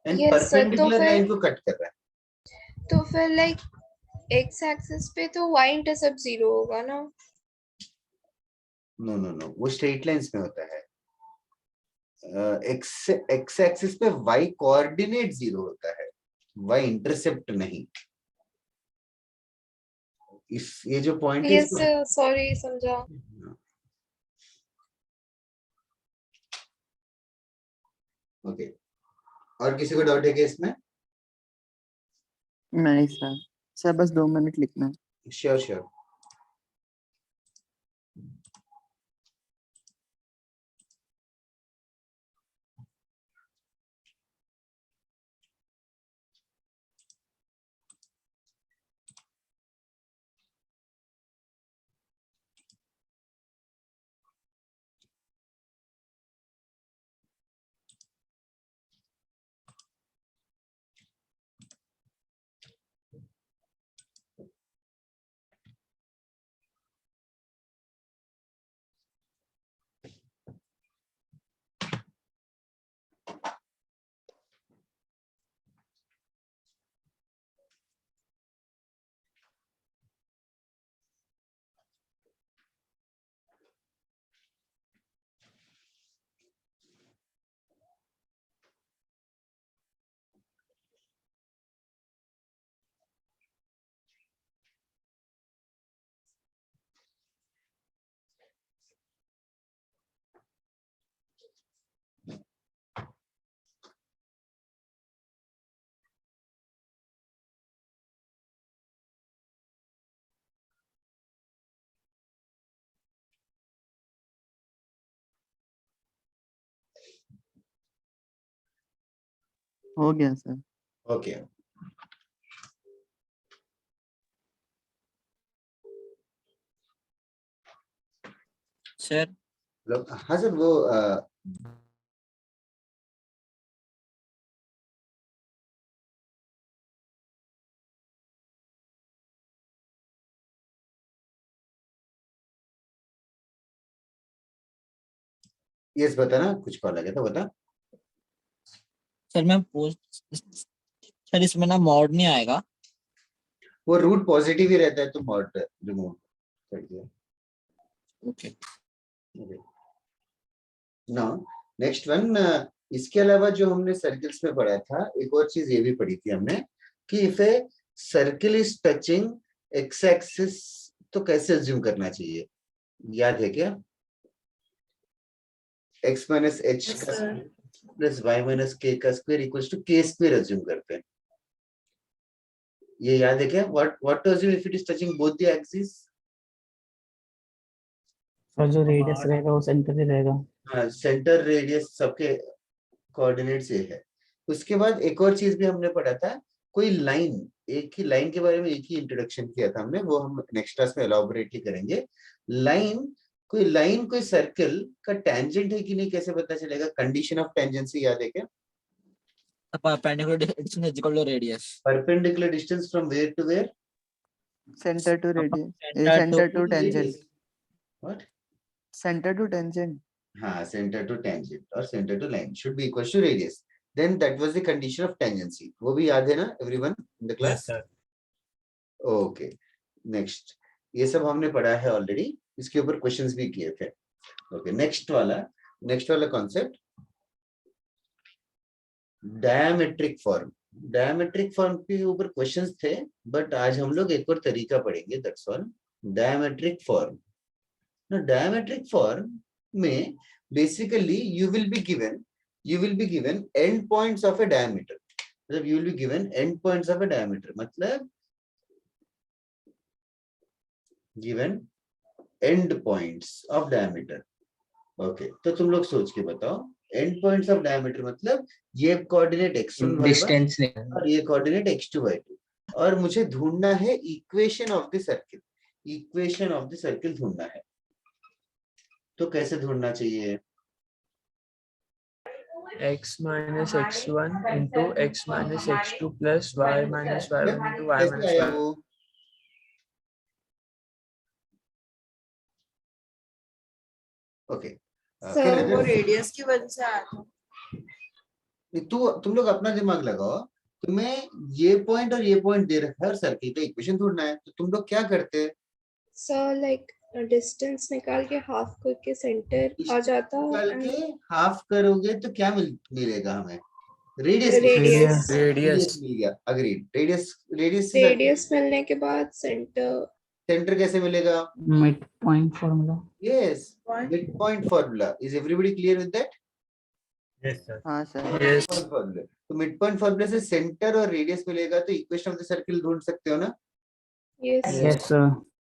Speaker 1: and
Speaker 7: yes sir,
Speaker 1: perpendicular line को कट कर रहा है।
Speaker 7: तो फिर लाइक एक्स एक्सिस पे तो वाई इंटरसेप्ट 0 होगा ना।
Speaker 1: नो नो नो, वो स्ट्रेट लाइंस में होता है। एक्स एक्स एक्सिस पे वाई कोऑर्डिनेट 0 होता है, वाई इंटरसेप्ट नहीं। इस ये जो पॉइंट है
Speaker 7: यस
Speaker 1: इसको,
Speaker 7: सर, सॉरी, समझा।
Speaker 1: ओके, और किसी को डाउट है क्या इसमें?
Speaker 5: नहीं सर, सर बस 2 मिनट लिखना है।
Speaker 1: Sure sure.
Speaker 5: हो गया सर।
Speaker 1: ओके
Speaker 2: सर
Speaker 1: हाँ सर वो यस बता ना, कुछ कॉल आ गया था, बता।
Speaker 2: सर मैं पूछ सर इसमें ना मॉड नहीं आएगा।
Speaker 1: वो रूट पॉजिटिव ही रहता है तो मॉड रिमूव कर दिया।
Speaker 2: ओके
Speaker 1: नाउ नेक्स्ट वन, इसके अलावा जो हमने सर्कल्स में पढ़ा था, एक और चीज ये भी पढ़ी थी हमने कि if a circle is touching x axis तो कैसे अज्यूम करना चाहिए, याद है क्या? x माइनस एच
Speaker 3: Yes,
Speaker 1: का
Speaker 3: sir.
Speaker 1: Plus y minus k का square equals to k square assume करते हैं, ये याद है क्या? What to assume if it is touching both the axis?
Speaker 10: और जो रेडियस रहेगा वो सेंटर पे रहेगा।
Speaker 1: हाँ, सेंटर रेडियस सबके कोऑर्डिनेट से है। उसके बाद एक और चीज भी हमने पढ़ा था, कोई लाइन, एक ही लाइन के बारे में एक ही इंट्रोडक्शन किया था हमने, वो हम नेक्स्ट क्लास में एलॉबरेटली करेंगे। लाइन कोई सर्कल का टेंजेंट है कि नहीं कैसे पता चलेगा? कंडीशन ऑफ टेंजेंसी याद है क्या?
Speaker 2: perpendicular distance is equal to radius.
Speaker 1: Perpendicular distance from where to where?
Speaker 5: Center to radius.
Speaker 2: Center
Speaker 5: Center to tangent.
Speaker 1: What?
Speaker 5: Center to tangent.
Speaker 1: हाँ, सेंटर टू टेंजेंट और centre to line should be equal to radius, then that was the condition of tangency. वो भी याद है ना everyone in the class?
Speaker 4: Sir.
Speaker 1: Okay next, ये सब हमने पढ़ा है ऑलरेडी, इसके ऊपर क्वेश्चंस भी किए थे। ओके नेक्स्ट वाला कॉन्सेप्ट, डायमेट्रिक फॉर्म के ऊपर क्वेश्चंस थे, बट आज हम लोग एक और तरीका पढ़ेंगे, दैट्स ऑल। डायमेट्रिक फॉर्म में basically you will be given end points of a diameter, मतलब you will be given end points of a diameter, मतलब given end points of diameter। Okay तो तुम लोग सोच के बताओ, end points of diameter मतलब ये कोऑर्डिनेट x1 y1
Speaker 9: डिस्टेंस
Speaker 1: और ये कोऑर्डिनेट x2 y2, और मुझे ढूंढना है इक्वेशन ऑफ द सर्किल ढूंढना है। तो कैसे ढूंढना चाहिए?
Speaker 6: x minus x1 into x minus x2 plus y minus y1 into y
Speaker 1: कैसे
Speaker 6: minus
Speaker 1: आया
Speaker 6: y1.
Speaker 1: वो? ओके
Speaker 7: सर
Speaker 3: वो रेडियस की वजह से आया था।
Speaker 1: तुम लोग अपना दिमाग लगाओ, तुम्हें ये पॉइंट और ये पॉइंट दे रखा है और सर्किल का इक्वेशन ढूंढना है, तो तुम लोग क्या करते हैं?
Speaker 7: सर लाइक डिस्टेंस निकाल के हाफ करके सेंटर आ जाता
Speaker 1: निकाल
Speaker 7: and
Speaker 1: के हाफ करोगे तो क्या मिलेगा हमें? Radius
Speaker 7: Radius.
Speaker 6: Radius.
Speaker 1: मिल गया, अग्रीड। रेडियस
Speaker 7: रेडियस मिलने के बाद
Speaker 1: सेंटर कैसे मिलेगा?
Speaker 10: Mid point formula.
Speaker 1: Yes, mid point formula. Is everybody clear with that?
Speaker 4: Yes sir.
Speaker 5: हाँ सर।
Speaker 6: Yes.
Speaker 1: तो मिड पॉइंट फार्मूला से सेंटर और रेडियस मिलेगा, तो इक्वेशन ऑफ द सर्किल ढूंढ सकते हो ना?
Speaker 7: Yes
Speaker 10: yes sir.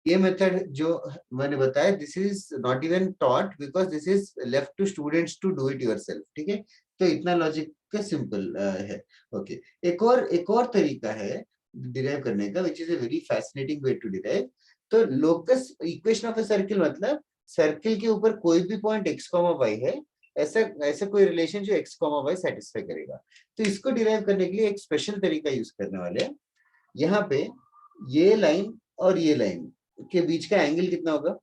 Speaker 1: ये मेथड जो मैंने बताया, this is not even taught because this is left to students to do it yourself, ठीक है? तो इतना लॉजिक का सिंपल है। ओके एक और तरीका है डिराइव करने का, which is a very fascinating way to derive. तो locus equation of a circle मतलब सर्किल के ऊपर कोई भी पॉइंट x, y है, ऐसा कोई रिलेशन जो x, y सेटिस्फाई करेगा। तो इसको डिराइव करने के लिए एक स्पेशल तरीका यूज करने वाले हैं। यहाँ पे ये लाइन और ये लाइन के बीच का एंगल कितना होगा?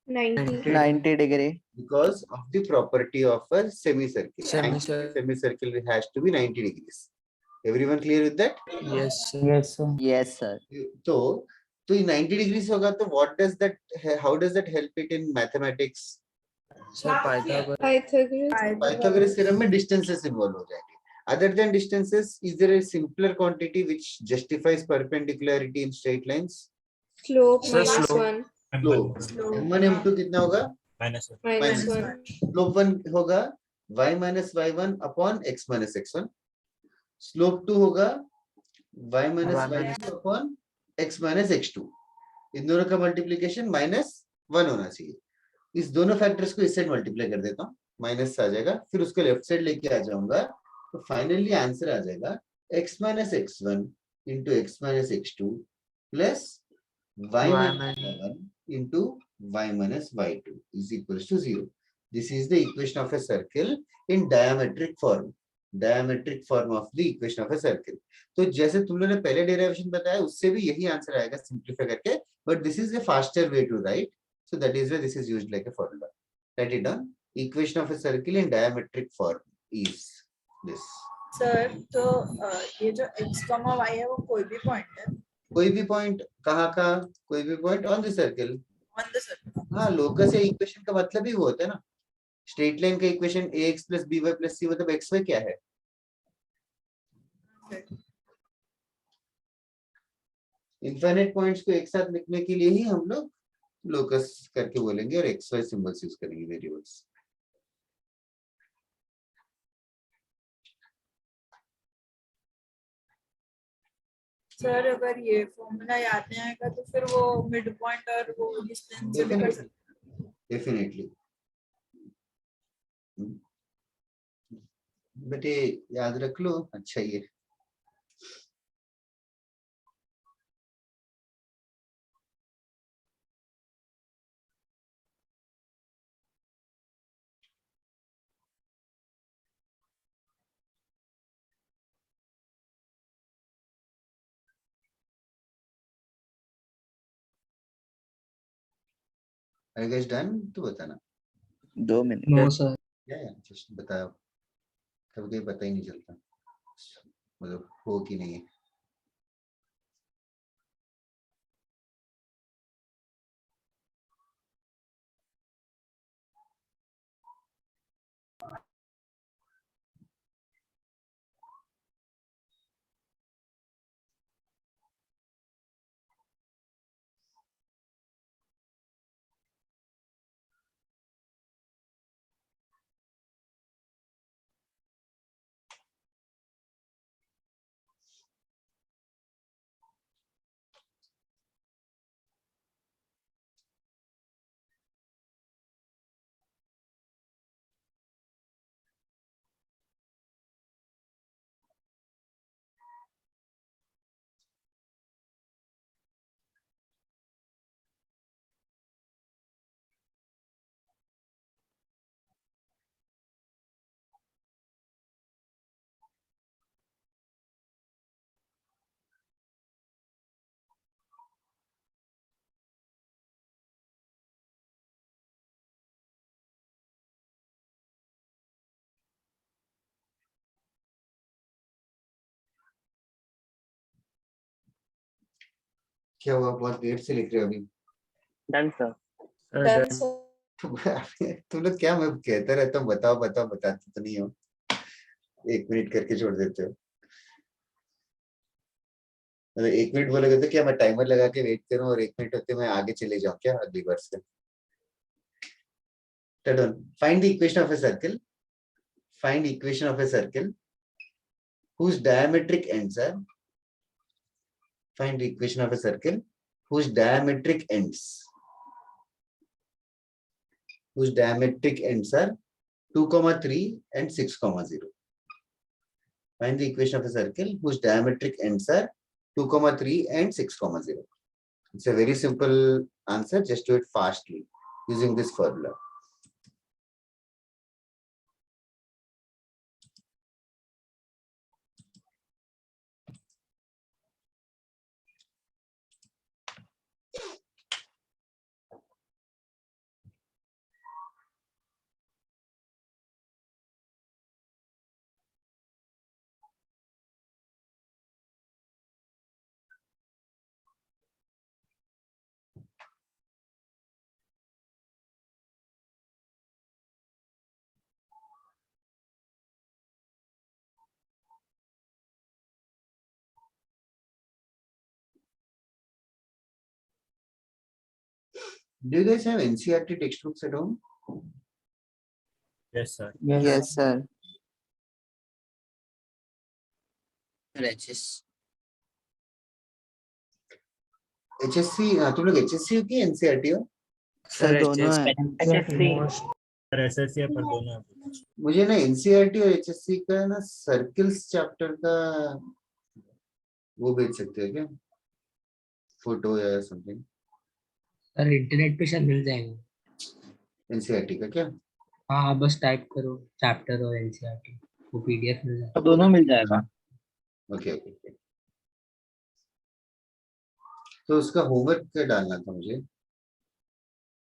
Speaker 5: 90 degree.
Speaker 1: Because of the property of a semicircle.
Speaker 6: Semicircle.
Speaker 1: Semicircle has to be 90 degrees. Everyone clear with that?
Speaker 6: Yes. sir.
Speaker 10: Yes sir.
Speaker 5: Yes sir.
Speaker 1: तो ये 90 degrees होगा, तो what does that, how does that help it in mathematics?
Speaker 6: Sir, Pythagoras.
Speaker 1: Pythagoras theorem में distances involve हो जाएंगे। Other than distances, is there a simpler quantity which justifies perpendicularity in straight lines?
Speaker 7: Slope
Speaker 6: Sir,
Speaker 7: minus
Speaker 6: slope.
Speaker 7: 1
Speaker 1: Slope m1 m2 कितना होगा?
Speaker 4: Minus
Speaker 7: minus 1
Speaker 1: slope 1 होगा y minus y1 upon x minus x1. Slope 2 होगा y minus y2 upon x minus x2. इन दोनों का multiplication -1 होना चाहिए। इस दोनों फैक्टर्स को इस साइड मल्टीप्लाई कर देता हूँ, माइनस आ जाएगा, फिर उसको लेफ्ट साइड लेके आ जाऊंगा, तो फाइनली आंसर आ जाएगा x minus x1 into x minus x2 plus y minus y1 into y minus y2 is equals to 0. This is the equation of a circle in diametric form. Diametric form of the equation of a circle. तो जैसे तुम लोगों ने पहले derivation बताया उससे भी यही आंसर आएगा सिंप्लीफाई करके, but this is a faster way to write. So that is why this is used like a formula. Write it down. Equation of a circle in diametric form is this.
Speaker 3: Sir तो ये जो x, y है वो कोई भी point है
Speaker 1: कोई भी पॉइंट कहाँ का, कोई भी point on the circle.
Speaker 3: On the circle.
Speaker 1: हाँ, लोकस या इक्वेशन का मतलब ही वो होता है ना. स्ट्रेट लाइन का equation ax plus by plus c मतलब xy क्या है. इनफाइनाइट पॉइंट्स को एक साथ लिखने के लिए ही हम लोग लोकस करके बोलेंगे और xy सिंबल्स यूज करेंगे, वेरिएबल्स.
Speaker 3: सर अगर ये फॉर्मूला याद नहीं आएगा तो फिर वो मिड पॉइंट और वो डिस्टेंस से भी कर सकते हैं.
Speaker 1: डेफिनेटली. बेटे याद रख लो. अच्छा ये Are you guys done? तो बताना.
Speaker 5: 2 minutes.
Speaker 9: No sir.
Speaker 1: या जस्ट बताओ. कभी कभी पता ही नहीं चलता मतलब हो कि नहीं है. क्या हुआ, बहुत देर से लिख रहे हो अभी.
Speaker 8: Done, sir.
Speaker 7: Done, sir.
Speaker 1: तुम लोग क्या, मैं कहता रहता हूँ बताओ बताओ, बताते तो नहीं हो. 1 मिनट करके छोड़ देते हो. मतलब 1 मिनट बोलोगे तो क्या मैं टाइमर लगा के वेट करूं और 1 मिनट होते मैं आगे चले जाऊं क्या अगली बार से. Find the equation of a circle. Find equation of a circle whose diametric ends are. Find the equation of a circle whose diametric ends are 2, 3 and 6, 0. Find the equation of a circle whose diametric ends are 2, 3 and 6, 0. It's a very simple answer. Just do it fastly using this formula. Do you guys have NCERT textbooks at home?
Speaker 4: Yes, sir.
Speaker 5: Yes, sir.
Speaker 1: HSC तुम लोग HSC हो कि NCERT हो?
Speaker 5: Sir दोनों है.
Speaker 8: HSC.
Speaker 4: पर SSC पर दोनों है।
Speaker 1: मुझे ना एनसीईआरटी और एचएससी का ना सर्कल्स चैप्टर का वो भेज सकते हो क्या, फोटो या समथिंग?
Speaker 9: सर इंटरनेट पे शायद मिल जाएगा।
Speaker 1: एनसीईआरटी का क्या?
Speaker 9: हाँ हाँ, बस टाइप करो चैप्टर और एनसीईआरटी, वो पीडीएफ मिल जाएगा।
Speaker 2: तो दोनों मिल जाएगा।
Speaker 1: Okay okay. तो उसका होमवर्क क्या डालना था मुझे?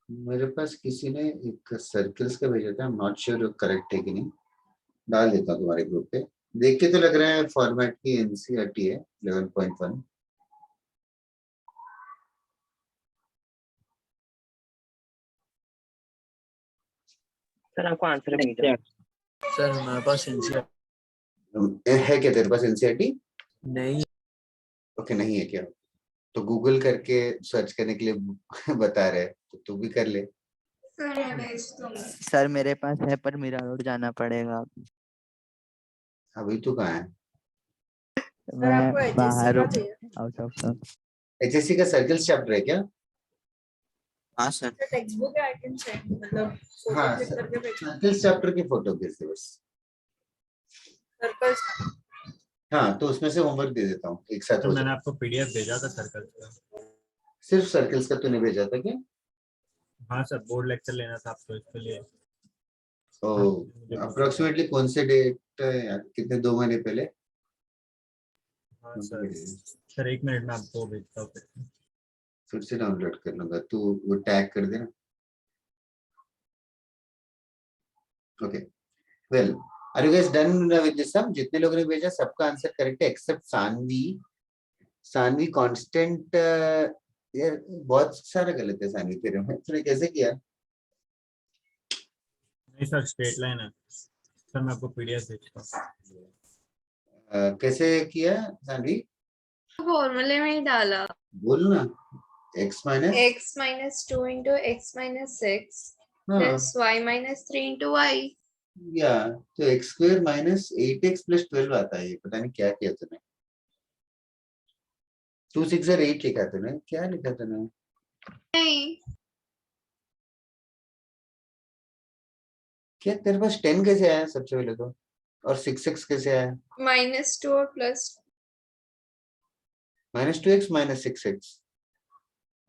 Speaker 1: मेरे पास किसी ने एक सर्कल्स का भेजा था, I am not sure correct है कि नहीं, डाल देता हूँ तुम्हारे ग्रुप पे। देख के तो लग रहा है फॉर्मेट की एनसीईआरटी है 11.1।
Speaker 8: सर आपको आंसर भेजा।
Speaker 6: सर हमारे पास एनसीईआरटी
Speaker 1: है क्या तेरे पास एनसीईआरटी?
Speaker 6: नहीं।
Speaker 1: ओके नहीं है क्या? तो गूगल करके सर्च करने के लिए बता रहे, तो तू भी कर ले।
Speaker 5: सर मेरे पास है पर मीरा रोड जाना पड़ेगा।
Speaker 1: अभी तू कहाँ है?
Speaker 3: सर आपको
Speaker 5: मैं
Speaker 3: HSC
Speaker 5: बाहर
Speaker 3: का
Speaker 5: हूँ,
Speaker 3: चाहिए?
Speaker 5: Out of town.
Speaker 1: एचएससी का सर्कल्स चैप्टर है क्या?
Speaker 5: हाँ सर।
Speaker 3: सर टेक्स्ट बुक है, आई कैन सेंड, मतलब फोटो
Speaker 1: हाँ
Speaker 3: क्लिक करके भेज
Speaker 1: सर्कल्स चैप्टर की फोटो भेज दे बस।
Speaker 3: सर्कल्स।
Speaker 1: हाँ तो उसमें से होमवर्क दे देता हूँ, एक साथ
Speaker 4: तो
Speaker 1: हो
Speaker 4: मैंने
Speaker 1: जाए।
Speaker 4: आपको पीडीएफ भेजा था सर्कल का।
Speaker 1: सिर्फ सर्कल्स का तूने भेजा था क्या?
Speaker 4: हाँ सर, बोर्ड लेक्चर लेना था आपको, इसके लिए।
Speaker 1: तो अप्रोक्सीमेटली कौन से डेट, कितने 2 महीने पहले?
Speaker 4: हाँ सर। सर 1 मिनट में आपको भेजता हूँ
Speaker 1: फिर से डाउनलोड कर लूंगा, तू वो टैग कर देना। Okay well, are you guys done with this sum? जितने लोगों ने भेजा सबका आंसर करेक्ट है एक्सेप्ट सानवी। सानवी कांस्टेंट यार बहुत सारा गलत है सानवी तेरे में, तूने कैसे किया?
Speaker 4: नहीं सर, स्ट्रेट लाइन है सर, मैं आपको पीडीएफ भेजता हूँ।
Speaker 1: कैसे किया सानवी?
Speaker 7: फॉर्मूले में ही डाला।
Speaker 1: बोल ना। x minus
Speaker 7: x minus 2 into x minus 6
Speaker 1: हाँ
Speaker 7: plus y minus 3 into y.
Speaker 1: या तो x square minus 8x plus 12 आता है, ये पता नहीं क्या किया तूने। 2 6 और 8 लिखा तूने, क्या लिखा तूने?
Speaker 7: नहीं,
Speaker 1: क्या तेरे पास 10 कैसे आया सबसे पहले तो, और 6x कैसे आया?
Speaker 7: -2 और plus
Speaker 1: -2x minus 6x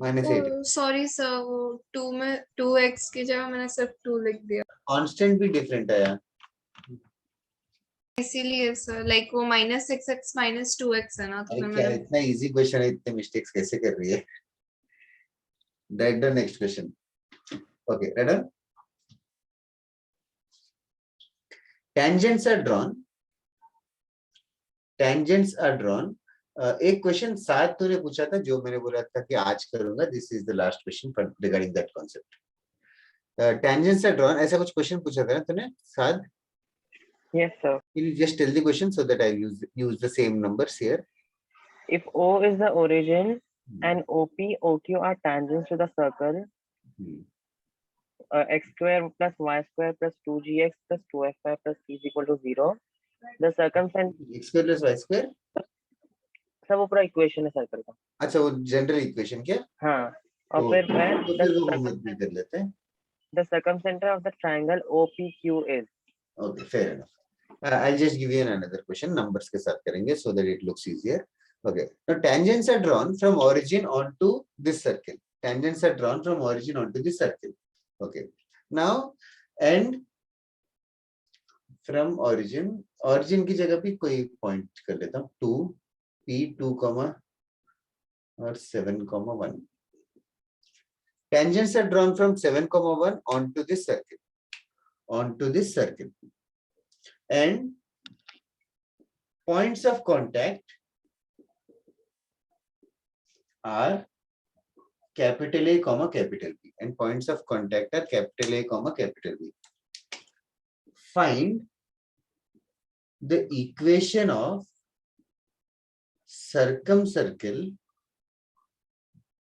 Speaker 1: minus 8।
Speaker 7: Sorry sir, वो 2 में 2x की जगह मैंने सिर्फ 2 लिख दिया,
Speaker 1: कांस्टेंट भी डिफरेंट आया।
Speaker 7: इसीलिए सर, लाइक वो -6x -2x है ना, तो
Speaker 1: अरे
Speaker 7: फिर
Speaker 1: क्या
Speaker 7: मैंने
Speaker 1: इतना इजी क्वेश्चन है, इतने मिस्टेक्स कैसे कर रही है? The next question. Okay ready? tangents are drawn, tangents are drawn। एक क्वेश्चन 7 तूने पूछा था जो मैंने बोला था कि आज करूंगा, this is the last question for regarding that concept. tangents are drawn, ऐसा कुछ क्वेश्चन पूछा था ना तूने 7?
Speaker 8: Yes, sir.
Speaker 1: Can you just tell the question so that I use the same numbers here?
Speaker 8: If O is the origin and OP, OQ are tangents to the circle, x square plus y square plus 2gx plus 2fy plus c is equal to 0, the circumference
Speaker 1: x square plus y square।
Speaker 8: सब वो पूरा equation है circle का।
Speaker 1: अच्छा वो general equation क्या?
Speaker 8: हाँ, और फिर
Speaker 1: तो फिर वो होमवर्क भी कर लेते हैं।
Speaker 8: the circumcenter of the triangle OPQ is।
Speaker 1: Okay, fair enough. I'll just give you another question, numbers के साथ करेंगे so that it looks easier. Okay, now tangents are drawn from origin onto this circle. Tangents are drawn from origin onto this circle. Okay, now and from origin, origin की जगह पे कोई point कर लेता हूँ, 2 P2 और 7,1. Tangents are drawn from 7,1 onto this circle, and points of contact are capital A, capital B, and points of contact are capital A, capital B. Find the equation of circumcircle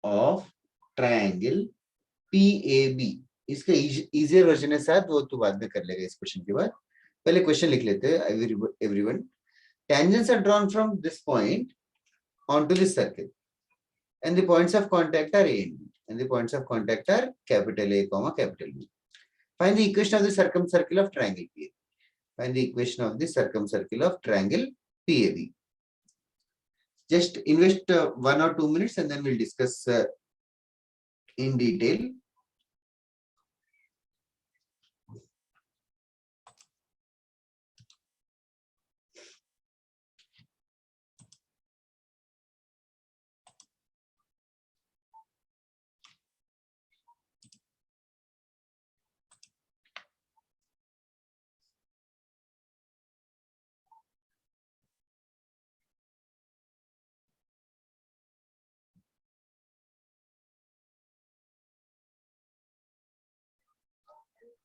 Speaker 1: of triangle PAB. इसका easier version है साथ, वो तो बाद में कर लेगा इस क्वेश्चन के बाद। पहले क्वेश्चन लिख लेते हैं everyone. Tangents are drawn from this point onto this circle, and the points of contact are A and B, and the points of contact are capital A, capital B. Find the equation of the circumcircle of triangle PAB. Find the equation of the circumcircle of triangle PAB. Just invest 1 or 2 minutes and then we'll discuss in detail.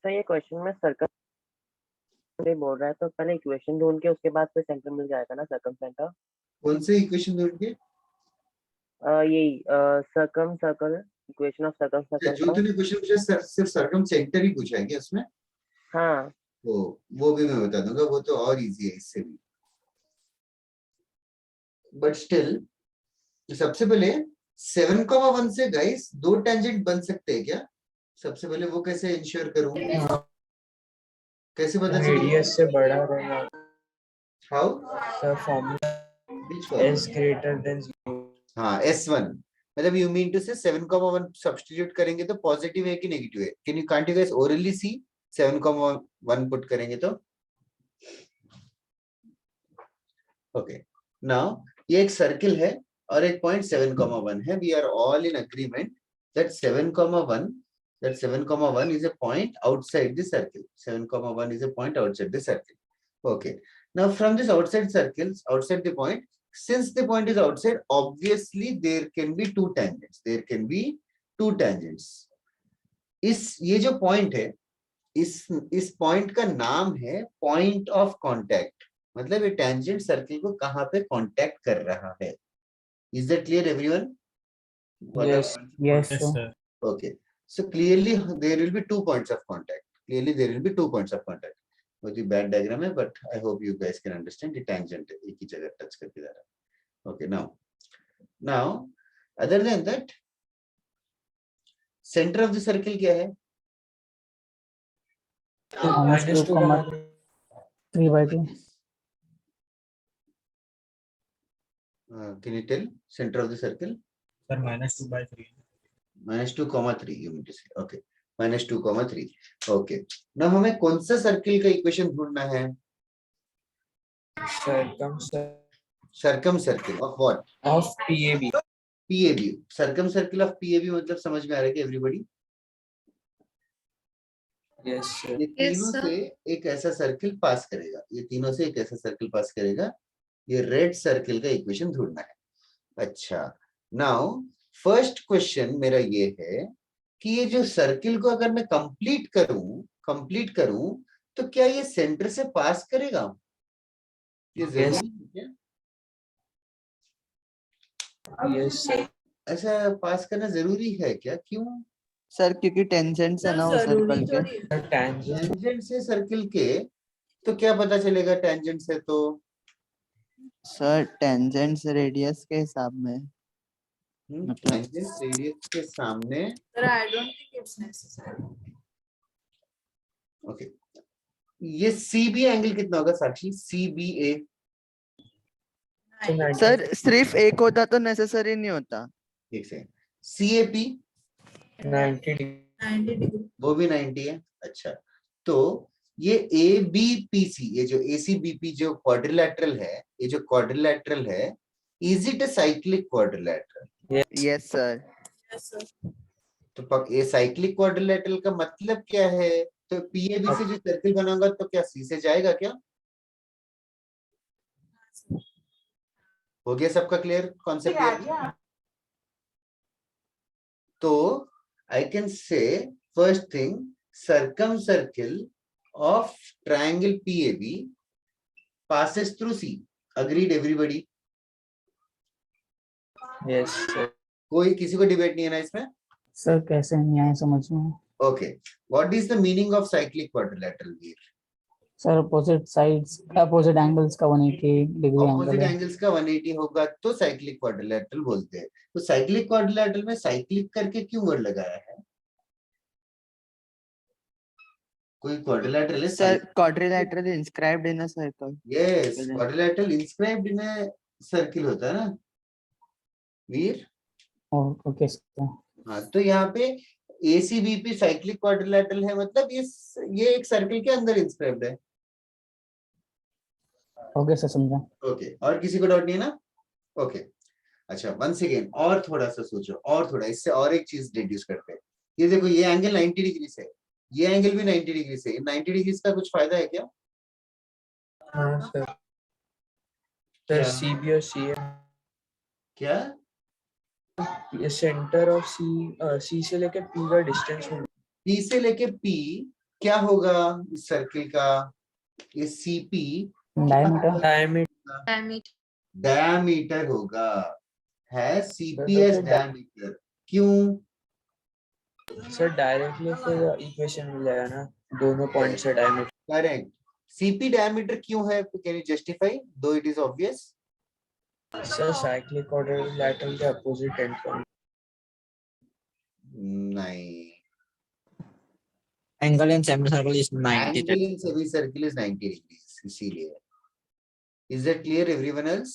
Speaker 8: तो ये question में circle बोल रहा है तो पहले equation ढूंढ के उसके बाद फिर सेंटर मिल जाएगा ना सर्कम सेंटर।
Speaker 1: कौन से इक्वेशन ढूंढ के?
Speaker 8: यही circum circle equation of circum
Speaker 1: जो
Speaker 8: सर्कल।
Speaker 1: तूने क्वेश्चन पूछा सिर्फ सर्कम सेंटर ही पूछा है क्या उसमें?
Speaker 8: हाँ
Speaker 1: वो भी मैं बता दूंगा, वो तो और इजी है इससे भी। बट स्टिल सबसे पहले 7,1 से गाइस 2 टेंजेंट बन सकते हैं क्या? सबसे पहले वो कैसे इंश्योर करूं? कैसे पता चलेगा?
Speaker 6: रेडियस से बड़ा रहेगा।
Speaker 1: How?
Speaker 6: The formula is greater than 0.
Speaker 1: हाँ S1 मतलब you mean to say 7,1 substitute करेंगे तो पॉजिटिव है कि नेगेटिव है? Can you can't you guys orally see 7,1 put करेंगे तो? Okay. Now ये एक सर्किल है और एक पॉइंट 7,1 है. We are all in agreement that 7,1 is a point outside the circle. 7,1 is a point outside the circle. Okay. Now from this outside circles, outside the point, since the point is outside, obviously there can be two tangents. There can be two tangents. ये जो point है, इस point का नाम है point of contact. मतलब ये tangent circle को कहाँ पे contact कर रहा है? Is that clear, everyone?
Speaker 6: Yes.
Speaker 10: Yes,
Speaker 4: Yes,
Speaker 10: sir.
Speaker 4: sir.
Speaker 1: Okay. So clearly there will be 2 points of contact. Clearly there will be 2 points of contact. बहुत ही bad diagram है, but I hope you guys can understand the tangent एक ही जगह touch करके जा रहा है. Okay, now other than that, center of the circle क्या है?
Speaker 10: -2, 3/2.
Speaker 1: Can you tell center of the circle?
Speaker 4: Sir, -2/3.
Speaker 1: -2,3 you mean to say. Okay, -2,3. Okay. Now हमें कौन सा सर्किल का इक्वेशन ढूंढना है? Circumcircle of what?
Speaker 6: Of PAB.
Speaker 1: PAB. Circumcircle of PAB मतलब समझ में आ रहा है कि everybody?
Speaker 6: Yes, sir.
Speaker 1: ये तीनों से एक ऐसा सर्किल पास करेगा. ये तीनों से एक ऐसा सर्किल पास करेगा. ये रेड सर्किल का इक्वेशन ढूंढना है. अच्छा, नाउ फर्स्ट क्वेश्चन मेरा ये है कि ये जो सर्किल को अगर मैं कंप्लीट करूं तो क्या ये सेंटर से पास करेगा? ये जरूरी है क्या?
Speaker 6: Yes, sir.
Speaker 1: ऐसा पास करना जरूरी है क्या? क्यों?
Speaker 5: सर क्योंकि टेंजेंट्स है ना वो सर्कल के.
Speaker 1: टेंजेंट से सर्किल के तो क्या पता चलेगा टेंजेंट से? तो
Speaker 5: सर टेंजेंट्स रेडियस के हिसाब में.
Speaker 1: टेंजेंट रेडियस के सामने.
Speaker 3: Sir, I don't think it's necessary.
Speaker 1: Okay, ये CB एंगल कितना होगा साक्षी? CBA
Speaker 5: सर सिर्फ एक होता तो नेसेसरी नहीं होता.
Speaker 1: एक सेकंड. CAP
Speaker 6: 90
Speaker 3: degree.
Speaker 1: वो भी 90 है. अच्छा, तो ये ABPC, ये जो ACBP जो क्वाड्रिलैटरल है, ये जो क्वाड्रिलैटरल है, is it a cyclic quadrilateral?
Speaker 5: Yes sir.
Speaker 3: Yes, sir.
Speaker 1: तो ये साइक्लिक क्वाड्रिलैटरल का मतलब क्या है? तो PAB से जो सर्किल बनाऊंगा तो क्या C से जाएगा क्या? हो गया सबका क्लियर कॉन्सेप्ट? तो I can say first thing, circumcircle of triangle PAB passes through C. Agreed everybody?
Speaker 6: Yes, sir.
Speaker 1: कोई किसी को डिबेट नहीं है ना इसमें?
Speaker 10: सर कैसे नहीं आए समझ में?
Speaker 1: Okay. What is the meaning of cyclic quadrilateral here?
Speaker 10: Sir opposite angles का 180 डिग्री
Speaker 1: Opposite
Speaker 10: एंगल है.
Speaker 1: angles का 180 होगा तो cyclic quadrilateral बोलते हैं. तो cyclic quadrilateral में cyclic करके क्यों वर्ड लगाया है? कोई क्वाड्रिलैटरल है
Speaker 5: Sir, quadrilateral inscribed in a circle.
Speaker 1: Yes
Speaker 5: Circle है।
Speaker 1: Quadrilateral inscribed in a circle होता है ना वीर।
Speaker 10: Okay sir.
Speaker 1: हाँ तो यहाँ पे ACBP साइक्लिक क्वाड्रिलैटरल है, मतलब ये एक सर्किल के अंदर इंस्क्राइब्ड है।
Speaker 10: ओके सर, समझा।
Speaker 1: ओके, और किसी को डाउट नहीं है ना? ओके अच्छा, वंस अगेन और थोड़ा सा सोचो, और थोड़ा इससे और एक चीज डिड्यूस करते हैं। ये देखो, ये एंगल 90 डिग्री से है, ये एंगल भी 90 डिग्री से है। 90 डिग्री का कुछ फायदा है क्या?
Speaker 6: हाँ सर। सर
Speaker 1: क्या?
Speaker 6: CB और CA
Speaker 1: क्या?
Speaker 6: ये सेंटर ऑफ C से लेके P का डिस्टेंस होगा।
Speaker 1: P से लेके P क्या होगा इस सर्किल का? ये CP
Speaker 10: डायमीटर।
Speaker 6: डायमीटर
Speaker 1: डायमीटर होगा, है CP
Speaker 6: सर,
Speaker 1: एस डायमीटर। क्यों?
Speaker 6: सर डायरेक्टली फिर इक्वेशन मिल जाएगा ना, दोनों पॉइंट से डायमीटर।
Speaker 1: करेक्ट। CP डायमीटर क्यों है? कैन यू जस्टिफाई दो it is obvious?
Speaker 6: Sir cyclic quadrilateral के अपोजिट एंड पॉइंट।
Speaker 1: नहीं,
Speaker 2: Angle in semicircle is 90.
Speaker 1: Angle in सभी सर्किल इज 90 डिग्री, इसीलिए। Is that clear everyone else?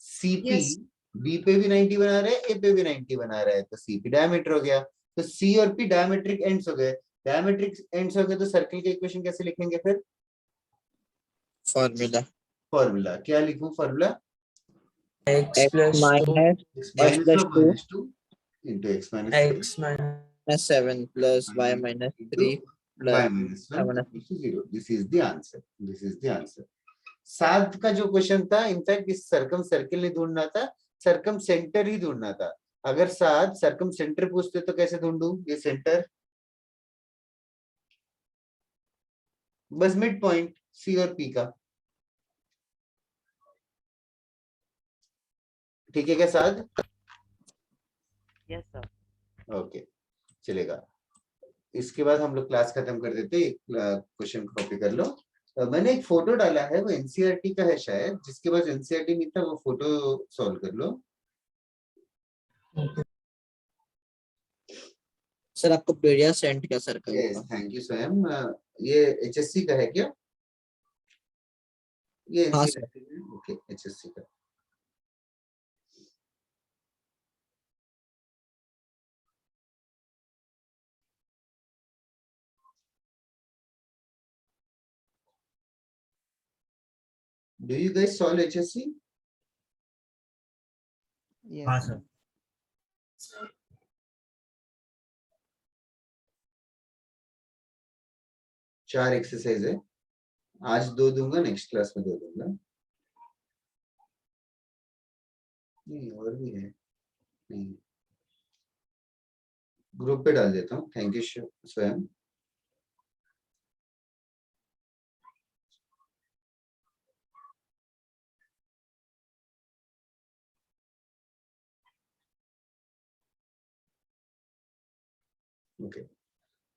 Speaker 1: CP
Speaker 7: Yes.
Speaker 1: B पे भी 90 बना रहा है, A पे भी 90 बना रहा है, तो CP डायमीटर हो गया। तो C और P डायमेट्रिक एंड्स हो गए। डायमेट्रिक एंड्स हो गए तो सर्किल के इक्वेशन कैसे लिखेंगे फिर?
Speaker 2: Formula.
Speaker 1: फॉर्मूला क्या लिखूं? Formula
Speaker 6: x
Speaker 2: X
Speaker 6: plus 2
Speaker 2: minus
Speaker 1: x
Speaker 2: x plus 2
Speaker 1: -2 into x -3
Speaker 6: x minus
Speaker 2: 7 plus y minus 3 plus
Speaker 1: y -1
Speaker 2: 7
Speaker 1: equals to 0. This is the answer. This is the answer. 7 का जो question था, in fact इस circum circle नहीं ढूंढना था, circum centre ही ढूंढना था। अगर 7 सर्कम सेंटर पूछते तो कैसे ढूंढूं ये सेंटर? बस मिड पॉइंट C और P का। ठीक है क्या साद?
Speaker 8: Yes, sir.
Speaker 1: ओके चलेगा। इसके बाद हम लोग क्लास खत्म कर देते, क्वेश्चन कॉपी कर लो। मैंने एक फोटो डाला है, वो NCERT का है शायद, जिसके पास NCERT नहीं था वो फोटो सॉल्व कर लो।
Speaker 2: सर आपको पीडीएफ सेंड किया सर्कल
Speaker 1: यस
Speaker 2: का।
Speaker 1: थैंक यू स्वयं। ये HSC का है क्या? ये
Speaker 2: हाँ,
Speaker 1: NCERT है, ओके HSC का। Do you guys solve HSC?
Speaker 5: Yes.
Speaker 4: हाँ सर।
Speaker 1: चार एक्सरसाइज है, आज 2 दूंगा, नेक्स्ट क्लास में 2 दूंगा। नहीं और भी है, नहीं ग्रुप पे डाल देता हूँ। थैंक यू स्वयं। ओके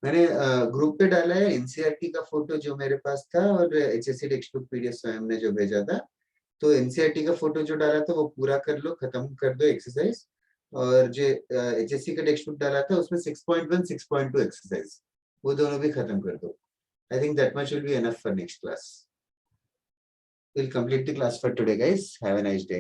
Speaker 1: मैंने ग्रुप पे डाला है NCERT का फोटो जो मेरे पास था, और HSC टेक्स्ट बुक PDF स्वयं ने जो भेजा था। तो NCERT का फोटो जो डाला था वो पूरा कर लो, खत्म कर दो एक्सरसाइज। और जो HSC का टेक्स्ट बुक डाला था उसमें 6.1 6.2 एक्सरसाइज, वो दोनों भी खत्म कर दो। I think that much will be enough for next class. We'll complete the class for today guys. Have a nice day.